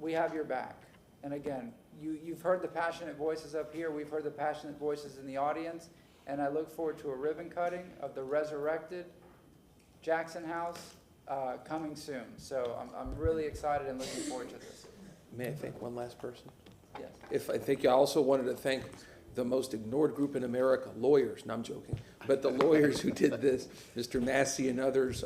We have your back. And again, you've heard the passionate voices up here. We've heard the passionate voices in the audience. And I look forward to a ribbon cutting of the resurrected Jackson House coming soon. So I'm really excited and looking forward to this. May I thank one last person? Yes. I also wanted to thank the most ignored group in America, lawyers. No, I'm joking. But the lawyers who did this, Mr. Massey and others,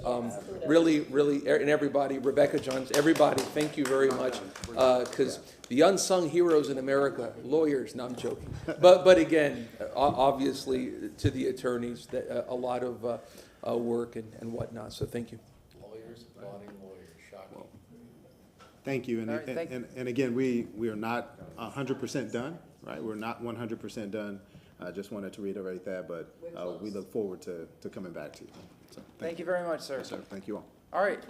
really, and everybody, Rebecca Johns, everybody, thank you very much. Because the unsung heroes in America, lawyers. No, I'm joking. But again, obviously, to the attorneys, a lot of work and whatnot. So thank you. Lawyers applauding lawyers, shocking. Thank you, All right, thank you. and again, we are not 100% done, right? We're not 100% done. I just wanted to reiterate that, but we look forward to coming back to you. So, Thank you very much, sir. Yes, sir. Thank you all. All right.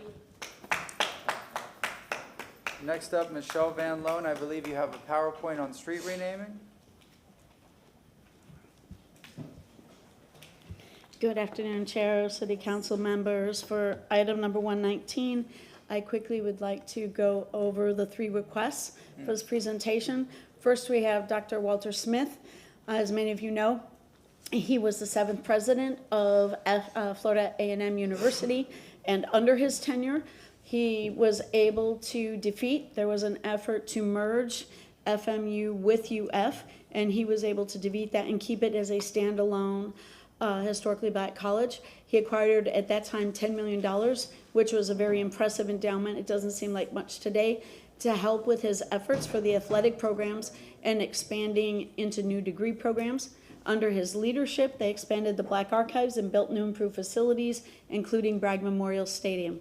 Next up, Michelle Van Loan. I believe you have a PowerPoint on street renaming. Good afternoon, Chair, City Council members. For item number 119, I quickly would like to go over the three requests for this presentation. First, we have Dr. Walter Smith. As many of you know, he was the 7th president of Florida A&M University, and under his tenure, he was able to there was an effort to merge FMU with UF, and he was able to defeat that and keep it as a standalone historically black college. He acquired at that time $10 million, which was a very impressive endowment. It doesn't seem like much today, to help with his efforts for the athletic programs and expanding into new degree programs. Under his leadership, they expanded the Black Archives and built new improved facilities, including Bragg Memorial Stadium.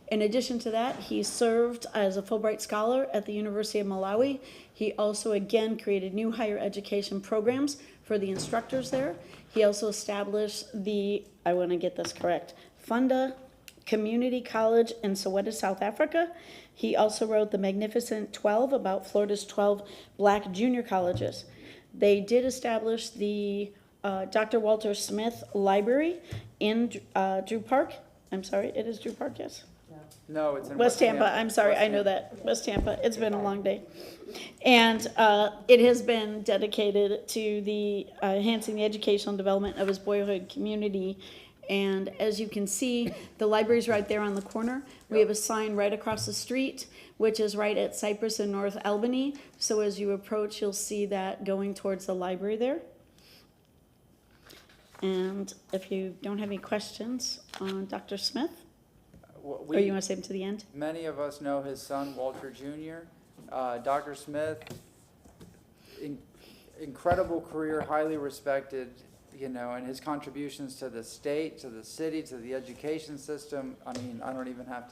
In addition to that, he served as a Fulbright Scholar at the University of Malawi. He also, again, created new higher education programs for the instructors there. He also established I want to get this correct, Funda Community College in Soweto, South Africa. He also wrote The Magnificent 12 about Florida's 12 black junior colleges. They did establish the Dr. Walter Smith Library in Drew Park. I'm sorry, it is Drew Park, yes? No, it's in West Tampa, I'm sorry, I know that, West Tampa, it's been a long day. And it has been dedicated to the enhancing the educational development of his boyhood community. And as you can see, the library's right there on the corner. We have a sign right across the street, which is right at Cypress and North Albany. So as you approach, you'll see that going towards the library there. And if you don't have any questions on Dr. Smith, or you want to save them to the end? Many of us know his son, Walter Jr. Dr. Smith, incredible career, highly respected, you know, and his contributions to the state, to the city, to the education system. I mean, I don't even have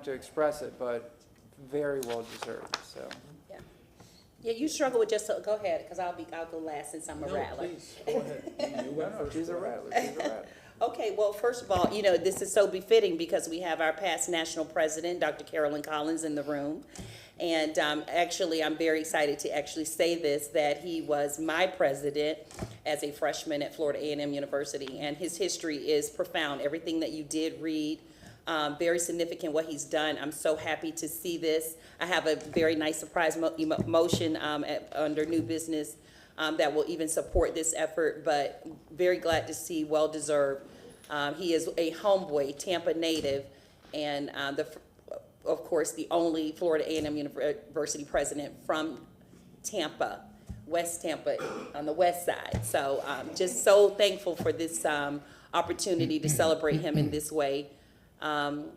to express it, but very well deserved, so. Yeah, you struggle with just, go ahead, because I'll go last since I'm a rattler. Please, go ahead. No, she's a rattler, she's a rattler. Okay, well, first of all, you know, this is so befitting because we have our past national president, Dr. Carolyn Collins, in the room. And actually, I'm very excited to actually say this, that he was my president as a freshman at Florida A&M University. And his history is profound. Everything that you did read, very significant what he's done. I'm so happy to see this. I have a very nice surprise motion under new business that will even support this effort, but very glad to see, well-deserved. He is a homeboy, Tampa native, and of course, the only Florida A&M University president from Tampa, West Tampa, on the west side. So just so thankful for this opportunity to celebrate him in this way. And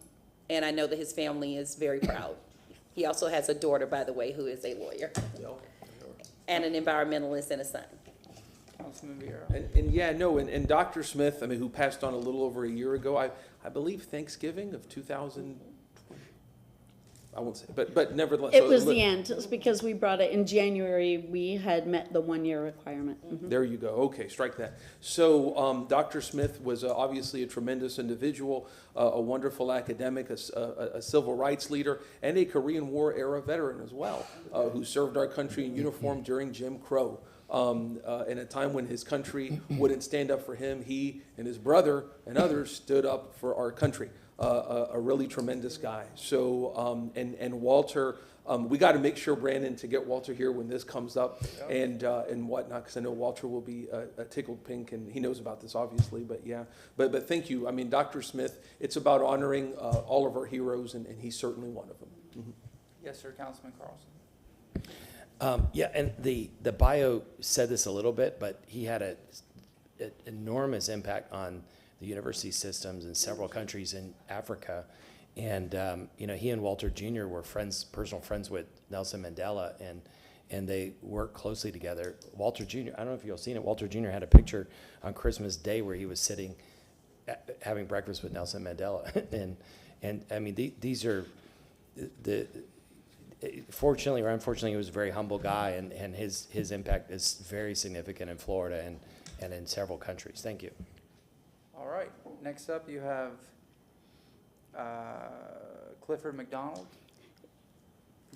I know that his family is very proud. He also has a daughter, by the way, who is a lawyer, and an environmentalist and a son. Councilman Vieira. And yeah, no, and Dr. Smith, I mean, who passed on a little over a year ago, I believe Thanksgiving of 2000, I won't say, but nevertheless. It was the end, it's because we brought it in January, we had met the 1-year requirement. Mhm. There you go. Okay, strike that. So Dr. Smith was obviously a tremendous individual, a wonderful academic, a civil rights leader, and a Korean War era veteran as well, who served our country in uniform during Jim Crow. In a time when his country wouldn't stand up for him, he and his brother and others stood up for our country. A really tremendous guy. So, and Walter, we got to make sure, Brandon, to get Walter here when this comes up and whatnot, because I know Walter will be tickled pink, and he knows about this, obviously, but yeah. But thank you. I mean, Dr. Smith, it's about honoring all of our heroes, and he's certainly one of them. Mm-hmm. Yes, sir, Councilman Carlson. Yeah, and the bio said this a little bit, but he had an enormous impact on the university systems in several countries in Africa. And, you know, he and Walter Jr. were friends, personal friends with Nelson Mandela, and they worked closely together. Walter Jr., I don't know if you've seen it, Walter Jr. had a picture on Christmas Day where he was sitting, having breakfast with Nelson Mandela. and I mean, these are fortunately or unfortunately, he was a very humble guy, and his impact is very significant in Florida and in several countries. Thank you. All right, next up you have Clifford McDonald.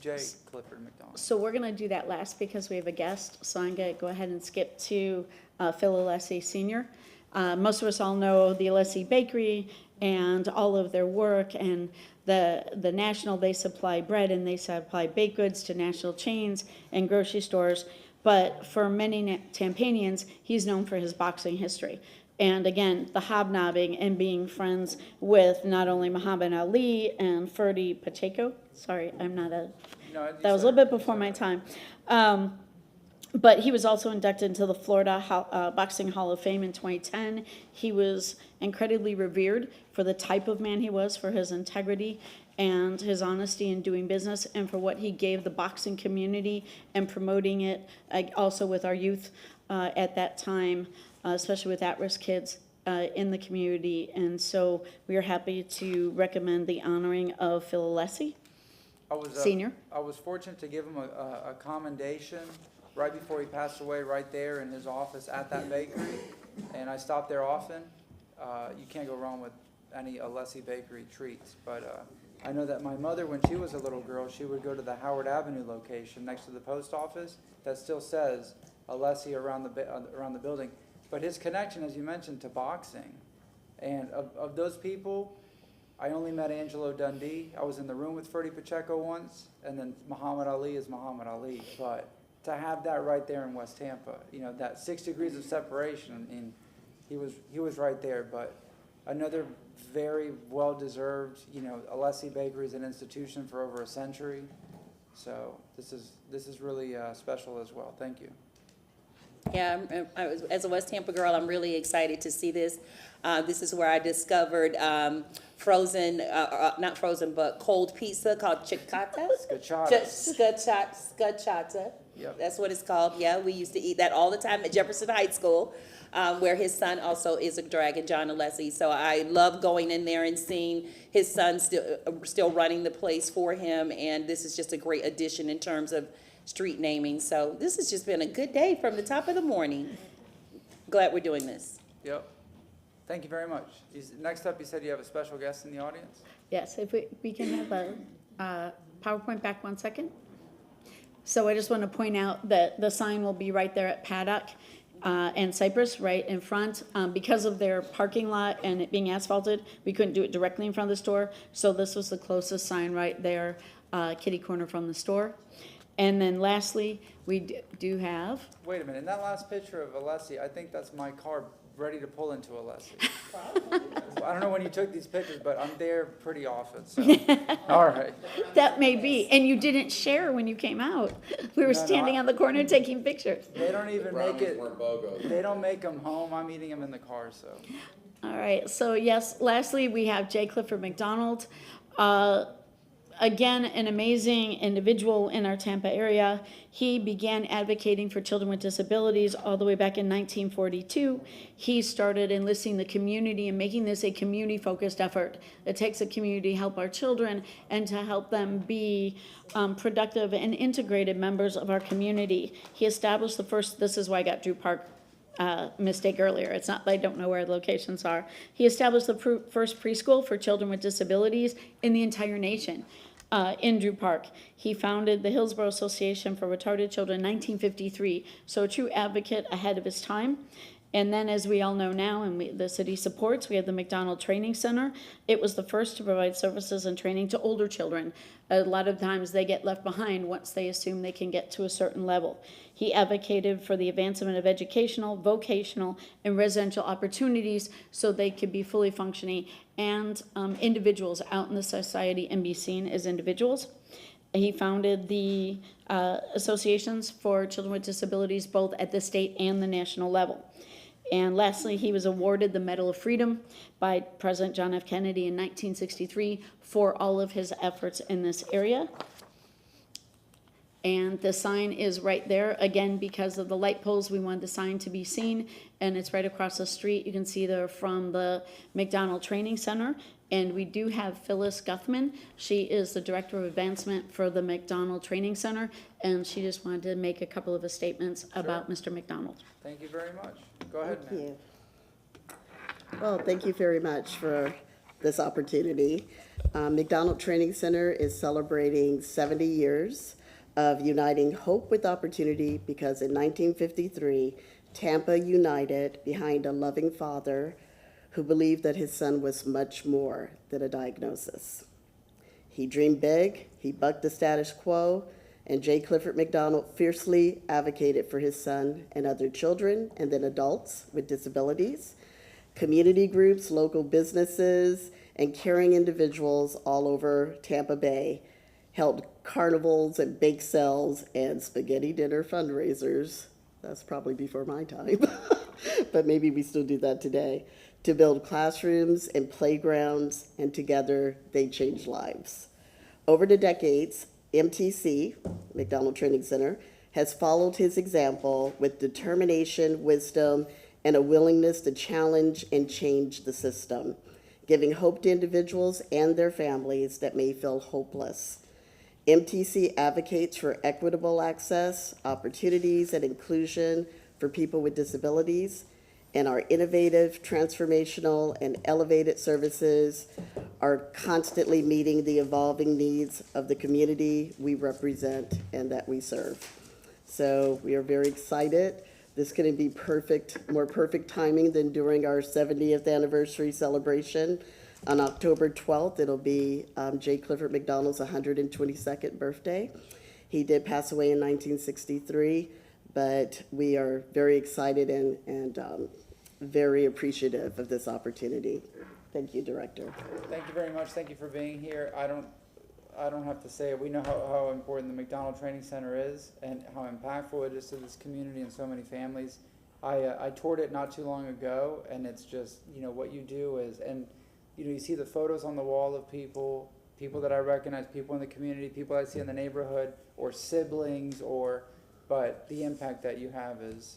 J. Clifford McDonald. So we're going to do that last because we have a guest, so I'm going to go ahead and skip to Phil Alessi Sr. Most of us all know the Alessi Bakery and all of their work, and the national, they supply bread and they supply baked goods to national chains and grocery stores. But for many Tampanians, he's known for his boxing history. And again, the hobnobbing and being friends with not only Muhammad Ali and Ferdy Pacheco. Sorry, I'm not a, that was a little bit before my time. But he was also inducted into the Florida Boxing Hall of Fame in 2010. He was incredibly revered for the type of man he was, for his integrity and his honesty in doing business, and for what he gave the boxing community and promoting it, also with our youth at that time, especially with at-risk kids in the community. And so we are happy to recommend the honoring of Phil Alessi, Senior. I was fortunate to give him a commendation right before he passed away, right there in his office at that bakery. And I stopped there often. You can't go wrong with any Alessi Bakery treats. But I know that my mother, when she was a little girl, she would go to the Howard Avenue location next to the post office that still says Alessi around the building. But his connection, as you mentioned, to boxing, and of those people, I only met Angelo Dundee. I was in the room with Freddie Pacheco once, and then Muhammad Ali is Muhammad Ali. But to have that right there in West Tampa, you know, that 6 degrees of separation, and he was right there. But another very well-deserved, you know, Alessi Bakery is an institution for over a century. So this is really special as well. Thank you. Yeah, as a West Tampa girl, I'm really excited to see this. This is where I discovered frozen, not frozen, but cold pizza called chicata. Scachata. Yep. That's what it's called. Yeah, we used to eat that all the time at Jefferson High School, where his son also is a dragon, John Alessi. So I love going in there and seeing his son still running the place for him. And this is just a great addition in terms of street naming. So this has just been a good day from the top of the morning. Glad we're doing this. Yep. Thank you very much. Next up, you said you have a special guest in the audience? Yes, if we can have a PowerPoint back 1 second. So I just want to point out that the sign will be right there at Paddock and Cypress, right in front. Because of their parking lot and it being asphalted, we couldn't do it directly in front of the store. So this was the closest sign right there, kitty corner from the store. And then lastly, we do have. Wait a minute, in that last picture of Alessi, I think that's my car ready to pull into Alessi. I don't know when you took these pictures, but I'm there pretty often, so, all right. That may be, and you didn't share when you came out. We were standing on the corner taking pictures. They don't even make it, they don't make them home, I'm eating them in the car, so. All right, so yes, lastly, we have J. Clifford McDonald. Again, an amazing individual in our Tampa area. He began advocating for children with disabilities all the way back in 1942. He started enlisting the community and making this a community-focused effort. It takes a community to help our children and to help them be productive and integrated members of our community. He established the first, this is why I got Drew Park mistake earlier. It's not that I don't know where the locations are. He established the first preschool for children with disabilities in the entire nation in Drew Park. He founded the Hillsborough Association for Retarded Children in 1953, so a true advocate ahead of his time. And then, as we all know now, and the city supports, we have the McDonald Training Center. It was the first to provide services and training to older children. A lot of times they get left behind once they assume they can get to a certain level. He advocated for the advancement of educational, vocational, and residential opportunities so they could be fully functioning and individuals out in the society and be seen as individuals. He founded the associations for children with disabilities both at the state and the national level. And lastly, he was awarded the Medal of Freedom by President John F. Kennedy in 1963 for all of his efforts in this area. And the sign is right there. Again, because of the light poles, we wanted the sign to be seen. And it's right across the street. You can see there from the McDonald Training Center. And we do have Phyllis Guthman. She is the Director of Advancement for the McDonald Training Center. And she just wanted to make a couple of statements about Mr. McDonald. Thank you very much. Go ahead, ma'am. Thank you. Well, thank you very much for this opportunity. McDonald Training Center is celebrating 70 years of uniting hope with opportunity because in 1953, Tampa united behind a loving father who believed that his son was much more than a diagnosis. He dreamed big, he bucked the status quo, and J. Clifford McDonald fiercely advocated for his son and other children and then adults with disabilities, community groups, local businesses, and caring individuals all over Tampa Bay held carnivals and bake sales and spaghetti dinner fundraisers. That's probably before my time, but maybe we still do that today, to build classrooms and playgrounds, and together they changed lives. Over the decades, MTC, McDonald Training Center, has followed his example with determination, wisdom, and a willingness to challenge and change the system, giving hope to individuals and their families that may feel hopeless. MTC advocates for equitable access, opportunities, and inclusion for people with disabilities, and our innovative, transformational, and elevated services are constantly meeting the evolving needs of the community we represent and that we serve. So we are very excited. This couldn't be more perfect timing than during our 70th anniversary celebration. On October 12th, it'll be J. Clifford McDonald's 122nd birthday. He did pass away in 1963, but we are very excited and very appreciative of this opportunity. Thank you, Director. Thank you very much. Thank you for being here. I don't have to say it. We know how important the McDonald Training Center is and how impactful it is to this community and so many families. I toured it not too long ago, and it's just, what you do is, and you see the photos on the wall of people that I recognize, people in the community, people I see in the neighborhood, or siblings, but the impact that you have is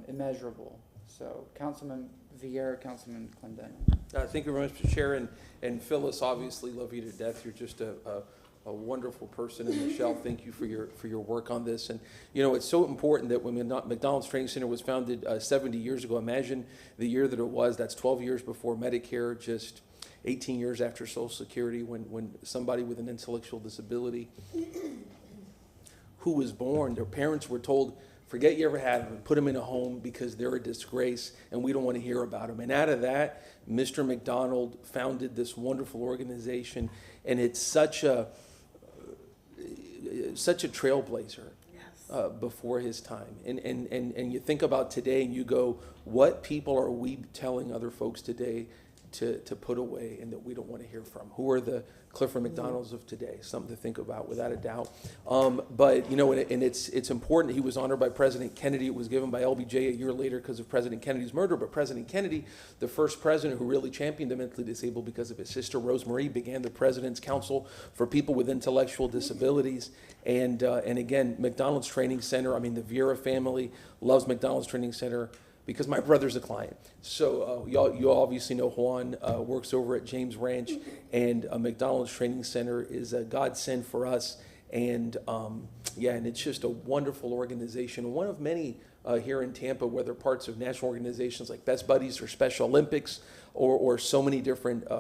immeasurable. So, Councilman Vieira, Councilman Clendenin. Thank you very much, Mr. Chair, and Phyllis, obviously love you to death. You're just a wonderful person, and Michelle, thank you for your work on this. And it's so important that when McDonald's Training Center was founded 70 years ago, imagine the year that it was. That's 12 years before Medicare, just 18 years after Social Security, when somebody with an intellectual disability who was born, their parents were told, forget you ever had them, put them in a home because they're a disgrace and we don't want to hear about them. And out of that, Mr. McDonald founded this wonderful organization, and it's such a trailblazer before his time. And you think about today and you go, what people are we telling other folks today to put away and that we don't want to hear from? Who are the Clifford McDonald's of today? Something to think about, without a doubt. But and it's important. He was honored by President Kennedy. It was given by LBJ a year later because of President Kennedy's murder. But President Kennedy, the first president who really championed the mentally disabled because of his sister Rosemarie, began the President's Council for People with Intellectual Disabilities. And again, McDonald's Training Center. I mean, the Vieira family loves McDonald's Training Center because my brother's a client. So you obviously know Juan works over at James Ranch, and McDonald's Training Center is a godsend for us. And and it's just a wonderful organization, one of many here in Tampa, whether parts of national organizations like Best Buddies or Special Olympics, or so many different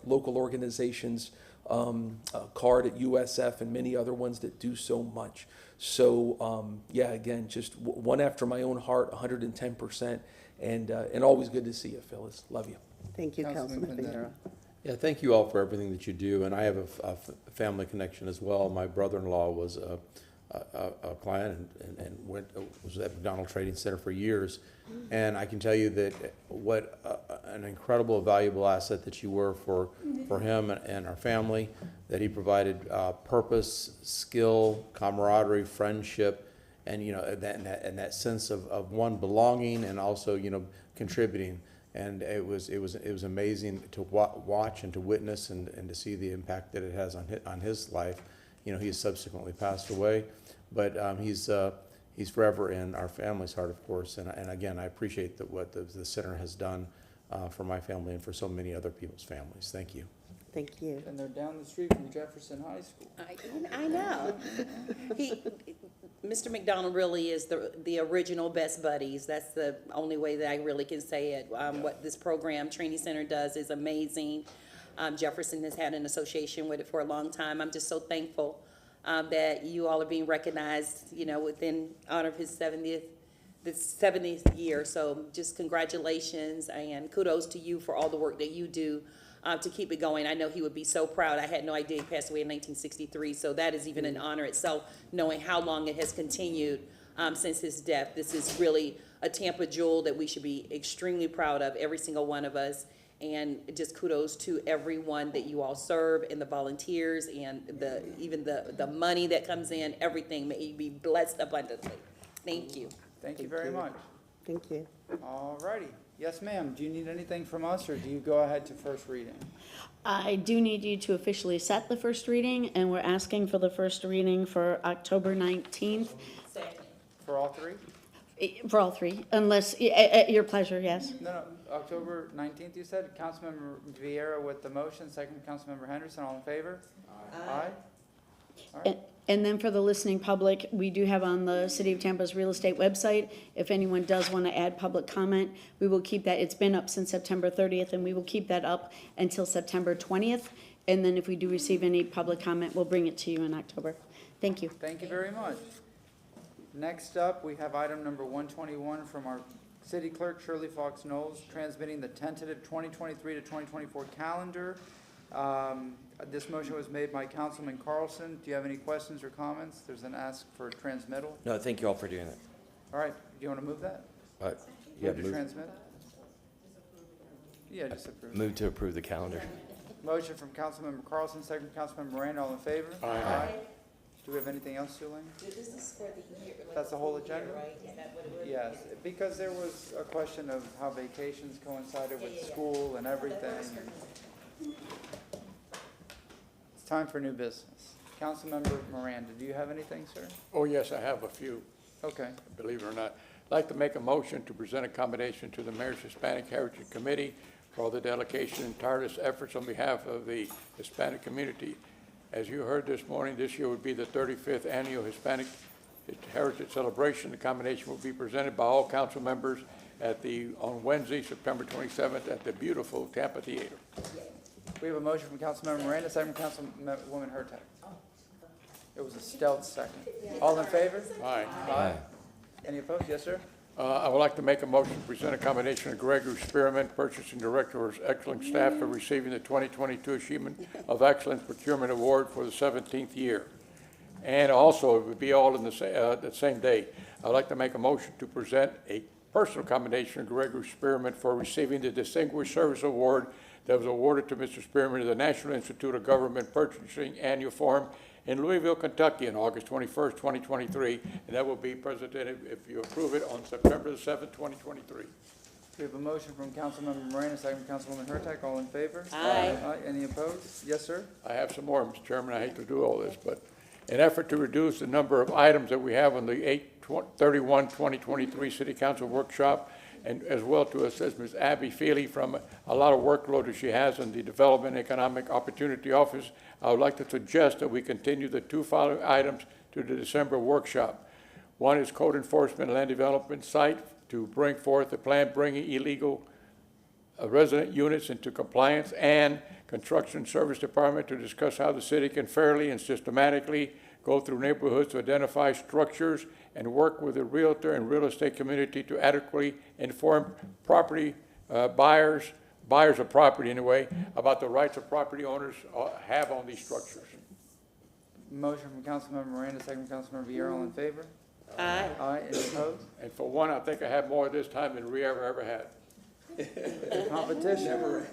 local organizations, CARD at USF, and many other ones that do so much. So again, just one after my own heart, 110%, and always good to see you, Phyllis. Love you. Thank you, Councilman Vieira. Yeah, thank you all for everything that you do, and I have a family connection as well. My brother-in-law was a client and was at McDonald Trading Center for years, and I can tell you that what an incredible, valuable asset that you were for him and our family. That he provided purpose, skill, camaraderie, friendship, and that sense of one belonging and also contributing. And it was amazing to watch and to witness and to see the impact that it has on his life. He has subsequently passed away, but he's forever in our family's heart, of course. And again, I appreciate what the center has done for my family and for so many other people's families. Thank you. Thank you. And they're down the street from Jefferson High School. I know. Mr. McDonald really is the original Best Buddies. That's the only way that I really can say it. What this program, Training Center, does is amazing. Jefferson has had an association with it for a long time. I'm just so thankful that you all are being recognized, within honor of his 70th year. So just congratulations and kudos to you for all the work that you do to keep it going. I know he would be so proud. I had no idea he passed away in 1963, so that is even an honor itself, knowing how long it has continued since his death. This is really a Tampa jewel that we should be extremely proud of, every single one of us. And just kudos to everyone that you all serve, and the volunteers, and even the money that comes in, everything. May you be blessed abundantly. Thank you. Thank you very much. Thank you. All righty. Yes, ma'am. Do you need anything from us, or do you go ahead to first reading? I do need you to officially set the first reading, and we're asking for the first reading for October 19th. For all three? For all three, unless, at your pleasure, yes. No, October 19th, you said. Councilmember Vieira with the motion, second Councilmember Henderson. All in favor? Aye. All right. And then for the listening public, we do have on the City of Tampa's real estate website, if anyone does want to add public comment, we will keep that, it's been up since September 30th, and we will keep that up until September 20th. And then if we do receive any public comment, we'll bring it to you in October. Thank you. Thank you very much. Next up, we have item number 121 from our city clerk, Shirley Fox Knowles, transmitting the tentative 2023 to 2024 calendar. This motion was made by Councilman Carlson. Do you have any questions or comments? There's an ask for transmittal. No, thank you all for doing that. All right, do you want to move that? Yeah, Move to transmit? Yeah, just approve. Move to approve the calendar. Motion from Councilmember Carlson, second from Councilmember Miranda. All in favor? Aye. Do we have anything else, Julian? This is for the year. That's the whole agenda? Right? Is that what it was? Yes, because there was a question of how vacations coincided with school and everything. It's time for new business. Councilmember Miranda, do you have anything, sir? Oh, yes, I have a few, Okay. believe it or not. I'd like to make a motion to present a commendation to the Mayor's Hispanic Heritage Committee for all the dedication and tireless efforts on behalf of the Hispanic community. As you heard this morning, this year would be the 35th Annual Hispanic Heritage Celebration. The commendation will be presented by all council members on Wednesday, September 27th at the beautiful Tampa Theater. We have a motion from Councilmember Miranda, second from Councilwoman Hurtak. It was a stealth second. All in favor? Aye. Aye. Any opposed? Yes, sir? I would like to make a motion to present a commendation to Gregory Spearman, Purchasing Director, for his excellent staff for receiving the 2022 Achievement of Excellence Procurement Award for the 17th year. And also, it would be all in the same day. I'd like to make a motion to present a personal commendation to Gregory Spearman for receiving the Distinguished Service Award that was awarded to Mr. Spearman at the National Institute of Government Purchasing Annual Forum in Louisville, Kentucky on August 21st, 2023, and that will be presented, if you approve it, on September the 7th, 2023. We have a motion from Councilmember Miranda, second from Councilwoman Hurtak. All in favor? Aye. Aye. Any opposed? Yes, sir? I have some more, Mr. Chairman. I hate to do all this, but in effort to reduce the number of items that we have on the 8/31/2023 City Council workshop, and as well to assist Ms. Abby Feely from a lot of workload that she has in the Development and Economic Opportunity Office, I would like to suggest that we continue the two following items to the December workshop. One is Code Enforcement and Land Development Site to bring forth a plan bringing illegal resident units into compliance, and Construction Service Department to discuss how the city can fairly and systematically go through neighborhoods to identify structures and work with the realtor and real estate community to adequately inform property buyers of property anyway, about the rights of property owners have on these structures. Motion from Councilmember Miranda, second from Councilmember Vieira. All in favor? Aye. Aye. Any opposed? And for one, I think I have more this time than we ever had. Competition.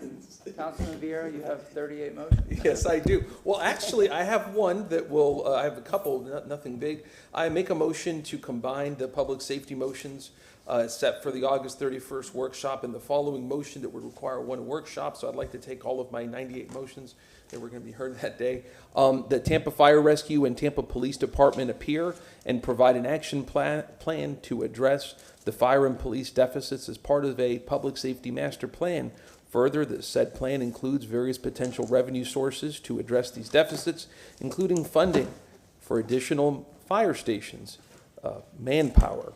Councilman Vieira, you have 38 motions. Yes, I do. Well, actually, I have one that will, I have a couple, nothing big. I make a motion to combine the public safety motions set for the August 31st workshop and the following motion that would require one workshop. So I'd like to take all of my 98 motions that were going to be heard that day. The Tampa Fire Rescue and Tampa Police Department appear and provide an action plan to address the fire and police deficits as part of a public safety master plan. Further, the said plan includes various potential revenue sources to address these deficits, including funding for additional fire stations, manpower,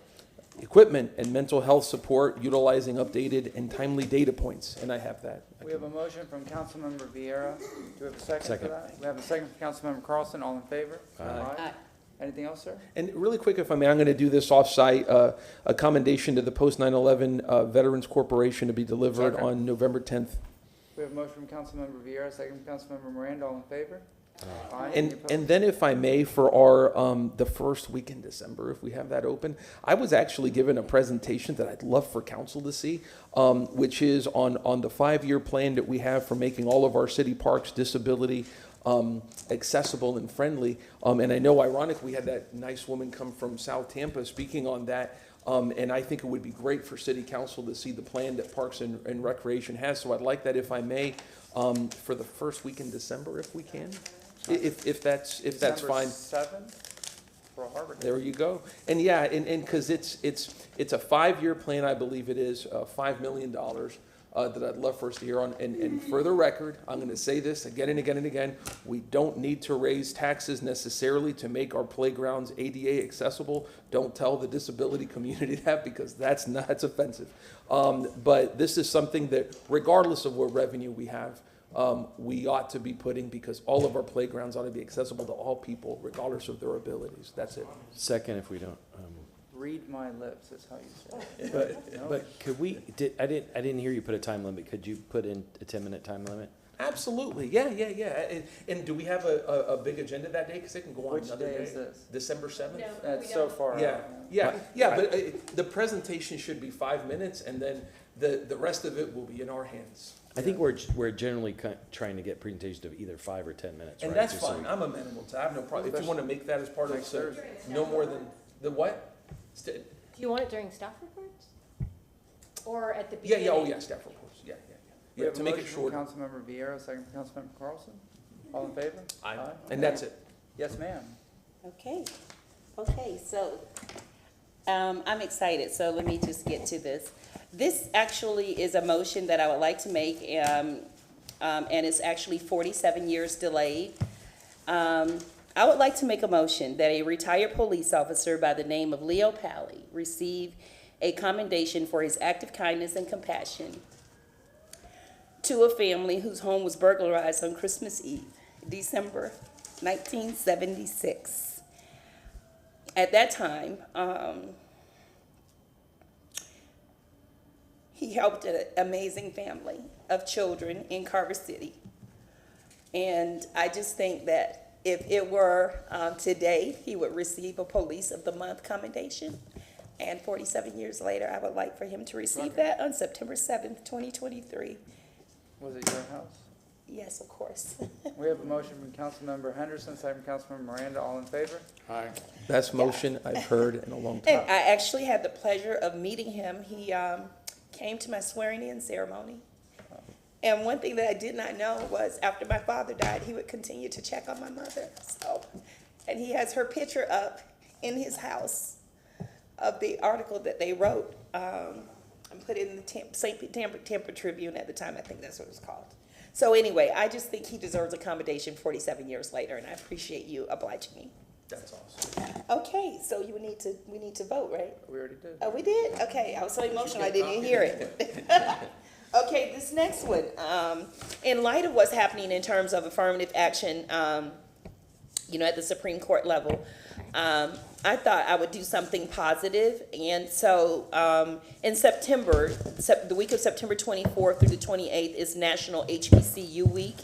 equipment, and mental health support, utilizing updated and timely data points. And I have that. We have a motion from Councilmember Vieira. Do we have a second Second. for that? We have a second from Councilmember Carlson. All in favor? Aye. Anything else, sir? And really quick, if I may, I'm going to do this off-site, a commendation to the Post 9/11 Veterans Corporation to be delivered Second. on November 10th. We have a motion from Councilmember Vieira, second from Councilmember Miranda. All in favor? Aye. Any opposed? And then if I may, for our, the first week in December, if we have that open, I was actually given a presentation that I'd love for council to see, which is on the 5-year plan that we have for making all of our city parks disability accessible and friendly. And I know, ironically, we had that nice woman come from South Tampa speaking on that. And I think it would be great for city council to see the plan that Parks and Recreation has. So I'd like that, if I may, for the first week in December, if we can, if that's fine. December 7th for Harbor Day. There you go. And yeah, and because it's a 5-year plan, I believe it is, $5 million. that I'd love for us to hear on. And for the record, I'm going to say this again and again and again. We don't need to raise taxes necessarily to make our playgrounds ADA accessible. Don't tell the disability community that, because that's offensive. But this is something that, regardless of what revenue we have, we ought to be putting, because all of our playgrounds ought to be accessible to all people, regardless of their abilities. That's it. Second, if we don't. Read my lips, is how you say it. But could we, I didn't hear you put a time limit. Could you put in a 10-minute time limit? Absolutely, yeah. And do we have a big agenda that day? Because it can go on Which another day day. is this? December 7th? That's so far out. Yeah, but the presentation should be 5 minutes, and then the rest of it will be in our hands. I think we're generally trying to get presentations of either 5 or 10 minutes, And right? that's Just so fine, I'm amenable to, I have no problem. If you want to make that as part of it, no more than, the what? Do you want it during staff reports? Or at the Yeah, beginning? staff reports, yeah. We have To a make it motion from short. Councilmember Vieira, second from Councilmember Carlson. All in favor? Aye. And that's it. Yes, ma'am. Okay, so, I'm excited, so let me just get to this. This actually is a motion that I would like to make, and it's actually 47 years delayed. I would like to make a motion that a retired police officer by the name of Leo Pally receive a commendation for his act of kindness and compassion to a family whose home was burglarized on Christmas Eve, December 1976. At that time, he helped an amazing family of children in Carver City. And I just think that if it were today, he would receive a Police of the Month commendation. And 47 years later, I would like for him to receive that on September 7th, 2023. Was it your house? Yes, of course. We have a motion from Councilmember Henderson, second from Councilmember Miranda. All in favor? Aye. Best motion I've heard in a long time. And I actually had the pleasure of meeting him. He came to my swearing-in ceremony. And one thing that I did not know was after my father died, he would continue to check on my mother. So, and he has her picture up in his house of the article that they wrote. and put it in the Tampa Tribune at the time. I think that's what it was called. So anyway, I just think he deserves accommodation 47 years later, and I appreciate you obliging me. That's awesome. Okay, so we need to vote, right? We already did. Oh, we did? Okay, I was so emotional I didn't even hear it. Okay, this next one, in light of what's happening in terms of affirmative action, at the Supreme Court level, I thought I would do something positive. And so in September, the week of September 24th through the 28th is National HBCU Week.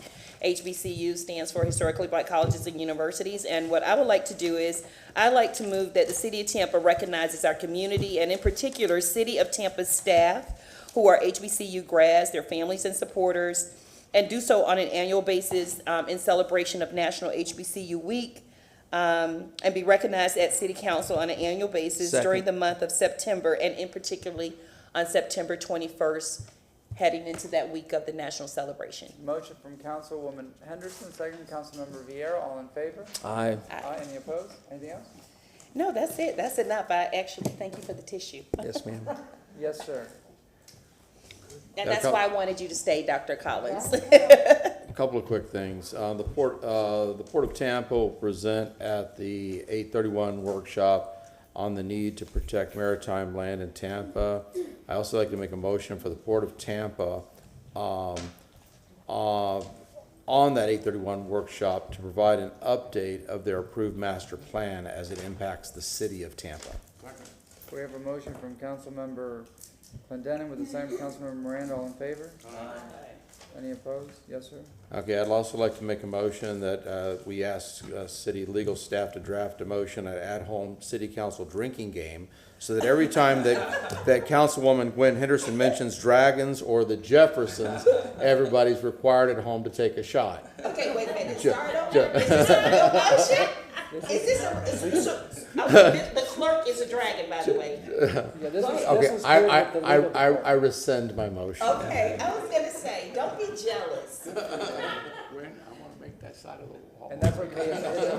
HBCU stands for Historically Black Colleges and Universities. And what I would like to do is, I'd like to move that the City of Tampa recognizes our community, and in particular, City of Tampa staff who are HBCU grads, their families and supporters, and do so on an annual basis in celebration of National HBCU Week, and be recognized at City Council on an annual basis during the month of September, and in particularly on September 21st, heading into that week of the national celebration. Motion from Councilwoman Henderson, second from Councilmember Vieira. All in favor? Aye. Aye. Any opposed? Anything else? No, that's it. That's enough. I actually thank you for the tissue. Yes, ma'am. Yes, sir. And that's why I wanted you to stay, Dr. Collins. A couple of quick things. The Port of Tampa will present at the 831 workshop on the need to protect maritime land in Tampa. I also like to make a motion for the Port of Tampa on that 831 workshop to provide an update of their approved master plan as it impacts the city of Tampa. We have a motion from Councilmember Clendenin with the second from Councilmember Miranda. All in favor? Aye. Any opposed? Yes, sir. Okay, I'd also like to make a motion that we ask city legal staff to draft a motion, an at-home city council drinking game, so that every time that Councilwoman Gwen Henderson mentions dragons or the Jeffersons, everybody's required at home to take a shot. Okay, wait a minute. Start over. Is this a real motion? The clerk is a dragon, by the way. Yeah, this is Okay, I rescind my motion. Okay, I was gonna say, don't be jealous. Gwen, I want to make that side of the wall. And that's okay.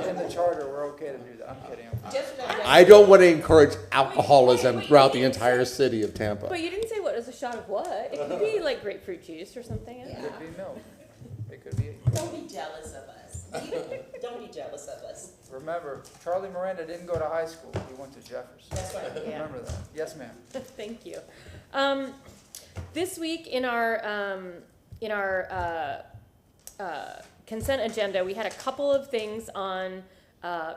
In the charter, we're okay to do that. I'm kidding. I don't want to encourage alcoholism throughout the entire city of Tampa. But you didn't say what was the shot of what? It could be like grapefruit juice or something. I don't It know. could be milk. It could be. Don't be jealous of us. Don't be jealous of us. Remember, Charlie Miranda didn't go to high school. He went to Jefferson. That's right. Yeah. Remember that. Yes, ma'am. Thank you. This week in our consent agenda, we had a couple of things on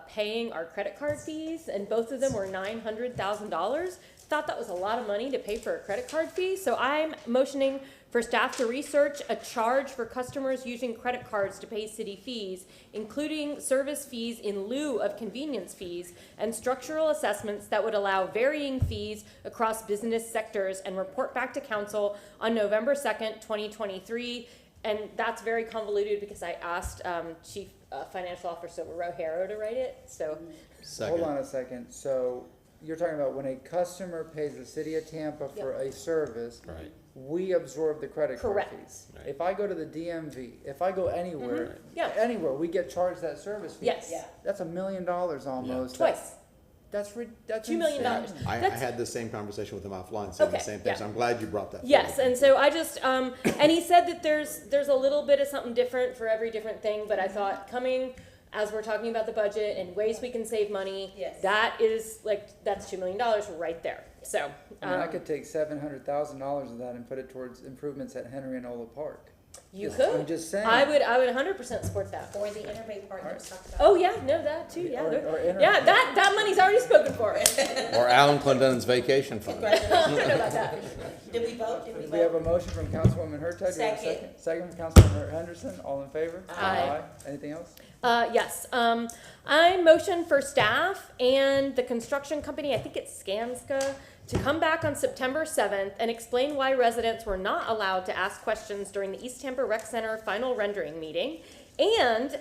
paying our credit card fees, and both of them were $900,000. Thought that was a lot of money to pay for a credit card fee, so I'm motioning for staff to research a charge for customers using credit cards to pay city fees, including service fees in lieu of convenience fees and structural assessments that would allow varying fees across business sectors, and report back to council on November 2nd, 2023. And that's very convoluted because I asked Chief Financial Officer Rohero to write it, so. Hold on a second. So you're talking about when a customer pays the city of Tampa for a service, Right. we absorb the credit card Correct. fees. If I go to the DMV, if I go anywhere, Yeah. anywhere, we get charged that service fee. Yes. Yeah. That's $1 million almost. Twice. That's $2 million. insane. I That's- had the same conversation with him offline, saying the Okay, same thing, so yeah. I'm glad you brought that forward. Yes, and so I just, and he said that there's a little bit of something different for every different thing, but I thought coming, as we're talking about the budget and ways we can save money, Yes. that is like, that's $2 million right there, so. I mean, I could take $700,000 of that and put it towards improvements at Henry and Ola Park. You I'm could. just saying. I would 100% support that. Or the Interbay Partners talked about. Oh, yeah, no, that too, yeah. Or Interbay. Yeah, that money's already spoken for. Or Alan Clendenin's vacation fund. I don't know about that. Did we vote? Did we We have vote? a motion from Councilwoman Hurtad. Do we have a Second. Second from Councilwoman Henderson. All in favor? Aye. Anything else? Yes, I motion for staff and the construction company, I think it's Skanska, to come back on September 7th and explain why residents were not allowed to ask questions during the East Tampa Rec Center final rendering meeting, and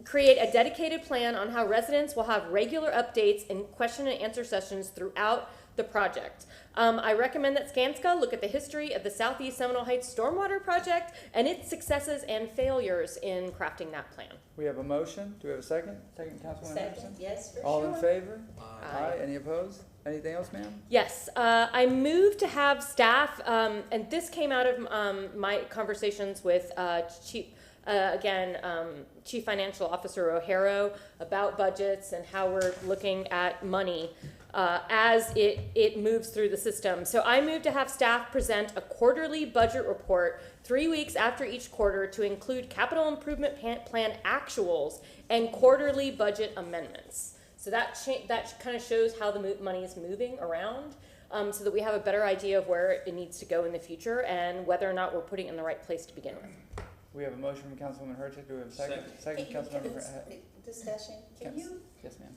create a dedicated plan on how residents will have regular updates and question and answer sessions throughout the project. I recommend that Skanska look at the history of the Southeast Seminole Heights Stormwater Project and its successes and failures in crafting that plan. We have a motion. Do we have a second? Second, Councilwoman Henderson? Second, yes, for sure. All in favor? Aye. Any opposed? Anything else, ma'am? Yes, I moved to have staff, and this came out of my conversations with Chief Financial Officer O'Hara about budgets and how we're looking at money as it moves through the system. So I moved to have staff present a quarterly budget report 3 weeks after each quarter to include capital improvement plan actuals and quarterly budget amendments. So that kind of shows how the money is moving around, so that we have a better idea of where it needs to go in the future and whether or not we're putting it in the right place to begin with. We have a motion from Councilwoman Hurtad. Do we have a second? Second, Councilmember. Discussion, can you Yes, ma'am.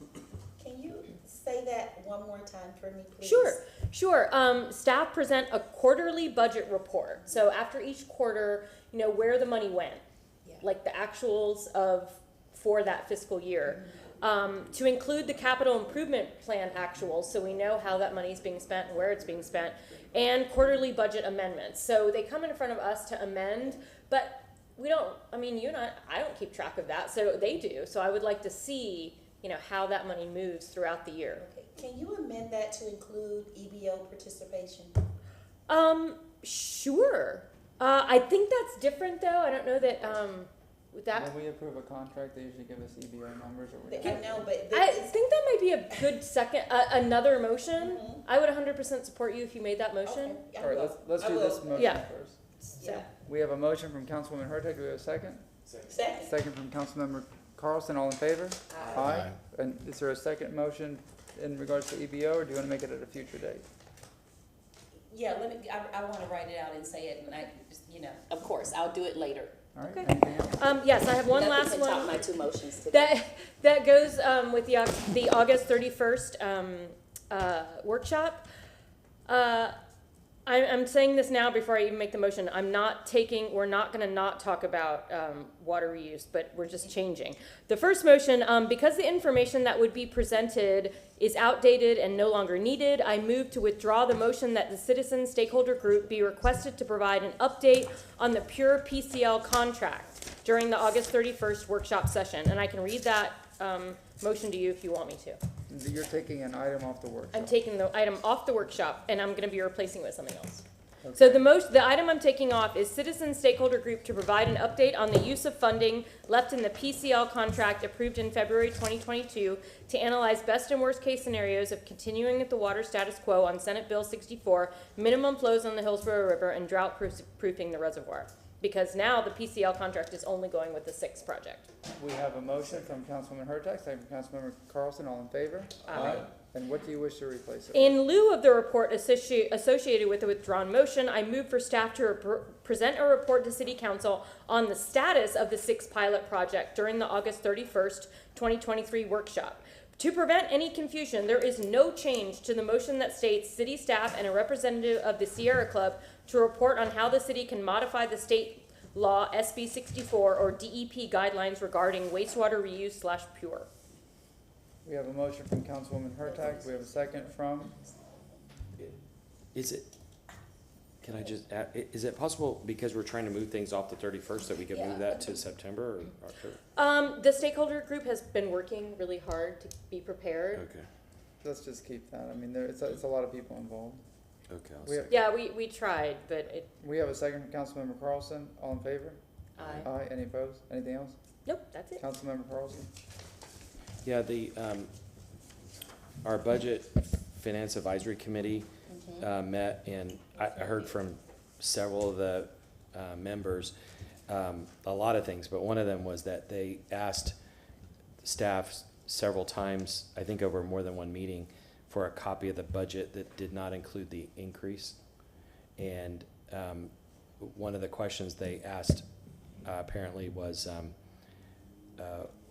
say that one more time for me, please? Sure. Staff present a quarterly budget report. So after each quarter, where the money went, like the actuals for that fiscal year. To include the capital improvement plan actuals, so we know how that money is being spent and where it's being spent, and quarterly budget amendments. So they come in front of us to amend, but we don't, you and I don't keep track of that, so they do. So I would like to see, how that money moves throughout the year. Okay. Can you amend that to include EBO participation? Sure. I think that's different though. I don't know that, with that. When we approve a contract, they usually give us EBO numbers or I whatever. know, but. I think that might be a good second, another motion. I would 100% support you if you made that motion. Okay, All right, let's do this motion Yeah. first. So, We have a motion from Councilwoman Hurtad. Do we have a second? Second. Second from Councilmember Carlson. All in favor? Aye. And is there a second motion in regards to EBO, or do you want to make it at a future date? Yeah, I want to write it out and say it, and of course, I'll do it later. All right, Okay. anything else? yes, I have one last Nothing can top one. my two motions today. That goes with the August 31st workshop. I'm saying this now before I even make the motion. We're not going to not talk about water reuse, but we're just changing. The first motion, because the information that would be presented is outdated and no longer needed, I move to withdraw the motion that the citizen stakeholder group be requested to provide an update on the Pure PCL contract during the August 31st workshop session. And I can read that motion to you if you want me to. You're taking an item off the workshop. I'm taking the item off the workshop, and I'm going to be replacing it with something else. So the item I'm taking off is citizen stakeholder group to provide an update on the use of funding left in the PCL contract approved in February 2022 to analyze best and worst case scenarios of continuing at the water status quo on Senate Bill 64, minimum flows on the Hillsborough River, and drought proofing the reservoir. Because now the PCL contract is only going with the 6 project. We have a motion from Councilwoman Hurtak, second from Councilmember Carlson. All in favor? Aye. And what do you wish to replace it with? In lieu of the report associated with the withdrawn motion, I move for staff to present a report to City Council on the status of the 6 pilot project during the August 31st, 2023 workshop. To prevent any confusion, there is no change to the motion that states city staff and a representative of the Sierra Club to report on how the city can modify the state law SB 64 or DEP guidelines regarding wastewater reuse/pure. We have a motion from Councilwoman Hurtak. We have a second from, Is it, can I just add, is it possible, because we're trying to move things off the 31st, that we could move that to September or October? The stakeholder group has been working really hard to be prepared. Okay, let's just keep that. I mean, it's a lot of people involved. okay. I'll We have, Yeah, we tried, but it, we have a second from Councilmember Carlson. All in favor? aye. Aye. Any opposed? Anything else? Nope, that's it. Councilmember Carlson? Yeah, our Budget Finance Advisory Committee met, and I heard from several of the members a lot of things, but one of them was that they asked staff several times, I think over more than one meeting, for a copy of the budget that did not include the increase. And one of the questions they asked apparently was,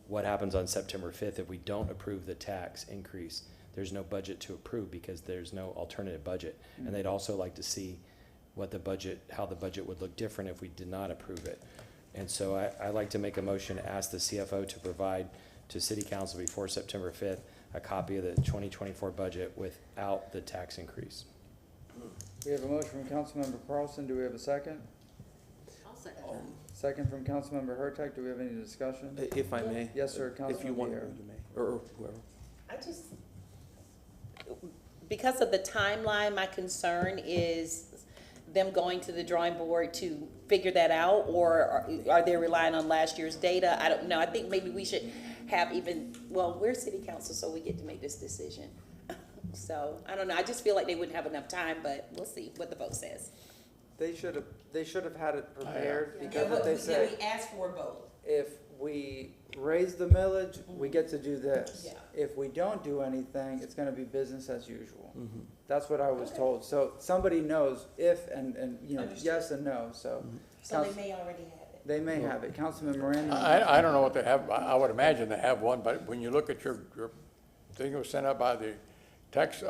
what happens on September 5th if we don't approve the tax increase? There's no budget to approve because there's no alternative budget. And they'd also like to see what the budget, how the budget would look different if we did not approve it. And so I'd like to make a motion to ask the CFO to provide to City Council before September 5th a copy of the 2024 budget without the tax increase. We have a motion from Councilmember Carlson. Do we have a second? I'll second Second from Councilmember Hurtak. Do we have any discussion? If I may. Yes, sir. If you want, Councilmember you may, or whoever. I just, because of the timeline, my concern is them going to the drawing board to figure that out, or are they relying on last year's data? I don't know. I think maybe we should have we're city council, so we get to make this decision. So, I don't know. I just feel like they wouldn't have enough time, but we'll see what the vote says. They should have had it prepared because what they said, we asked for a vote. if we raise the millage, we get to do this. Yeah. If we don't do anything, it's gonna be business as usual. That's what I was told. So somebody knows if and you know, Understood. yes and no, so. So they may already have it. They may have it. Councilman Miranda? I don't know what they have, I would imagine they have one, but when you look at your thing that was sent out by the tax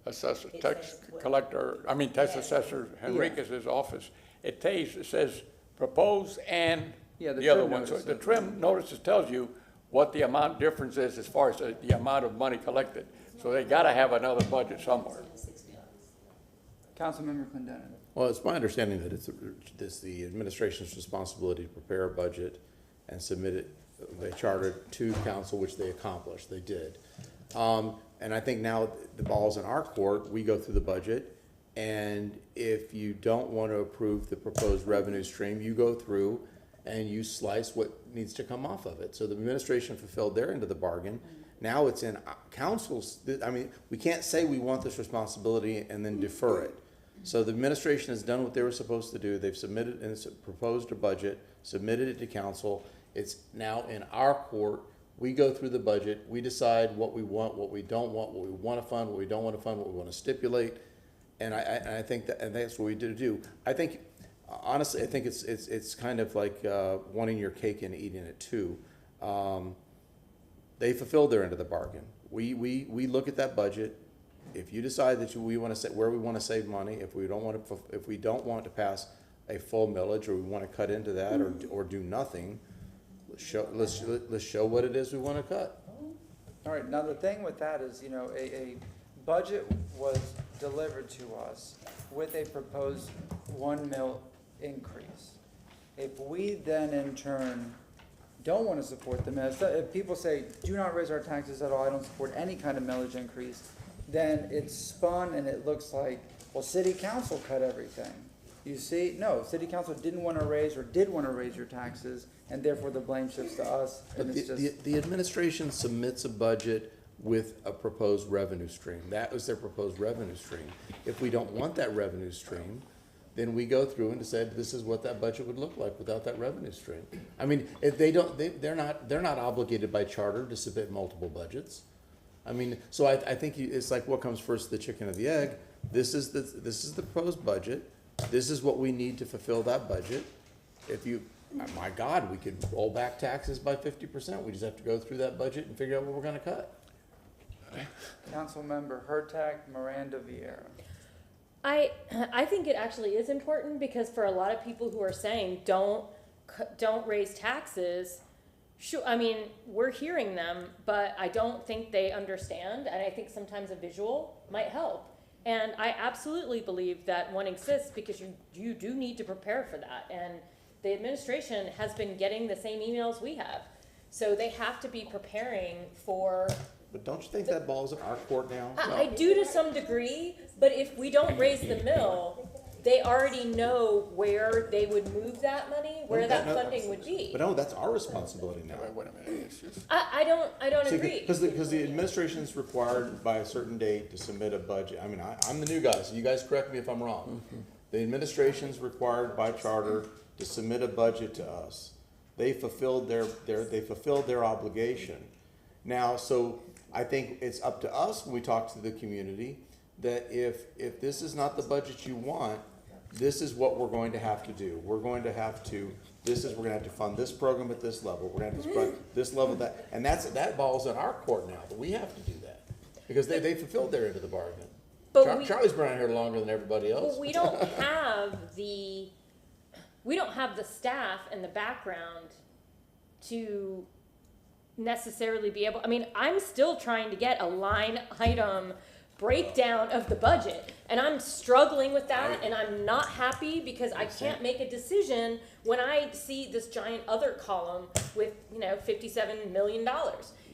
assessor, tax collector, tax assessor Henriquez's office, it says propose and Yeah, the other trim one. So notice. the trim notices tells you what the amount difference is as far as the amount of money collected. So they gotta have another budget somewhere. Councilmember Clendenin? Well, it's my understanding that it's the administration's responsibility to prepare a budget and submit it, they chartered to council, which they accomplished, they did. And I think now the ball's in our court, we go through the budget, and if you don't want to approve the proposed revenue stream, you go through and you slice what needs to come off of it. So the administration fulfilled their end of the bargain. Now it's in council's, we can't say we want this responsibility and then defer it. So the administration has done what they were supposed to do. They've submitted and proposed a budget, submitted it to council. It's now in our court. We go through the budget. We decide what we want, what we don't want, what we want to fund, what we don't want to fund, what we want to stipulate. And I think that's what we do. I think, honestly, I think it's kind of like wanting your cake and eating it too. They fulfilled their end of the bargain. We look at that budget. If you decide that we want to say where we want to save money, if we don't want to pass a full millage, or we want to cut into that, or do nothing, let's show what it is we want to cut. All right, now the thing with that is, a budget was delivered to us with a proposed 1 mil increase. If we then in turn don't want to support the millage, if people say, do not raise our taxes at all, I don't support any kind of millage increase, then it's spun and it looks like well, city council cut everything. You see, no, city council didn't want to raise or did want to raise your taxes, and therefore the blame shifts to us, and it's just. The administration submits a budget with a proposed revenue stream. That was their proposed revenue stream. If we don't want that revenue stream, then we go through and decide this is what that budget would look like without that revenue stream. I mean, if they don't, they're not obligated by charter to submit multiple budgets. I mean, so I think it's like what comes first, the chicken or the egg? This is the proposed budget. This is what we need to fulfill that budget. If you, my God, we could roll back taxes by 50%. We just have to go through that budget and figure out what we're gonna cut. Councilmember Hurtak, Miranda Vieira. I think it actually is important because for a lot of people who are saying don't raise taxes, sure, I mean, we're hearing them, but I don't think they understand, and I think sometimes a visual might help. And I absolutely believe that one exists because you do need to prepare for that. And the administration has been getting the same emails we have. So they have to be preparing for. But don't you think that ball's in our court now? I do to some degree, but if we don't raise the mill, they already know where they would move that money, where that funding would be. But no, that's our responsibility now. Wait a minute, it's just. I don't agree. Because the administration is required by a certain date to submit a budget. I mean, I'm the new guy, so you guys correct me if I'm wrong. The administration's required by charter to submit a budget to us. They fulfilled their obligation. Now, so I think it's up to us when we talk to the community that if this is not the budget you want, this is what we're going to have to do. We're going to have to fund this program at this level. We're going to have to fund this level, that, and that ball's in our court now. But we have to do that because they fulfilled their end of the bargain. But Charlie's been around here longer than everybody else. But we don't have the staff and the background to necessarily be able. I mean, I'm still trying to get a line item breakdown of the budget, and I'm struggling with that, and I'm not happy because I can't make a decision when I see this giant other column with, $57 million.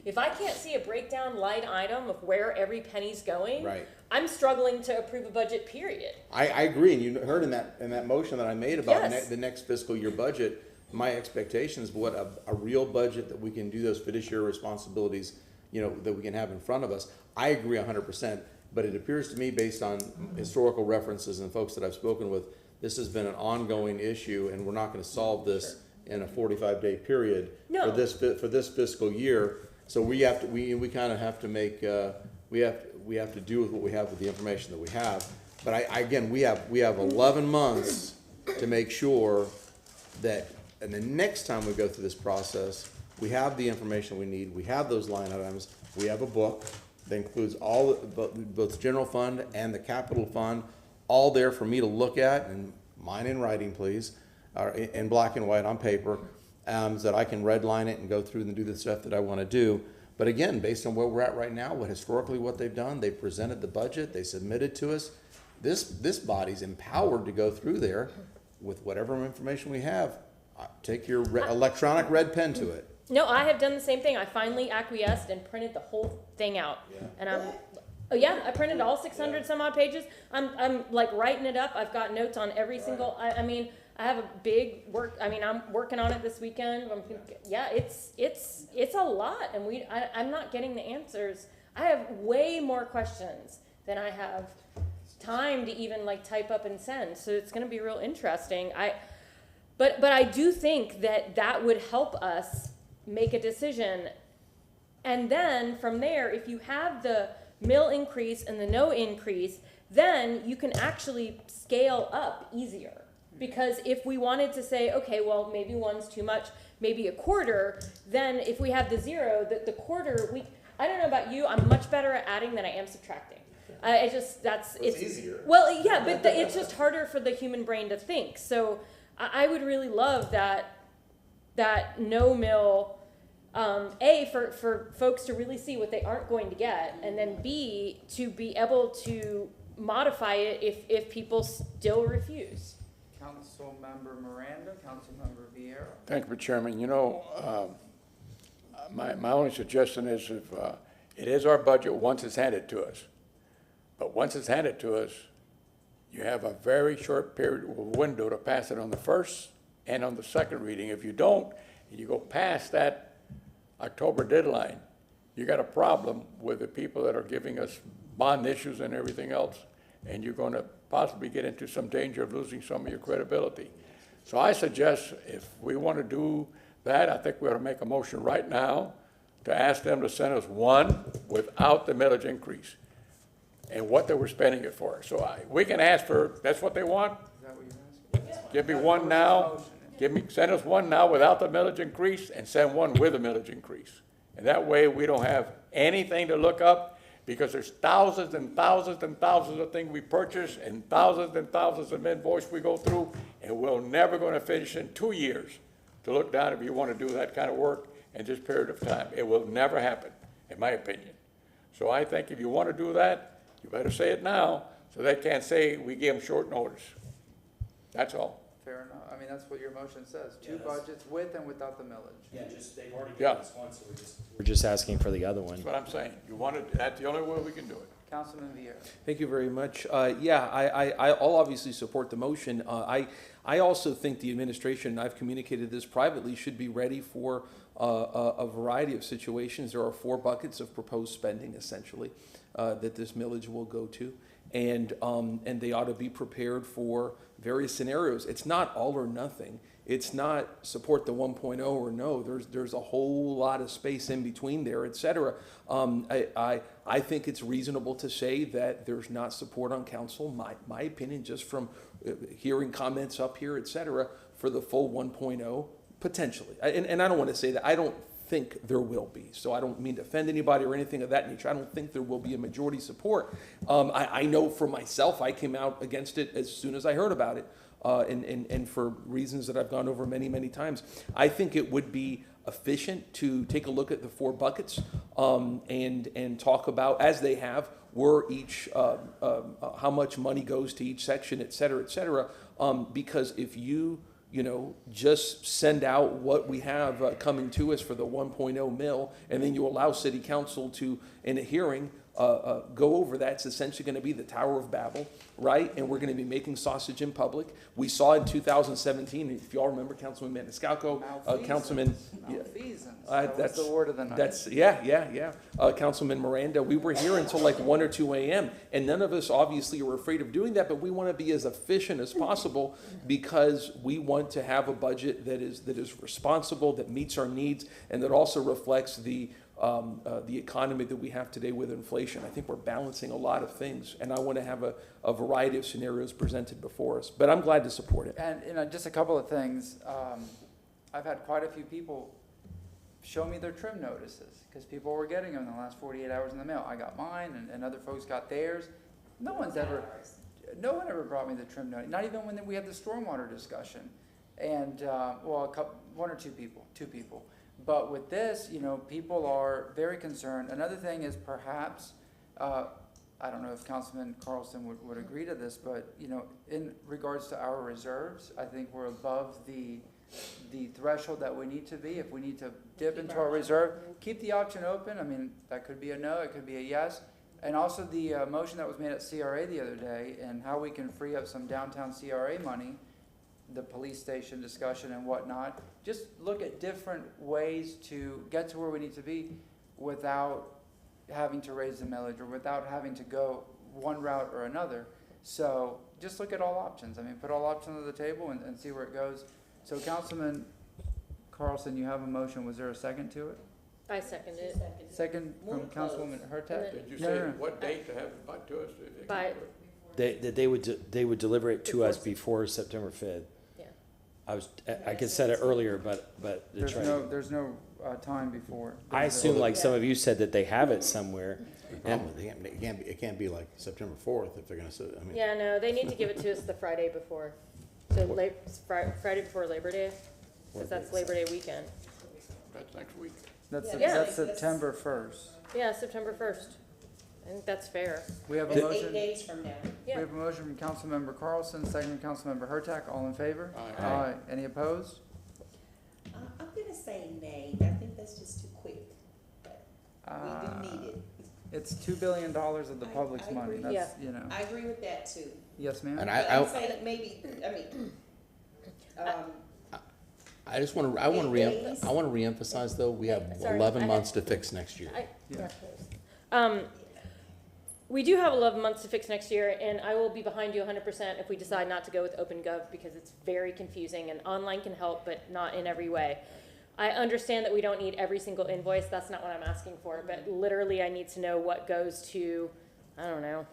If I can't see a breakdown line item of where every penny's going, right, I'm struggling to approve a budget, period. I agree, and you heard in that motion that I made about Yes. the next fiscal year budget, my expectation is what a real budget that we can do those fiduciary responsibilities, that we can have in front of us. I agree 100%. But it appears to me, based on historical references and folks that I've spoken with, this has been an ongoing issue, and we're not going to solve this in a 45-day period for this fiscal year. So we kind of have to make we have to do with what we have with the information that we have. But we have 11 months to make sure that, and the next time we go through this process, we have the information we need. We have those line items. We have a book that includes all, both the general fund and the capital fund, all there for me to look at, and mine in writing, please, or in black and white on paper, so that I can redline it and go through and do the stuff that I want to do. But again, based on where we're at right now, what they've done, they've presented the budget, they submitted to us. This body's empowered to go through there with whatever information we have. Take your electronic red pen to it. No, I have done the same thing. I finally acquiesced and printed the whole thing out. Yeah. And I printed all 600 some odd pages. I'm like writing it up. I've got notes on every single, I mean, I have a big work, I'm working on it this weekend. It's a lot, and I'm not getting the answers. I have way more questions than I have time to even type up and send. So it's gonna be real interesting. But I do think that would help us make a decision. And then from there, if you have the mill increase and the no increase, then you can actually scale up easier. Because if we wanted to say, okay, well, maybe one's too much, maybe a quarter, then if we have the zero, the quarter, I don't know about you, I'm much better at adding than I am subtracting. It's easier. Well, yeah, but it's just harder for the human brain to think. So I would really love that no mill, A, for folks to really see what they aren't going to get, and then B, to be able to modify it if people still refuse. Councilmember Miranda, Councilmember Vieira. Thank you, Mr. Chairman. My only suggestion is if it is our budget once it's handed to us, but once it's handed to us, you have a very short period, window to pass it on the first and on the second reading. If you don't, and you go past that October deadline, you got a problem with the people that are giving us bond issues and everything else, and you're going to possibly get into some danger of losing some of your credibility. So I suggest if we want to do that, I think we ought to make a motion right now to ask them to send us one without the millage increase and what they were spending it for. So we can ask for, that's what they want? Is that what you're asking? Give me one now, send us one now without the millage increase, and send one with a millage increase. And that way, we don't have anything to look up, because there's thousands and thousands and thousands of things we purchase, and thousands of invoices we go through, and we're never gonna finish in 2 years to look down if you wanna do that kind of work in this period of time. It will never happen, in my opinion. So I think if you wanna do that, you better say it now, so they can't say we gave them short notice. That's all. Fair enough. I mean, that's what your motion says. Two budgets with and without the millage. Yeah, just, they've already Yeah. given us one, so we're just asking for the other one. That's what I'm saying. You want it, that's the only way we can do it. Councilman Vieira. Thank you very much. Yeah, I'll obviously support the motion. I also think the administration, and I've communicated this privately, should be ready for a variety of situations. There are 4 buckets of proposed spending, essentially, that this millage will go to. And they ought to be prepared for various scenarios. It's not all or nothing. It's not support the 1.0 or no. There's a whole lot of space in between there, et cetera. I think it's reasonable to say that there's not support on council, my opinion, just from hearing comments up here, et cetera, for the full 1.0, potentially. And I don't want to say that. I don't think there will be. So I don't mean to offend anybody or anything of that nature. I don't think there will be a majority support. I know for myself, I came out against it as soon as I heard about it, and for reasons that I've gone over many, many times. I think it would be efficient to take a look at the 4 buckets and talk about, as they have, where each, how much money goes to each section, et cetera, because if you just send out what we have coming to us for the 1.0 mil, and then you allow city council to, in a hearing, go over that. It's essentially going to be the Tower of Babel, right? And we're going to be making sausage in public. We saw in 2017, if y'all remember, Councilman Maniscalco, Councilman, That's the word of the night. That's, yeah. Councilman Miranda, we were here until like 1 or 2 a.m. And none of us obviously are afraid of doing that, but we want to be as efficient as possible because we want to have a budget that is responsible, that meets our needs, and that also reflects the economy that we have today with inflation. I think we're balancing a lot of things, and I want to have a variety of scenarios presented before us. But I'm glad to support it. And just a couple of things. I've had quite a few people show me their trim notices because people were getting them in the last 48 hours in the mail. I got mine, and other folks got theirs. No one ever brought me the trim notice. Not even when we had the stormwater discussion. And one or two people. But with this, people are very concerned. Another thing is perhaps, I don't know if Councilman Carlson would agree to this, but, in regards to our reserves, I think we're above the threshold that we need to be. If we need to dip into our reserve, keep the option open. I mean, that could be a no, it could be a yes. And also the motion that was made at CRA the other day and how we can free up some downtown CRA money, the police station discussion and whatnot. Just look at different ways to get to where we need to be without having to raise the millage or without having to go one route or another. So just look at all options. I mean, put all options on the table and see where it goes. So Councilman Carlson, you have a motion. Was there a second to it? I second it. Second from Councilwoman Hurtak? Did you say what date to have it back to us? By, They would deliver it to us before September 5th. yeah. I could set it earlier, but There's no time before. I assume, like some of you said, that they have it somewhere. It can't be like September 4th if they're gonna, Yeah, no, they need to give it to us the Friday before. So Friday before Labor Day, because that's Labor Day weekend. That's next week. That's September 1st. Yeah, September 1st. I think that's fair. We have a That's motion. 8 days from now. We have a motion from Councilmember Carlson, second from Councilmember Hurtak. All in favor? Aye. Any opposed? I'm gonna say nay. I think that's just too quick. But we do need it. It's $2 billion of the public's I money. agree. That's, I agree with that too. Yes, ma'am? And I'm saying that maybe, I just want to, I want to reemphasize though, we have Sorry, 11 months to fix next year. We do have 11 months to fix next year, and I will be behind you 100% if we decide not to go with OpenGov, because it's very confusing, and online can help, but not in every way. I understand that we don't need every single invoice. That's not what I'm asking for, but literally I need to know what goes to, I don't know,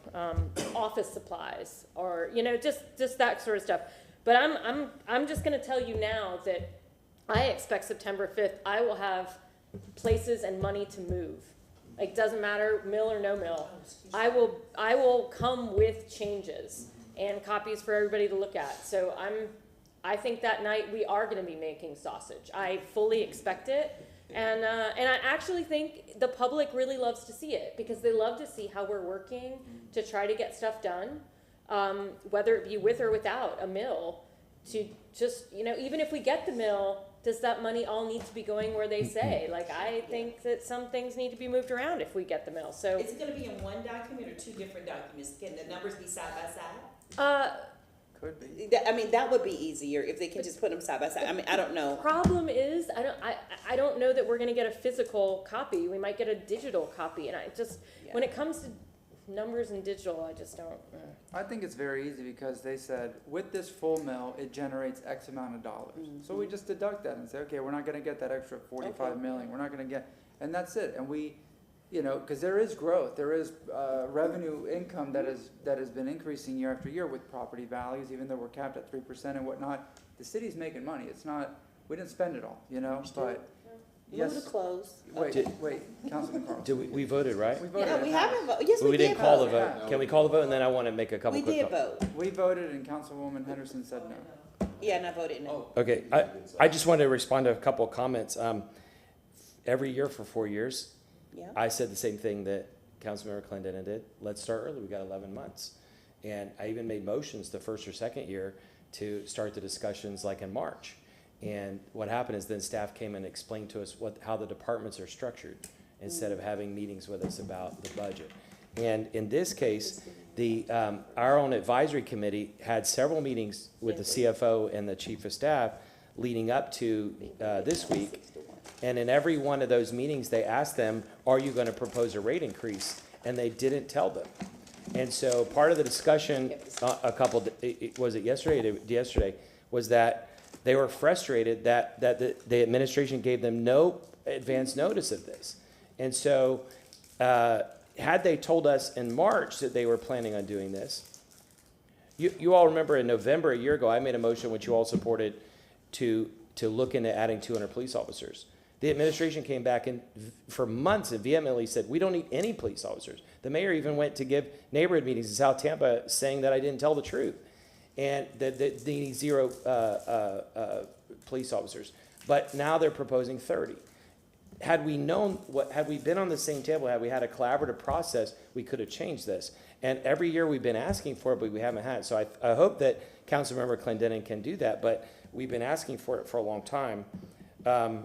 office supplies, or, you know, just that sort of stuff. But I'm just going to tell you now that I expect September 5th, I will have places and money to move. Like, doesn't matter, mill or no mill. I will come with changes and copies for everybody to look at. So I think that night we are going to be making sausage. I fully expect it. And I actually think the public really loves to see it, because they love to see how we're working to try to get stuff done, whether it be with or without a mill, to just, you know, even if we get the mill, does that money all need to be going where they say? Like, I think that some things need to be moved around if we get the mill, so. Is it gonna be in one document or two different documents? Can the numbers be side by side? Could be. I mean, that would be easier if they can just put them side by side. I mean, I don't know. Problem is, I don't know that we're gonna get a physical copy. We might get a digital copy, and I just, when it comes to numbers and digital, I just don't. I think it's very easy, because they said, with this full mill, it generates X amount of dollars. So we just deduct that and say, okay, we're not gonna get that extra 45 million, we're not gonna get, and that's it. And we, you know, because there is growth, there is revenue income that has been increasing year after year with property values, even though we're capped at 3% and whatnot. The city's making money. It's not, we didn't spend it all, you know, but. Move to close. Wait, Councilman Carlson. Do we voted, right? We voted. Yeah, we haven't voted. Yes, But we did didn't call the vote. vote. Can we call the vote, and then I want to make a couple We quick did vote. We voted and Councilwoman Henderson said no. Yeah, and I voted no. Okay, I just wanted to respond to a couple of comments. Every year for 4 years, Yeah. I said the same thing that Councilmember Clendenin did. Let's start early. We got 11 months. And I even made motions the first or second year to start the discussions like in March. And what happened is then staff came and explained to us how the departments are structured instead of having meetings with us about the budget. And in this case, our own advisory committee had several meetings with the CFO and the chief of staff leading up to this week. And in every one of those meetings, they asked them, are you going to propose a rate increase? And they didn't tell them. And so part of the discussion, was it yesterday? Yesterday, was that they were frustrated that the administration gave them no advance notice of this. And so had they told us in March that they were planning on doing this, you all remember in November a year ago, I made a motion which you all supported to look into adding 200 police officers. The administration came back and for months and vehemently said, we don't need any police officers. The mayor even went to give neighborhood meetings in South Tampa saying that I didn't tell the truth. And that they need 0 police officers. But now they're proposing 30. Had we known had we been on the same table, had we had a collaborative process, we could have changed this. And every year we've been asking for it, but we haven't had it. So I hope that Councilmember Clendenin can do that, but we've been asking for it for a long time. I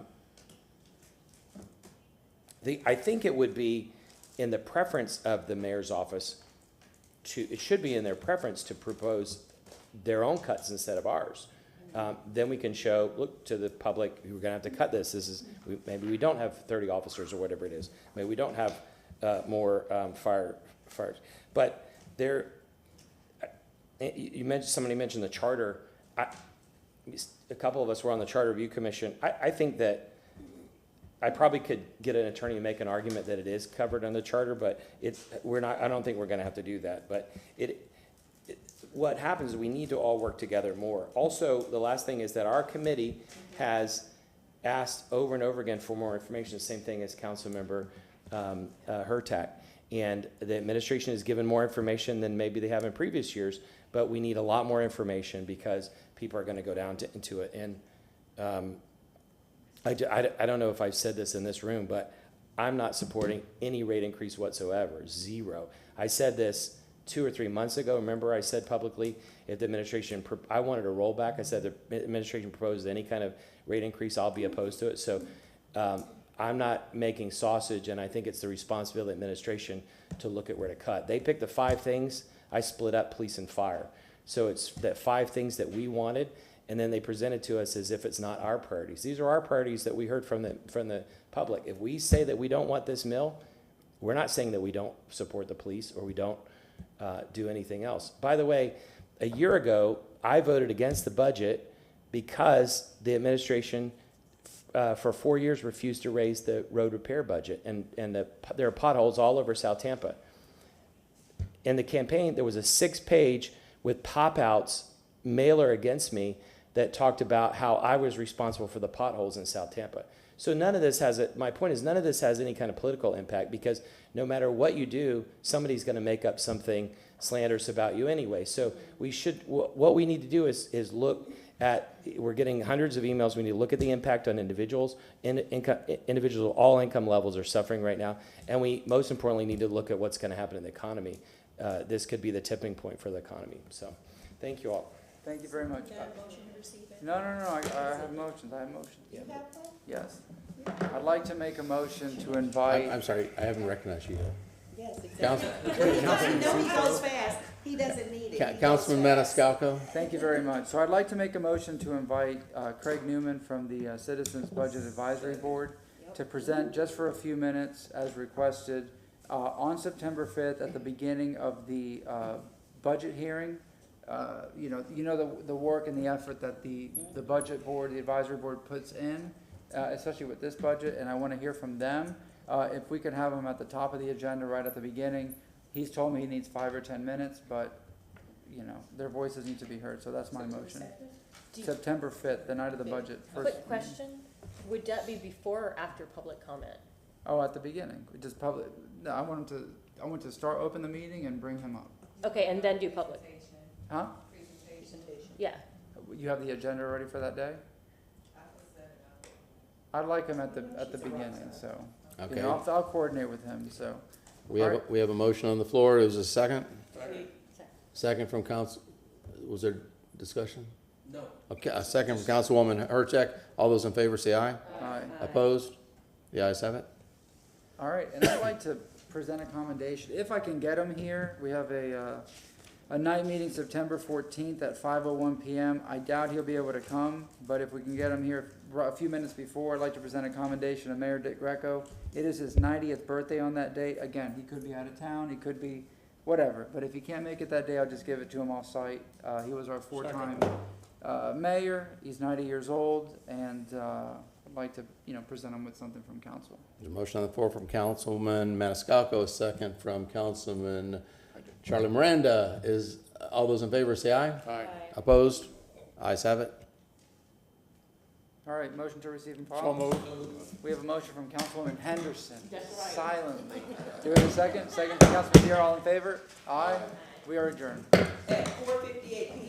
think it would be in the preference of the mayor's office it should be in their preference to propose their own cuts instead of ours. Then we can show, look to the public, we're gonna have to cut this. Maybe we don't have 30 officers or whatever it is. Maybe we don't have more fires. But somebody mentioned the charter. A couple of us were on the Charter Review Commission. I think that I probably could get an attorney to make an argument that it is covered on the charter, but I don't think we're gonna have to do that. But what happens is we need to all work together more. Also, the last thing is that our committee has asked over and over again for more information, the same thing as Councilmember Hurtak. And the administration has given more information than maybe they have in previous years, but we need a lot more information because people are gonna go down into it. And I don't know if I've said this in this room, but I'm not supporting any rate increase whatsoever, 0. I said this 2 or 3 months ago. Remember I said publicly, if the administration, I wanted a rollback. I said if the administration proposes any kind of rate increase, I'll be opposed to it. So I'm not making sausage, and I think it's the responsibility of the administration to look at where to cut. They picked the 5 things I split up police and fire. So it's that 5 things that we wanted, and then they presented to us as if it's not our priorities. These are our priorities that we heard from the public. If we say that we don't want this mill, we're not saying that we don't support the police or we don't do anything else. By the way, a year ago, I voted against the budget because the administration for 4 years refused to raise the road repair budget, and there are potholes all over South Tampa. In the campaign, there was a 6-page with pop-outs mailer against me that talked about how I was responsible for the potholes in South Tampa. So none of this my point is none of this has any kind of political impact, because no matter what you do, somebody's going to make up something slanderous about you anyway. So what we need to do is look at, we're getting hundreds of emails, we need to look at the impact on individuals. Individuals of all income levels are suffering right now, and we most importantly need to look at what's going to happen in the economy. This could be the tipping point for the economy. So thank you all. Thank you very much. Motion to receive it? No, I have motions, You have one? Yes. I'd like to make a motion to invite. I'm sorry, I haven't recognized you yet. Yes, exactly. Council- You know he goes fast. He doesn't need it. He goes Councilman fast. Maniscalco? Thank you very much. So I'd like to make a motion to invite Craig Newman from the Citizens Budget Advisory Board to present just for a few minutes as requested on September 5th at the beginning of the budget hearing. You know the work and the effort that the budget board, the advisory board puts in, especially with this budget, and I want to hear from them. If we could have them at the top of the agenda right at the beginning. He's told me he needs 5 or 10 minutes, but their voices need to be heard, so that's my motion. September 5th, the night of the budget. Quick question, would that be before or after public comment? Oh, at the beginning, just public. No, I want to open the meeting and bring him up. Okay, and then do public? Huh? Presentation. Yeah. You have the agenda ready for that day? I'd like him at the beginning, so. Okay. I'll coordinate with him, so. We have a motion on the floor. Is there a second? Second from council. Was there discussion? No. Okay, a second from Councilwoman Hurtak. All those in favor say aye. Aye. Opposed? The ayes have it. All right, and I'd like to present a commendation, if I can get him here. We have a night meeting September 14th at 5:01 p.m. I doubt he'll be able to come, but if we can get him here a few minutes before, I'd like to present a commendation to Mayor Dick Greco. It is his 90th birthday on that date. Again, he could be out of town, he could be whatever, but if he can't make it that day, I'll just give it to him off-site. He was our 4-time mayor. He's 90 years old, and I'd like to present him with something from council. There's a motion on the floor from Councilman Maniscalco, a second from Councilman Charlie Miranda. All those in favor say aye. Aye. Opposed? Ayes have it. All right, motion to receive and file. So moved. We have a motion from Councilwoman Henderson, silently. Do we have a second? Second from Councilman Deere, all in favor? Aye. We are adjourned. At 4:58 p.m.